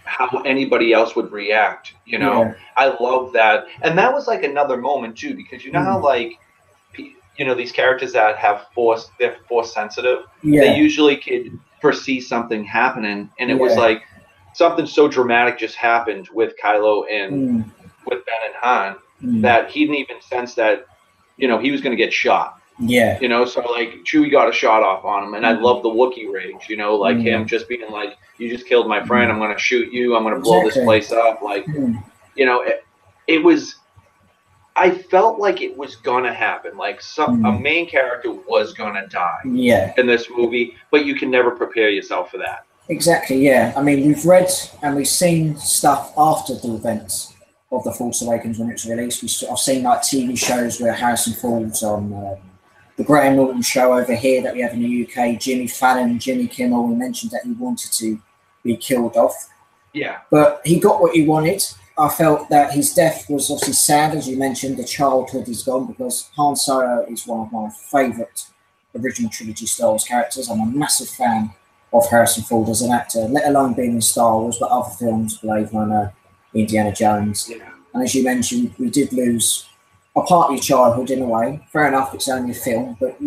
how anybody else would react, you know. I love that. And that was like another moment too, because you know how like, you know, these characters that have force, they're force sensitive, they usually could foresee something happening, and it was like something so dramatic just happened with Kylo and with Ben and Han that he didn't even sense that, you know, he was going to get shot. You know, so like Chewie got a shot off on him, and I love the Wookiee rage, you know, like him just being like, you just killed my friend, I'm going to shoot you, I'm going to blow this place up, like, you know, it was, I felt like it was going to happen, like a main character was going to die in this movie, but you can never prepare yourself for that. Exactly, I mean, we've read and we've seen stuff after the events of The Force Awakens when it's released. I've seen like TV shows where Harrison Ford's on the Graham Norton show over here that we have in the UK, Jimmy Fallon, Jimmy Kimmel. We mentioned that he wanted to be killed off. But he got what he wanted. I felt that his death was obviously sad, as you mentioned. The childhood is gone, because Han Solo is one of my favourite original trilogy Star Wars characters. I'm a massive fan of Harrison Ford as an actor, let alone being in Star Wars, but other films, Blade Runner, Indiana Jones. And as you mentioned, we did lose a part of your childhood in a way. Fair enough, it's only a film, but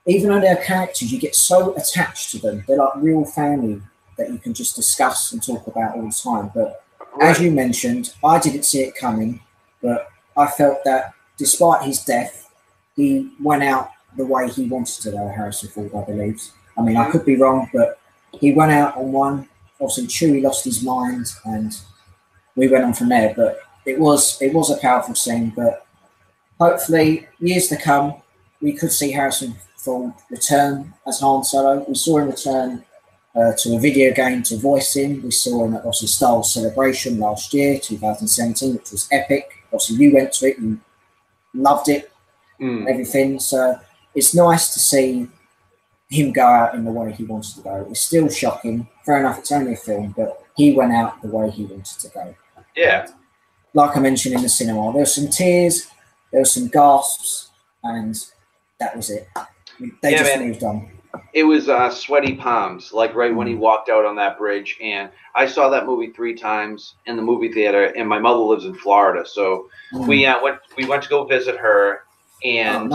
even though they're characters, you get so attached to them. They're like real family that you can just discuss and talk about all the time. But as you mentioned, I didn't see it coming, but I felt that despite his death, he went out the way he wanted to go, Harrison Ford, I believe. I mean, I could be wrong, but he went out on one. Obviously, Chewie lost his mind, and we went on from there. But it was a powerful scene. But hopefully, years to come, we could see Harrison Ford return as Han Solo. We saw him return to a video game to voice him. We saw him at obviously Star Wars Celebration last year, 2017, which was epic. Obviously, you went to it and loved it, and everything. So it's nice to see him go out in the way he wanted to go. It's still shocking. Fair enough, it's only a film, but he went out the way he wanted to go. Like I mentioned in the cinema, there were some tears, there were some gasps, and that was it. They just moved on. It was sweaty palms, like right when he walked out on that bridge. And I saw that movie 3 times in the movie theater, and my mother lives in Florida, so we went to go visit her, and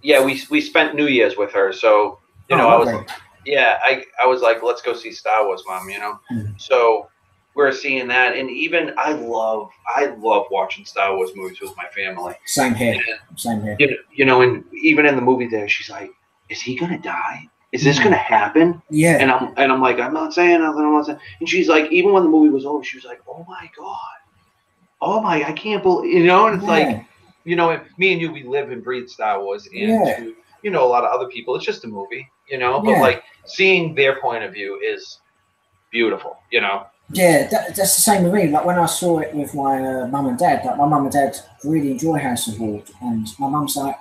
we spent New Year's with her. So you know, I was like, let's go see Star Wars, Mom. You know, so we're seeing that, and even I love watching Star Wars movies with my family. Same here. You know, and even in the movie there, she's like, is he gonna die? Is this gonna happen? And I'm like, I'm not saying nothing. And she's like, even when the movie was over, she was like, oh my God, I can't believe, you know. And it's like, you know, me and you, we live and breathe Star Wars, and to, you know, a lot of other people, it's just a movie, you know. But like seeing their point of view is beautiful, you know. That's the same with me. Like when I saw it with my mum and dad, like my mum and dad really enjoy Harrison Ford, and my mum's like,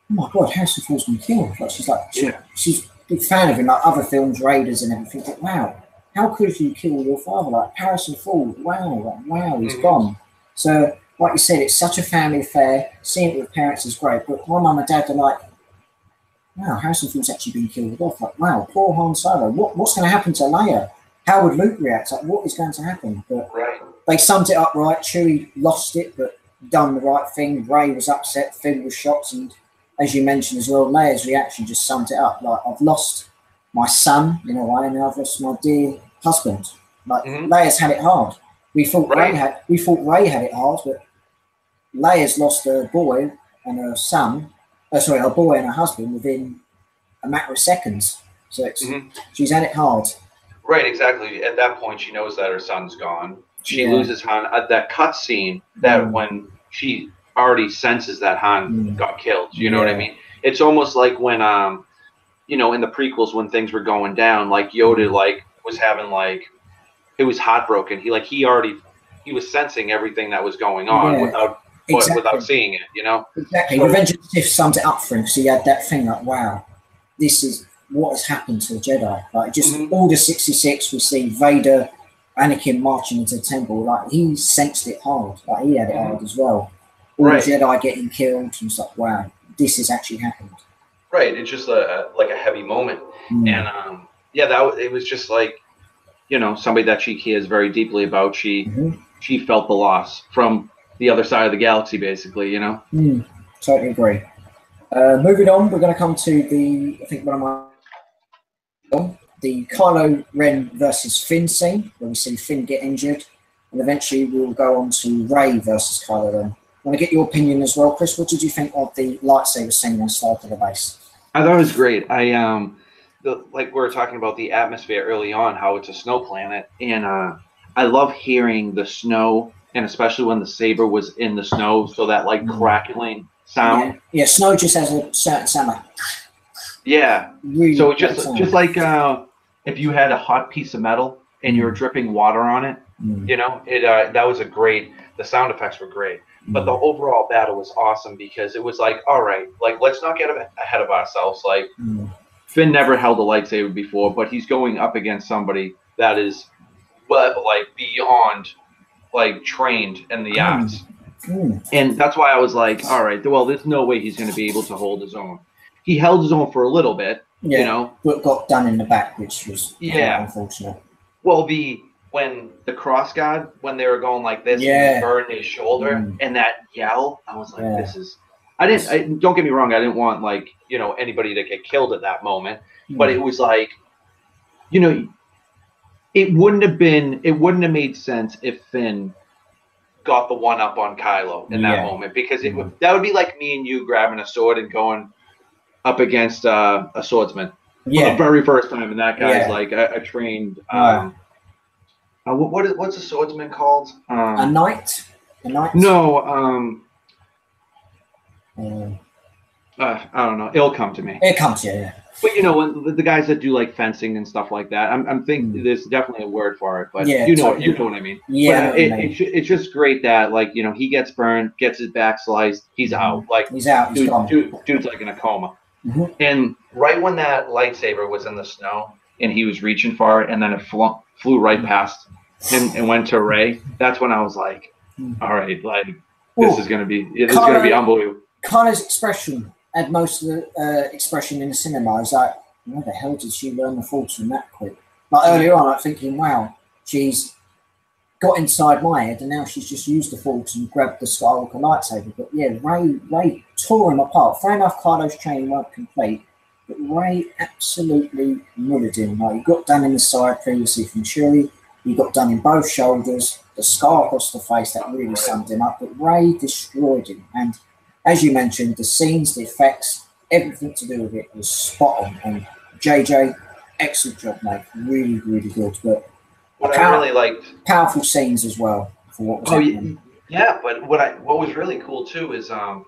oh my God, Harrison Ford's been killed. Like she's like, she's a big fan of him, like other films, Raiders and everything. Like, wow, how could you kill your father? Like Harrison Ford, wow, he's gone. So, like you said, it's such a family affair. Seeing it with parents is great, but my mum and dad are like, wow, Harrison Ford's actually been killed off. Like, wow, poor Han Solo. What's going to happen to Leia? How would Luke react? Like, what is going to happen? But they summed it up right. Chewie lost it, but done the right thing. Rey was upset. Finn was shocked, and as you mentioned as well, Leia's reaction just summed it up. Like, I've lost my son in a way, and I've lost my dear husband. Like, Leia's had it hard. We thought Rey had it hard, but Leia's lost her boy and her son. Her boy and her husband within a matter of seconds. So it's she's had it hard. Right, exactly. At that point, she knows that her son's gone. She Yeah. loses Han. That cut scene, that when she already senses that Han got killed. You know what I mean? It's almost like when you know, in the prequels when things were going down, like Yoda like was having like it was heartbroken. He was sensing everything that was going on without seeing it. You know? Exactly. So, Revenge of the Sith summed it up for him because he had that thing like, wow, this is what has happened to the Jedi. Like just Order 66, we see Vader, Anakin marching into the temple. Like he sensed it hard. Like he had it hard as well. All the Jedi getting killed. And it's like, wow, this has actually happened. Right. It's just like a heavy moment. And yeah, it was just like, you know, somebody that she cares very deeply about. She felt the loss from the other side of the galaxy, basically. You know. Totally agree. Moving on, we're going to come to the Kylo Ren versus Finn scene, where we see Finn get injured, and eventually we'll go on to Rey versus Kylo Ren. I want to get your opinion as well, Chris. What did you think of the lightsaber scene on Star to the base? I thought it was great. Like we were talking about the atmosphere early on, how it's a snow planet, and I love hearing the snow, and especially when the saber was in the snow, so that like crackling sound. Yeah, snow just has a certain sound. Like, yeah. Really so just like if you had a hot piece of metal and you were dripping water on it, you know, that was the sound effects were great. But the overall battle was awesome because it was like, all right, like let's not get ahead of ourselves. Like Finn never held a lightsaber before, but he's going up against somebody that is like beyond like trained in the arts. And that's why I was like, all right, well, there's no way he's going to be able to hold his own. He held his own for a little bit, you know, but got done in the back, which was unfortunate. Well, when the cross guard, when they were going like this, and he burned his shoulder, and that yell, I was like, this is. Don't get me wrong, I didn't want like, you know, anybody to get killed at that moment, but it was like, you know, it wouldn't have made sense if Finn got the one up on Kylo in that moment, because that would be like me and you grabbing a sword and going up against a swordsman for the very first time, and that guy's like a trained. What's a swordsman called? A knight. A knight. No. I don't know. It'll come to me. It comes to you. Yeah. But you know, when the guys that do like fencing and stuff like that, I'm thinking there's definitely a word for it, but you know what I mean. Yeah, but it's just great that like, you know, he gets burned, gets his back sliced, he's out. Like he's out. He's gone. Dude's like in a coma. And right when that lightsaber was in the snow and he was reaching for it, and then it flew right past him and went to Rey, that's when I was like, all right, like this is gonna be unbelievable. Kylo's expression had most of the expression in the cinema. I was like, where the hell did she learn the Force from that quick? Like earlier on, I'm thinking, wow, she's got inside my head, and now she's just used the Force and grabbed the Skywalker lightsaber. But yeah, Rey tore him apart. Fair enough, Kylo's training weren't complete, but Rey absolutely mullered him. Like, he got done in the side previously from Chewie. He got done in both shoulders. The scar across the face, that really summed him up. But Rey destroyed him. And as you mentioned, the scenes, the effects, everything to do with it was spot on. And JJ, excellent job, mate. Really, really good. But what I really liked, powerful scenes as well for what was happening. Yeah, but what was really cool too is how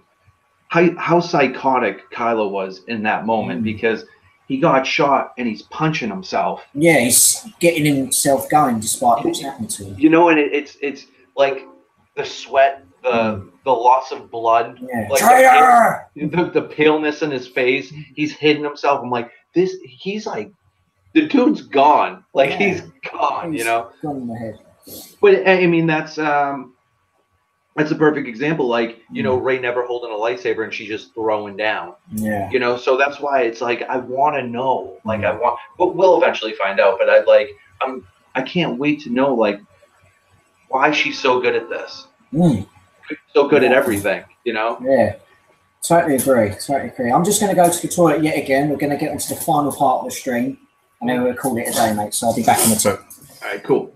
psychotic Kylo was in that moment, because he got shot and he's punching himself. Yeah, he's getting himself going despite what's happened to him. You know, and it's like the sweat, the loss of blood, like the paleness in his face. He's hidden himself. I'm like, he's like, the dude's gone. Like he's gone. He's you know, gone in the head. But I mean, that's a perfect example. Like, you know, Rey never holding a lightsaber and she's just throwing down. Yeah. You know, so that's why it's like I want to know. Like but we'll eventually find out. But I can't wait to know like why she's so good at this. So good at everything. You know. Yeah. Totally agree. Totally agree. I'm just going to go to the toilet yet again. We're going to get into the final part of the stream, and then we'll call it a day, mate. So I'll be back in the toilet. All right. Cool.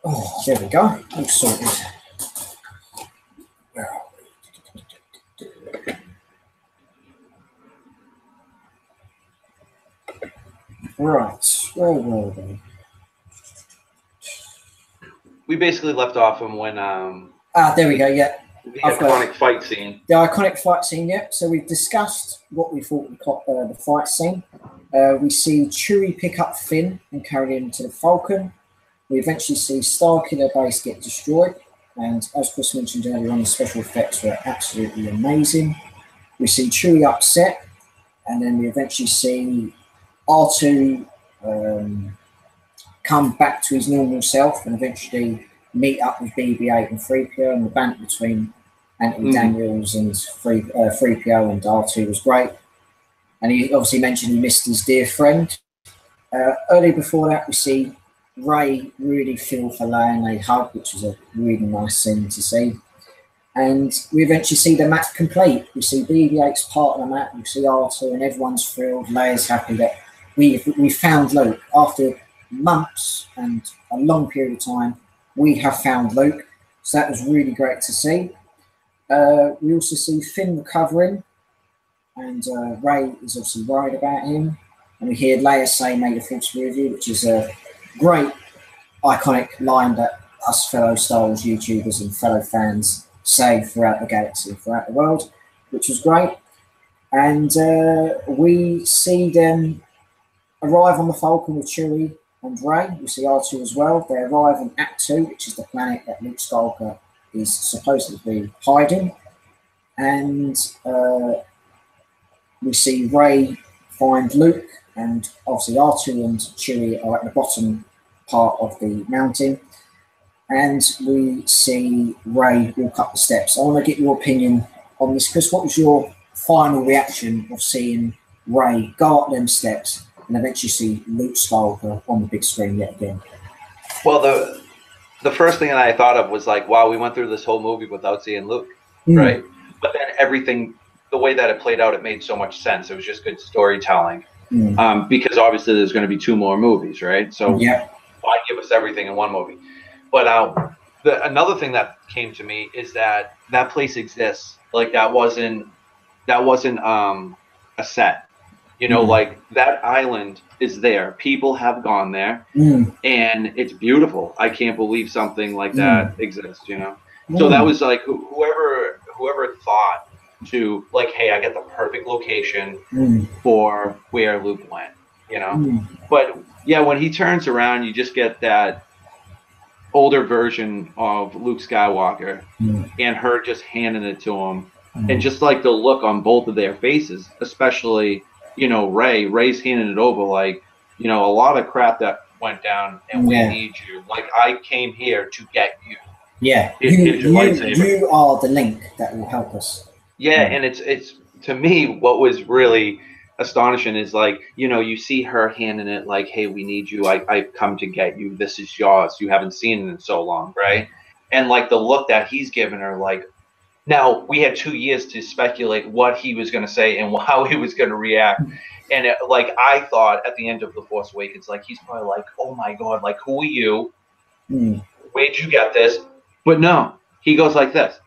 Oh, there we go. All sorted. Where are we? Right, where were we? We basically left off him when there we go. Yeah, the iconic fight scene. The iconic fight scene. Yeah. So we've discussed what we thought the fight scene. We see Chewie pick up Finn and carry him to the Falcon. We eventually see Starkiller base get destroyed, and as Chris mentioned earlier on, the special effects were absolutely amazing. We see Chewie upset, and then we eventually see R2 come back to his normal self and eventually meet up with BB-8 and 3PO, and the banter between Anthony Daniels and 3PO and R2 was great. And he obviously mentioned he missed his dear friend. Earlier before that, we see Rey really feel for Leia and they hug, which was a really nice scene to see. And we eventually see the map complete. We see BB-8's part of the map, we see R2, and everyone's thrilled. Leia's happy that we found Luke. After months and a long period of time, we have found Luke. So that was really great to see. We also see Finn recovering, and Rey is obviously worried about him. And we hear Leia say, "May the Force be with you," which is a great, iconic line that us fellow Star Wars YouTubers and fellow fans say throughout the galaxy, throughout the world, which was great. And we see them arrive on the Falcon with Chewie and Rey. We see R2 as well. They arrive on Actu, which is the planet that Luke Skywalker is supposedly hiding. And we see Rey find Luke, and obviously R2 and Chewie are at the bottom part of the mountain. And we see Rey walk up the steps. I want to get your opinion on this, Chris. What was your final reaction of seeing Rey go up them steps and eventually see Luke Skywalker on the big screen yet again? Well, the first thing that I thought of was like, wow, we went through this whole movie without seeing Luke, right? But then everything, the way that it played out, it made so much sense. It was just good storytelling. Because obviously there's going to be 2 more movies, right? So why give us everything in one movie? But another thing that came to me is that place exists. Like that wasn't a set. You know, like that island is there. People have gone there, and it's beautiful. I can't believe something like that exists. You know, so that was like whoever thought to like, hey, I get the perfect location for where Luke went. You know, but yeah, when he turns around, you just get that older version of Luke Skywalker and her just handing it to him, and just like the look on both of their faces, especially. You know, Rey's handing it over like, you know, a lot of crap that went down and we need you. Like, I came here to get you. Yeah. You are the link that will help us. Yeah. And it's to me, what was really astonishing is like, you know, you see her handing it like, hey, we need you. I've come to get you. This is yours. You haven't seen it in so long. Right. And like the look that he's given her, like, now, we had 2 years to speculate what he was going to say and how he was going to react. And like, I thought at the end of The Force Awakens, like, he's probably like, oh my God, like, who are you? Where'd you get this? But no, he goes like this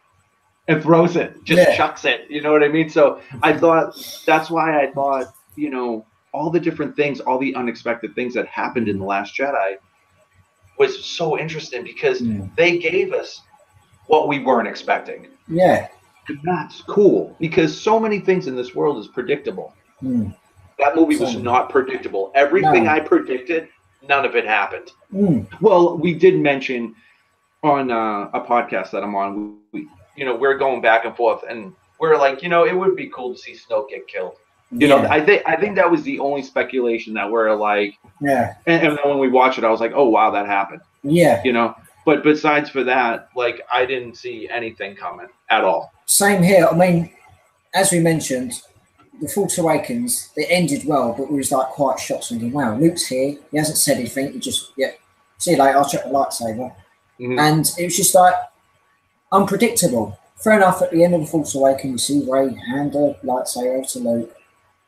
and throws it, just chucks it. You know what I mean? So I thought, that's why I thought, you know, all the different things, all the unexpected things that happened in The Last Jedi was so interesting because they gave us what we weren't expecting. Yeah. And that's cool because so many things in this world is predictable. That movie was not predictable. Everything I predicted, none of it happened. Well, we did mention on a podcast that I'm on, you know, we're going back and forth and we're like, you know, it would be cool to see Snoke get killed. You know, I think that was the only speculation that we're like, and then when we watched it, I was like, oh, wow, that happened. Yeah. You know, but besides for that, like, I didn't see anything coming at all. Same here. I mean, as we mentioned, The Force Awakens, it ended well, but we was like quite shocked thinking, wow, Luke's here. He hasn't said anything. He just, see you later. I'll check the lightsaber. And it was just like unpredictable. Fair enough, at the end of The Force Awakens, you see Rey hand a lightsaber over to Luke.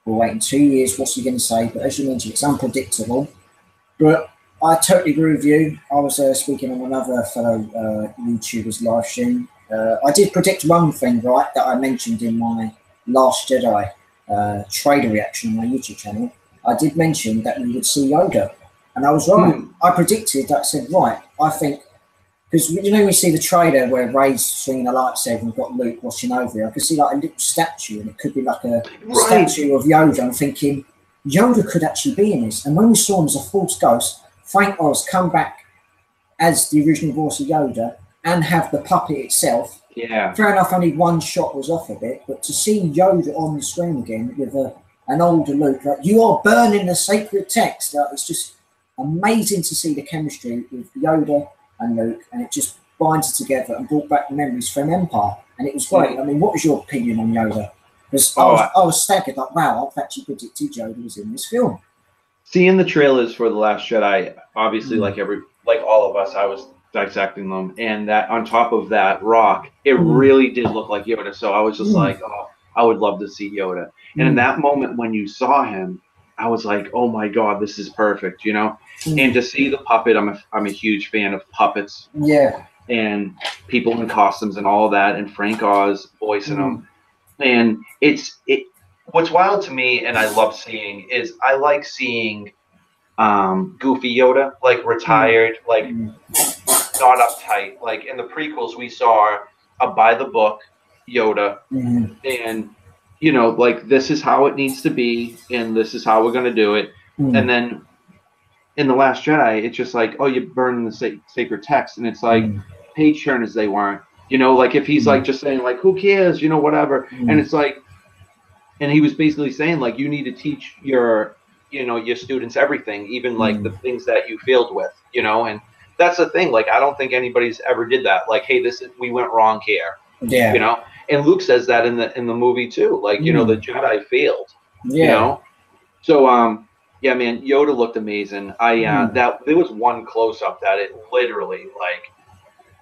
We're waiting 2 years. What's he going to say? But as you mentioned, it's unpredictable. But I totally agree with you. I was speaking on another fellow YouTuber's live stream. I did predict one thing, right, that I mentioned in my Last Jedi trailer reaction on my YouTube channel. I did mention that we would see Yoda, and I was right. I predicted that. I said, right, I think, because you know we see the trailer where Rey's swinging a lightsaber and got Luke watching over her. I could see like a little statue, and it could be like a statue of Yoda. I'm thinking Yoda could actually be in this. And when we saw him as a Force ghost, Frank Oz come back as the original voice of Yoda and have the puppet itself. Yeah. Fair enough, only one shot was off a bit, but to see Yoda on the screen again with an older Luke, like, you are burning the sacred text. It's just amazing to see the chemistry with Yoda and Luke, and it just binds it together and brought back memories from Empire, and it was great. I mean, what was your opinion on Yoda? Because I was staggered, like, wow, I've actually predicted Yoda was in this film. Seeing the trailers for The Last Jedi, obviously, like all of us, I was dissecting them, and that on top of that rock, it really did look like Yoda. So I was just like, oh, I would love to see Yoda. And in that moment when you saw him, I was like, oh my God, this is perfect, you know? And to see the puppet, I'm a huge fan of puppets. Yeah. And people in costumes and all that, and Frank Oz voicing them. And what's wild to me, and I love seeing, is I like seeing goofy Yoda, like retired, like not uptight. Like in the prequels, we saw a by the book Yoda, and you know, like this is how it needs to be, and this is how we're gonna do it. And then in The Last Jedi, it's just like, oh, you're burning the sacred text, and it's like page turners they weren't. You know, like if he's like just saying like, who cares, you know, whatever, and it's like, and he was basically saying like, you need to teach your students everything, even like the things that you failed with, you know, and that's the thing. Like, I don't think anybody's ever did that. Like, hey, we went wrong here. Yeah. You know, and Luke says that in the movie too. Like, you know, the Jedi failed. Yeah. You know, so yeah, man, Yoda looked amazing. There was one close up that it literally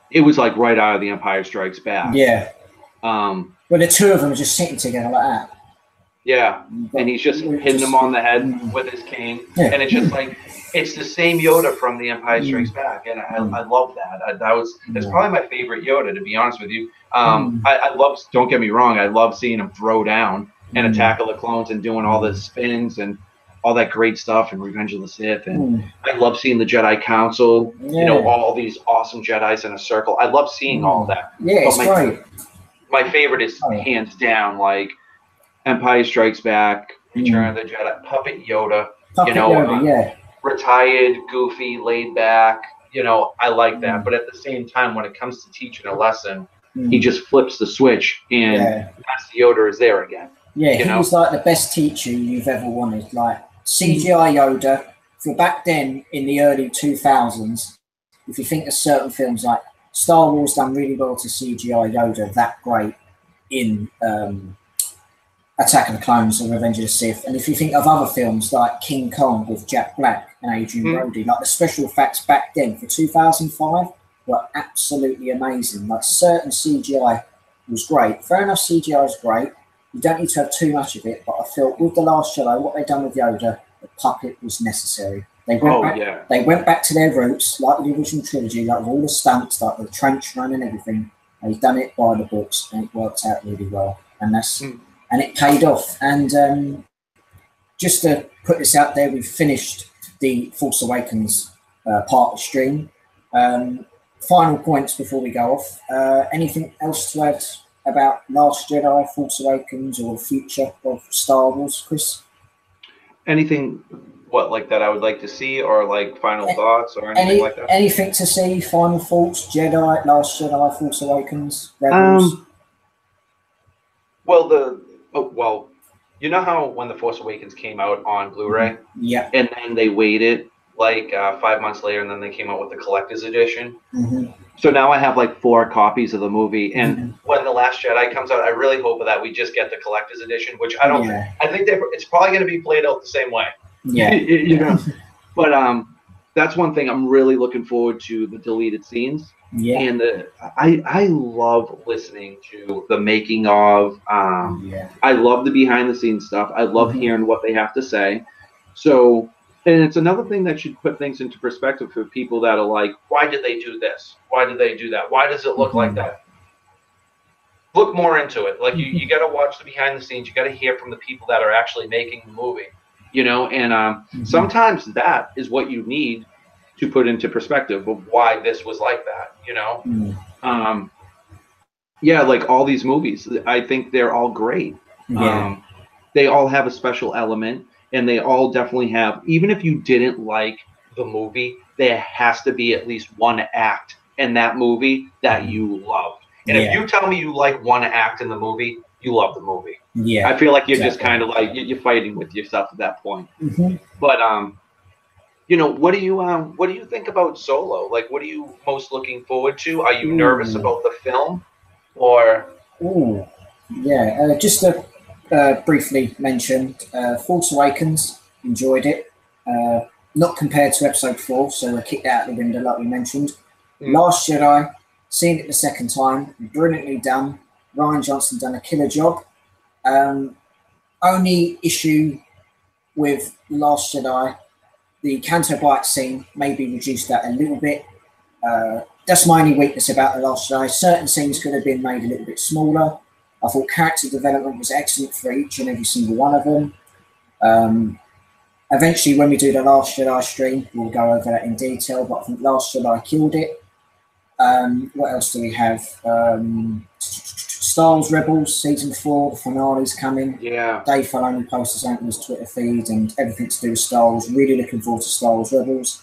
it was like right out of The Empire Strikes Back. Yeah. But the two of them are just sitting together like that. Yeah, and he's just hitting him on the head with his cane, and it's just like it's the same Yoda from The Empire Strikes Back, and I love that. That's probably my favorite Yoda, to be honest with you. I love. Don't get me wrong, I love seeing him throw down and attack all the clones and doing all the spins and all that great stuff and Revenge of the Sith, and I love seeing the Jedi Council. You know, all these awesome Jedis in a circle. I love seeing all that. Yeah, it's great. My favorite is hands down like Empire Strikes Back, Return of the Jedi, Puppet Yoda, retired, goofy, laid back. You know, I like that. But at the same time, when it comes to teaching a lesson, he just flips the switch, and Master Yoda is there again. Yeah, he was like the best teacher you've ever wanted. Like CGI Yoda, for back then in the early 2000s, if you think of certain films like Star Wars done really well to CGI Yoda that great in Attack of the Clones and Revenge of the Sith. And if you think of other films like King Kong with Jack Black and Adrian Brody, like the special effects back then for 2005 were absolutely amazing. Like certain CGI was great. Fair enough, CGI is great. You don't need to have too much of it, but I feel with The Last Jedi, what they've done with Yoda, the puppet was necessary. They went back to their roots, like the original trilogy, like with all the stunts, like the trench run and everything. They've done it by the books, and it worked out really well. And that's and it paid off. And just to put this out there, we've finished the Force Awakens part of the stream. Final points before we go off. Anything else to add about Last Jedi, Force Awakens, or the future of Star Wars, Chris? Anything like that I would like to see, or like final thoughts, or anything like that? Anything to see? Final thoughts? Jedi, Last Jedi, Force Awakens, Rebels? Well, you know how when the Force Awakens came out on Blu-ray, and then they waited like 5 months later, and then they came out with the collector's edition. So now I have like 4 copies of the movie, and when The Last Jedi comes out, I really hope that we just get the collector's edition, which I don't. I think it's probably going to be played out the same way. Yeah, you know. But that's one thing I'm really looking forward to, the deleted scenes. Yeah, and I love listening to the making of. I love the behind the scenes stuff. I love hearing what they have to say. So And it's another thing that should put things into perspective for people that are like, why did they do this? Why did they do that? Why does it look like that? Look more into it. Like you got to watch the behind the scenes. You got to hear from the people that are actually making the movie, you know, and sometimes that is what you need to put into perspective of why this was like that, you know? Yeah, like all these movies, I think they're all great. Yeah. They all have a special element, and they all definitely have, even if you didn't like the movie, there has to be at least one act in that movie that you loved. And if you tell me you like one act in the movie, you love the movie. Yeah. I feel like you're just kind of like, you're fighting with yourself at that point. But, you know, what do you think about Solo? Like, what are you most looking forward to? Are you nervous about the film, or? Just to briefly mention, Force Awakens, enjoyed it. Not compared to Episode 4, so I kicked that out the window, like we mentioned. Last Jedi, seen it the second time, brilliantly done. Rian Johnson done a killer job. Only issue with Last Jedi, the Canto Bite scene, maybe reduced that a little bit. That's my only weakness about The Last Jedi. Certain scenes could have been made a little bit smaller. I thought character development was excellent for each and every single one of them. Eventually, when we do the Last Jedi stream, we'll go over that in detail, but I think Last Jedi killed it. What else do we have? Star Wars Rebels Season 4, the finale's coming. Yeah. Dave Filoni posted something on his Twitter feed and everything to do with Star Wars. Really looking forward to Star Wars Rebels.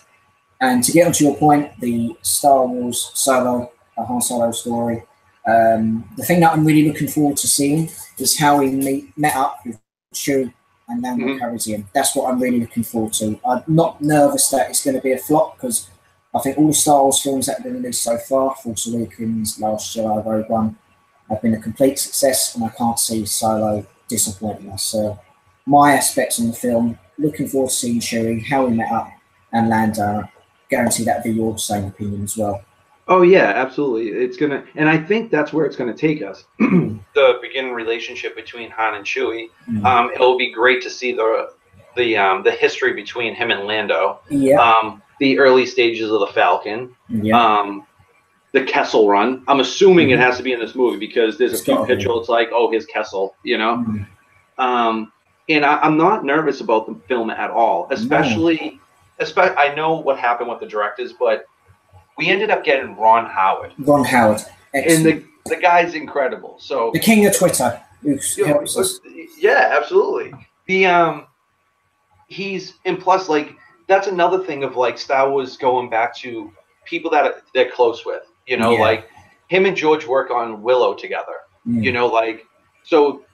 And to get onto your point, the Star Wars Solo, a Han Solo story, the thing that I'm really looking forward to seeing is how he met up with Chewie and Lando Calrissian. That's what I'm really looking forward to. I'm not nervous that it's going to be a flop, because I think all the Star Wars films that have been released so far, Force Awakens, Last Jedi, Rogue One, have been a complete success, and I can't see Solo disappointing us. So my aspects in the film, looking forward to seeing Chewie, how he met up, and Lando. Guarantee that'd be your same opinion as well. Oh yeah, absolutely. It's gonna, and I think that's where it's gonna take us. The beginning relationship between Han and Chewie. It'll be great to see the history between him and Lando. Yeah. The early stages of the Falcon. Yeah. The Kessel Run. I'm assuming it has to be in this movie because there's a few pictures. It's like, oh, here's Kessel, you know. And I'm not nervous about the film at all, especially. I know what happened with the directors, but we ended up getting Ron Howard. Ron Howard, excellent. And the guy's incredible. So the king of Twitter. Yeah, absolutely. He's, and plus, like, that's another thing of like Star Wars going back to people that they're close with. You know, like him and George work on Willow together. You know, like, so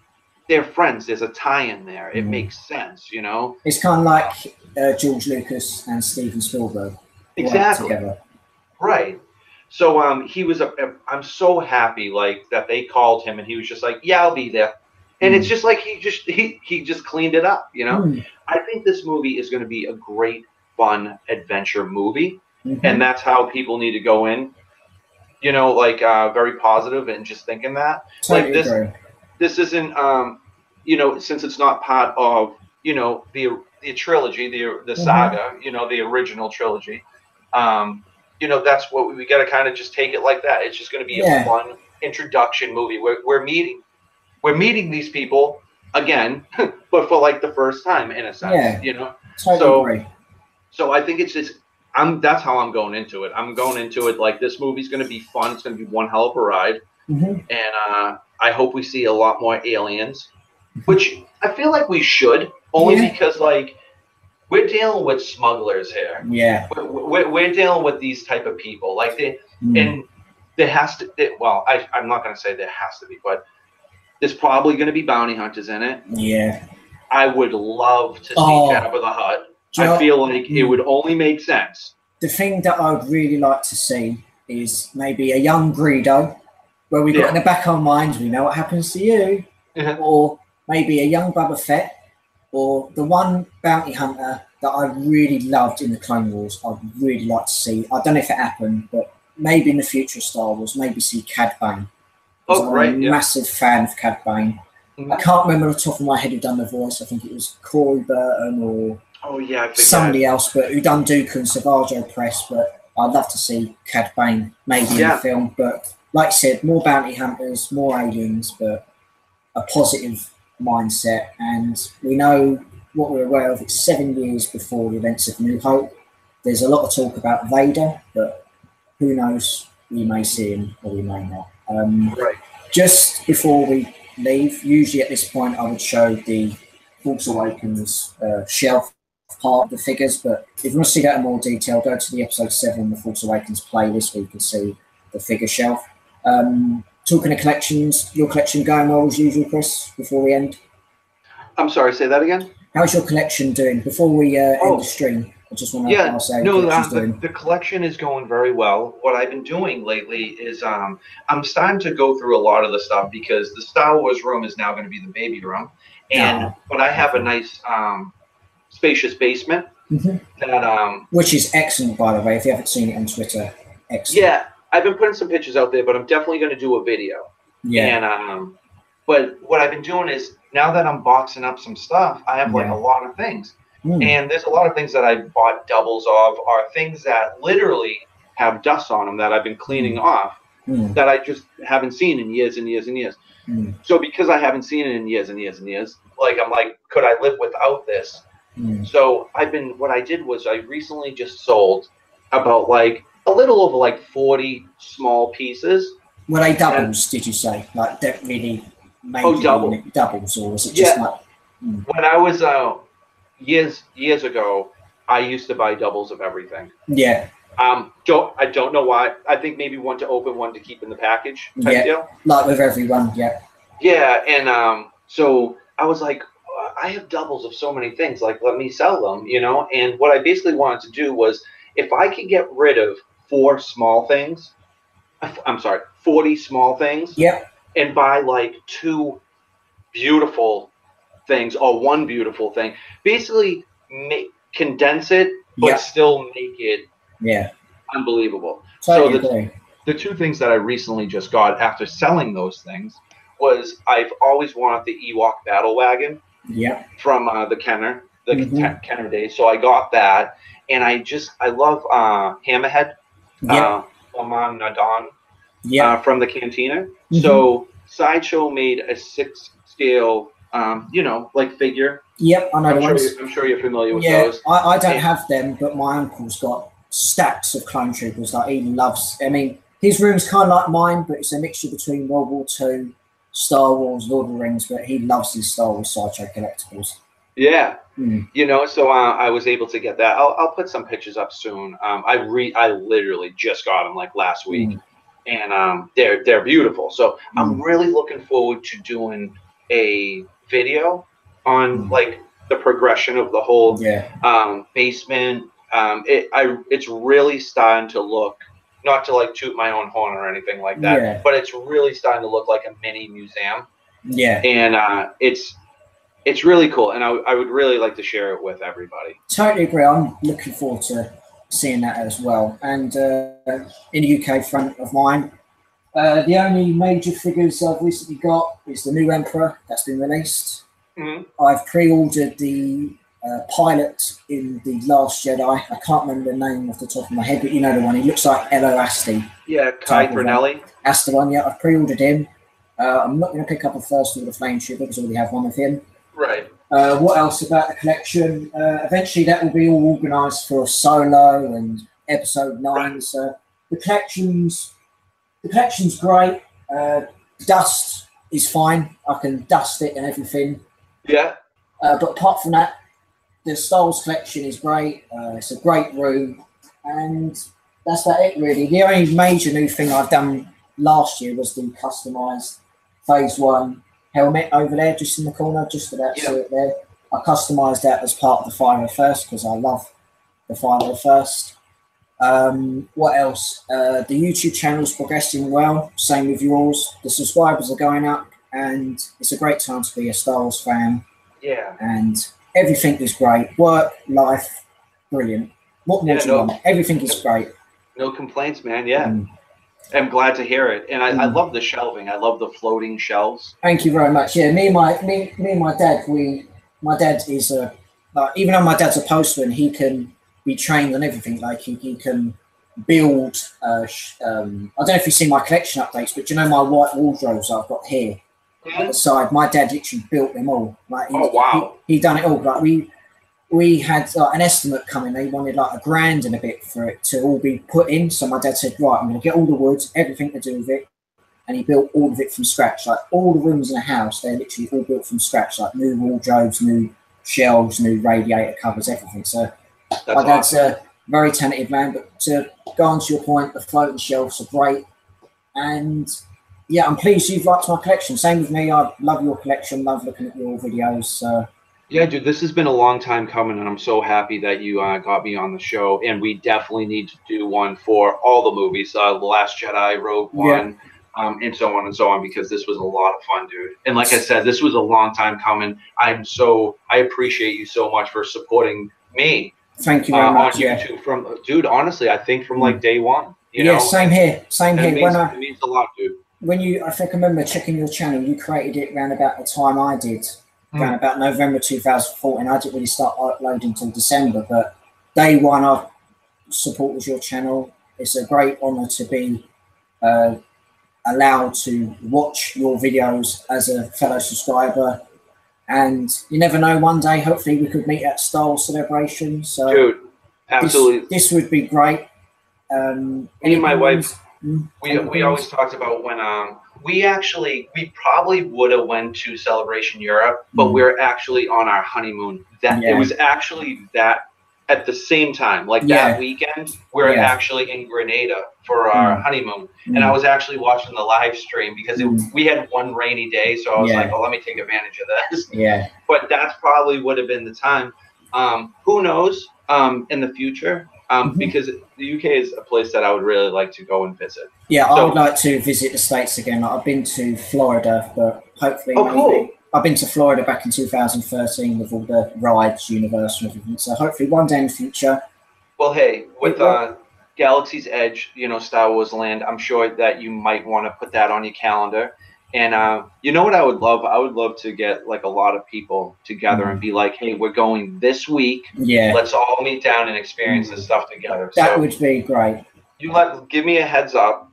they're friends. There's a tie-in there. It makes sense. You know, it's kind of like George Lucas and Steven Spielberg. Exactly. Together. Right. So he was I'm so happy like that they called him and he was just like, yeah, I'll be there. And it's just like he just cleaned it up, you know. I think this movie is going to be a great, fun adventure movie, and that's how people need to go in. You know, like very positive and just thinking that totally like agree. This isn't you know, since it's not part of, you know, the trilogy, the saga, you know, the original trilogy. You know, that's what we got to kind of just take it like that. It's just going to be a fun introduction movie. We're meeting these people again, but for like the first time in a sense, you know. Totally agree. So I think it's just that's how I'm going into it. I'm going into it like this movie's going to be fun. It's going to be one hell of a ride, and I hope we see a lot more aliens, which I feel like we should, only because like. We're dealing with smugglers here. Yeah, we're dealing with these type of people. Like and there has to. Well, I'm not going to say there has to be, but there's probably going to be bounty hunters in it. Yeah, I would love to see Jabba the Hutt. I feel like it would only make sense. The thing that I would really like to see is maybe a young Greedo, where we got in the back of our minds, we know what happens to you, or maybe a young Boba Fett. Or the one bounty hunter that I really loved in the Clone Wars, I'd really like to see. I don't know if it happened, but maybe in the future of Star Wars, maybe see Cad Bane. I'm a massive fan of Cad Bane. I can't remember off the top of my head who done the voice. I think it was Corey Burton or Oh yeah, I forget. Somebody else, but who done Dooku and Savajo press. But I'd love to see Cad Bane maybe in the film. But like I said, more bounty hunters, more aliens, but a positive mindset. And we know what we're aware of. It's 7 years before the events of New Hope. There's a lot of talk about Vader, but who knows? We may see him or we may not. Right. Just before we leave, usually at this point I would show the Force Awakens shelf part of the figures, but if you want to see that in more detail, go to the episode 7, the Force Awakens playlist, where you can see the figure shelf. Talking of collections, your collection going well as usual, Chris, before we end? I'm sorry, say that again? How's your collection doing? Before we end the stream, I just want to ask how your collection's doing. The collection is going very well. What I've been doing lately is I'm starting to go through a lot of the stuff because the Star Wars room is now going to be the baby room. And but I have a nice spacious basement that which is excellent, by the way, if you haven't seen it on Twitter. Excellent. Yeah, I've been putting some pictures out there, but I'm definitely going to do a video. Yeah. And but what I've been doing is, now that I'm boxing up some stuff, I have like a lot of things. And there's a lot of things that I bought doubles of, are things that literally have dust on them that I've been cleaning off that I just haven't seen in years and years and years. So because I haven't seen it in years and years and years, like I'm like, could I live without this? So what I did was I recently just sold about like a little over like 40 small pieces. Were they doubles, did you say? Like that really doubles, or was it just like... When I was years ago, I used to buy doubles of everything. Yeah. I don't know why. I think maybe one to open, one to keep in the package type deal. Like with everyone, Yeah, and so I was like, I have doubles of so many things. Like, let me sell them, you know. And what I basically wanted to do was, if I could get rid of 40 small things, and buy like 2 beautiful things or 1 beautiful thing, basically condense it, but still make it unbelievable. Totally so the 2 things that I recently just got after selling those things was, I've always wanted the Ewok battle wagon from the Kenner Kenner days. So I got that, and I love Hammerhead, Oman Nadan from the Cantina. So Sideshow made a 6-scale like figure. Yep, I know the ones. I'm sure you're familiar with those. I don't have them, but my uncle's got stacks of clone troopers. Like, he loves. I mean, his room's kind of like mine, but it's a mixture between World War II, Star Wars, Lord of the Rings. But he loves his Star Wars Sideshow collectibles. Yeah, so I was able to get that. I'll put some pictures up soon. I literally just got them like last week, and they're beautiful. So I'm really looking forward to doing a video on like the progression of the whole basement. It's really starting to look, not to like toot my own horn or anything like that, but it's really starting to look like a mini museum. And it's really cool, and I would really like to share it with everybody. Totally agree. I'm looking forward to seeing that as well. And in the UK front of mine, the only major figures I've recently got is the new Emperor that's been released. I've pre-ordered the pilot in The Last Jedi. I can't remember the name off the top of my head, but you know the one. He looks like Elo Asti. Yeah, Kai Brunelli. That's the one, I've pre-ordered him. I'm not going to pick up a First Order Flame Trooper because I already have one of him. Right. What else about the collection? Eventually that will be all organised for Solo and Episode 9. Right. So the collection's great. Dust is fine. I can dust it and everything. Yeah. But apart from that, the Star Wars collection is great. It's a great room, and that's about it really. The only major new thing I've done last year was the customised Phase 1 helmet over there, just in the corner, just about to see it there. I customised that as part of the 501st because I love the 501st. What else? The YouTube channel's progressing well. Same with yours. The subscribers are going up, and it's a great time to be a Star Wars fan. Yeah. And everything is great. Work, life, brilliant. What more do you want? Everything is great. No complaints, man. Yeah. I'm glad to hear it. And I love the shelving. I love the floating shelves. Thank you very much. Yeah, me and my dad, my dad is a like, even though my dad's a postman, he can be trained on everything. Like he can build. I don't know if you've seen my collection updates, but do you know my white wardrobes I've got here at the side? My dad literally built them all. Like, oh wow, he done it all. Like we had an estimate coming. They wanted like $1,000 and a bit for it to all be put in. So my dad said, right, I'm going to get all the wood, everything to do with it. And he built all of it from scratch. Like all the rooms in the house, they're literally all built from scratch. Like new wardrobes, new shelves, new radiator covers, everything. So my dad's a very talented man. But to go on to your point, the floating shelves are great. And yeah, I'm pleased you've liked my collection. Same with me. I love your collection. Love looking at your videos. Yeah, dude, this has been a long time coming, and I'm so happy that you got me on the show. And we definitely need to do one for all the movies, The Last Jedi, Rogue One, and so on and so on, because this was a lot of fun, dude. And like I said, this was a long time coming. I appreciate you so much for supporting me. Thank you very much. On YouTube, dude, honestly, I think from like day one. You know? Same here. Same here. It means a lot, dude. I think I remember checking your channel, you created it around about the time I did. Around about November 2014. I didn't really start uploading until December, but day one I supported your channel. It's a great honour to be allowed to watch your videos as a fellow subscriber. And you never know, one day hopefully we could meet at Star Wars Celebration. So dude, absolutely, this would be great. Me and my wife, we always talked about when we probably would have went to Celebration Europe, but we're actually on our honeymoon. It was actually that at the same time, like that weekend, we're actually in Grenada for our honeymoon. And I was actually watching the live stream because we had one rainy day, so I was like, oh, let me take advantage of this. Yeah. But that's probably would have been the time. Who knows in the future? Because the UK is a place that I would really like to go and visit. Yeah, I would like to visit the States again. I've been to Florida, but hopefully cool. I've been to Florida back in 2013 with all the rides, Universal and everything. So hopefully one day in the future. Well, hey, with Galaxy's Edge, Star Wars Land, I'm sure that you might want to put that on your calendar. And you know what I would love? I would love to get like a lot of people together and be like, hey, we're going this week. Yeah. Let's all meet down and experience this stuff together. That would be great. Give me a heads up.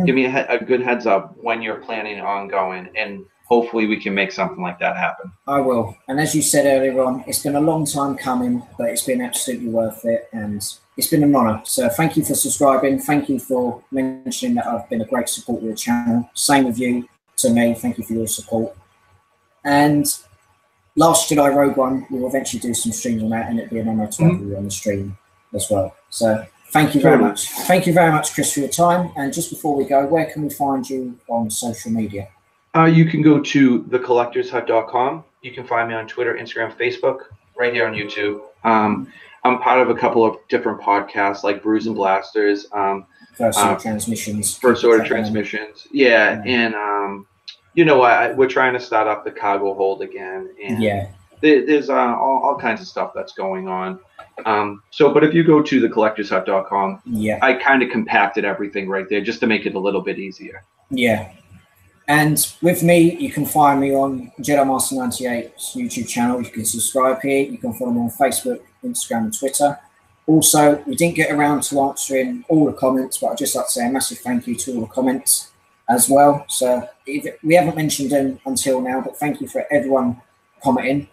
Give me a good heads up when you're planning on going, and hopefully we can make something like that happen. I will. And as you said earlier on, it's been a long time coming, but it's been absolutely worth it. And it's been an honour. So thank you for subscribing. Thank you for mentioning that I've been a great supporter of your channel. Same with you. To me, thank you for your support. And Last Jedi Rogue One, we'll eventually do some streams on that, and it'd be an honour to have you on the stream as well. So thank you very much. Thank you very much, Chris, for your time. And just before we go, where can we find you on social media? You can go to thecollectorshut.com. You can find me on Twitter, Instagram, Facebook, right here on YouTube. I'm part of a couple of different podcasts like Brews and Blasters. First Order Transmissions. First Order Transmissions. Yeah. And we're trying to start up the cargo hold again. And there's all kinds of stuff that's going on. But if you go to thecollectorshut.com, I kind of compacted everything right there just to make it a little bit easier. Yeah. And with me, you can find me on Jedi Master 98's YouTube channel. You can subscribe here. You can follow me on Facebook, Instagram, and Twitter. Also, we didn't get around to answering all the comments, but I'd just like to say a massive thank you to all the comments as well. So we haven't mentioned them until now, but thank you for everyone commenting.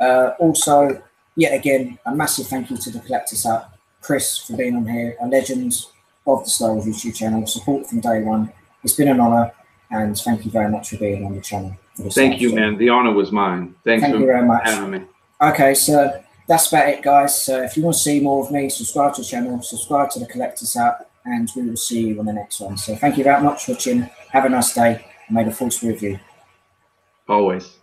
Also, yet again, a massive thank you to the Collector's Hut, Chris, for being on here, a legend of the Star Wars YouTube channel, support from day one. It's been an honour. And thank you very much for being on the channel. Thank you, man. The honor was mine. Thank you very much. Having me. Okay, so that's about it, guys. So if you want to see more of me, subscribe to the channel, subscribe to the Collector's Hut, and we will see you on the next one. So thank you very much for watching. Have a nice day. May the Force be with you. Always.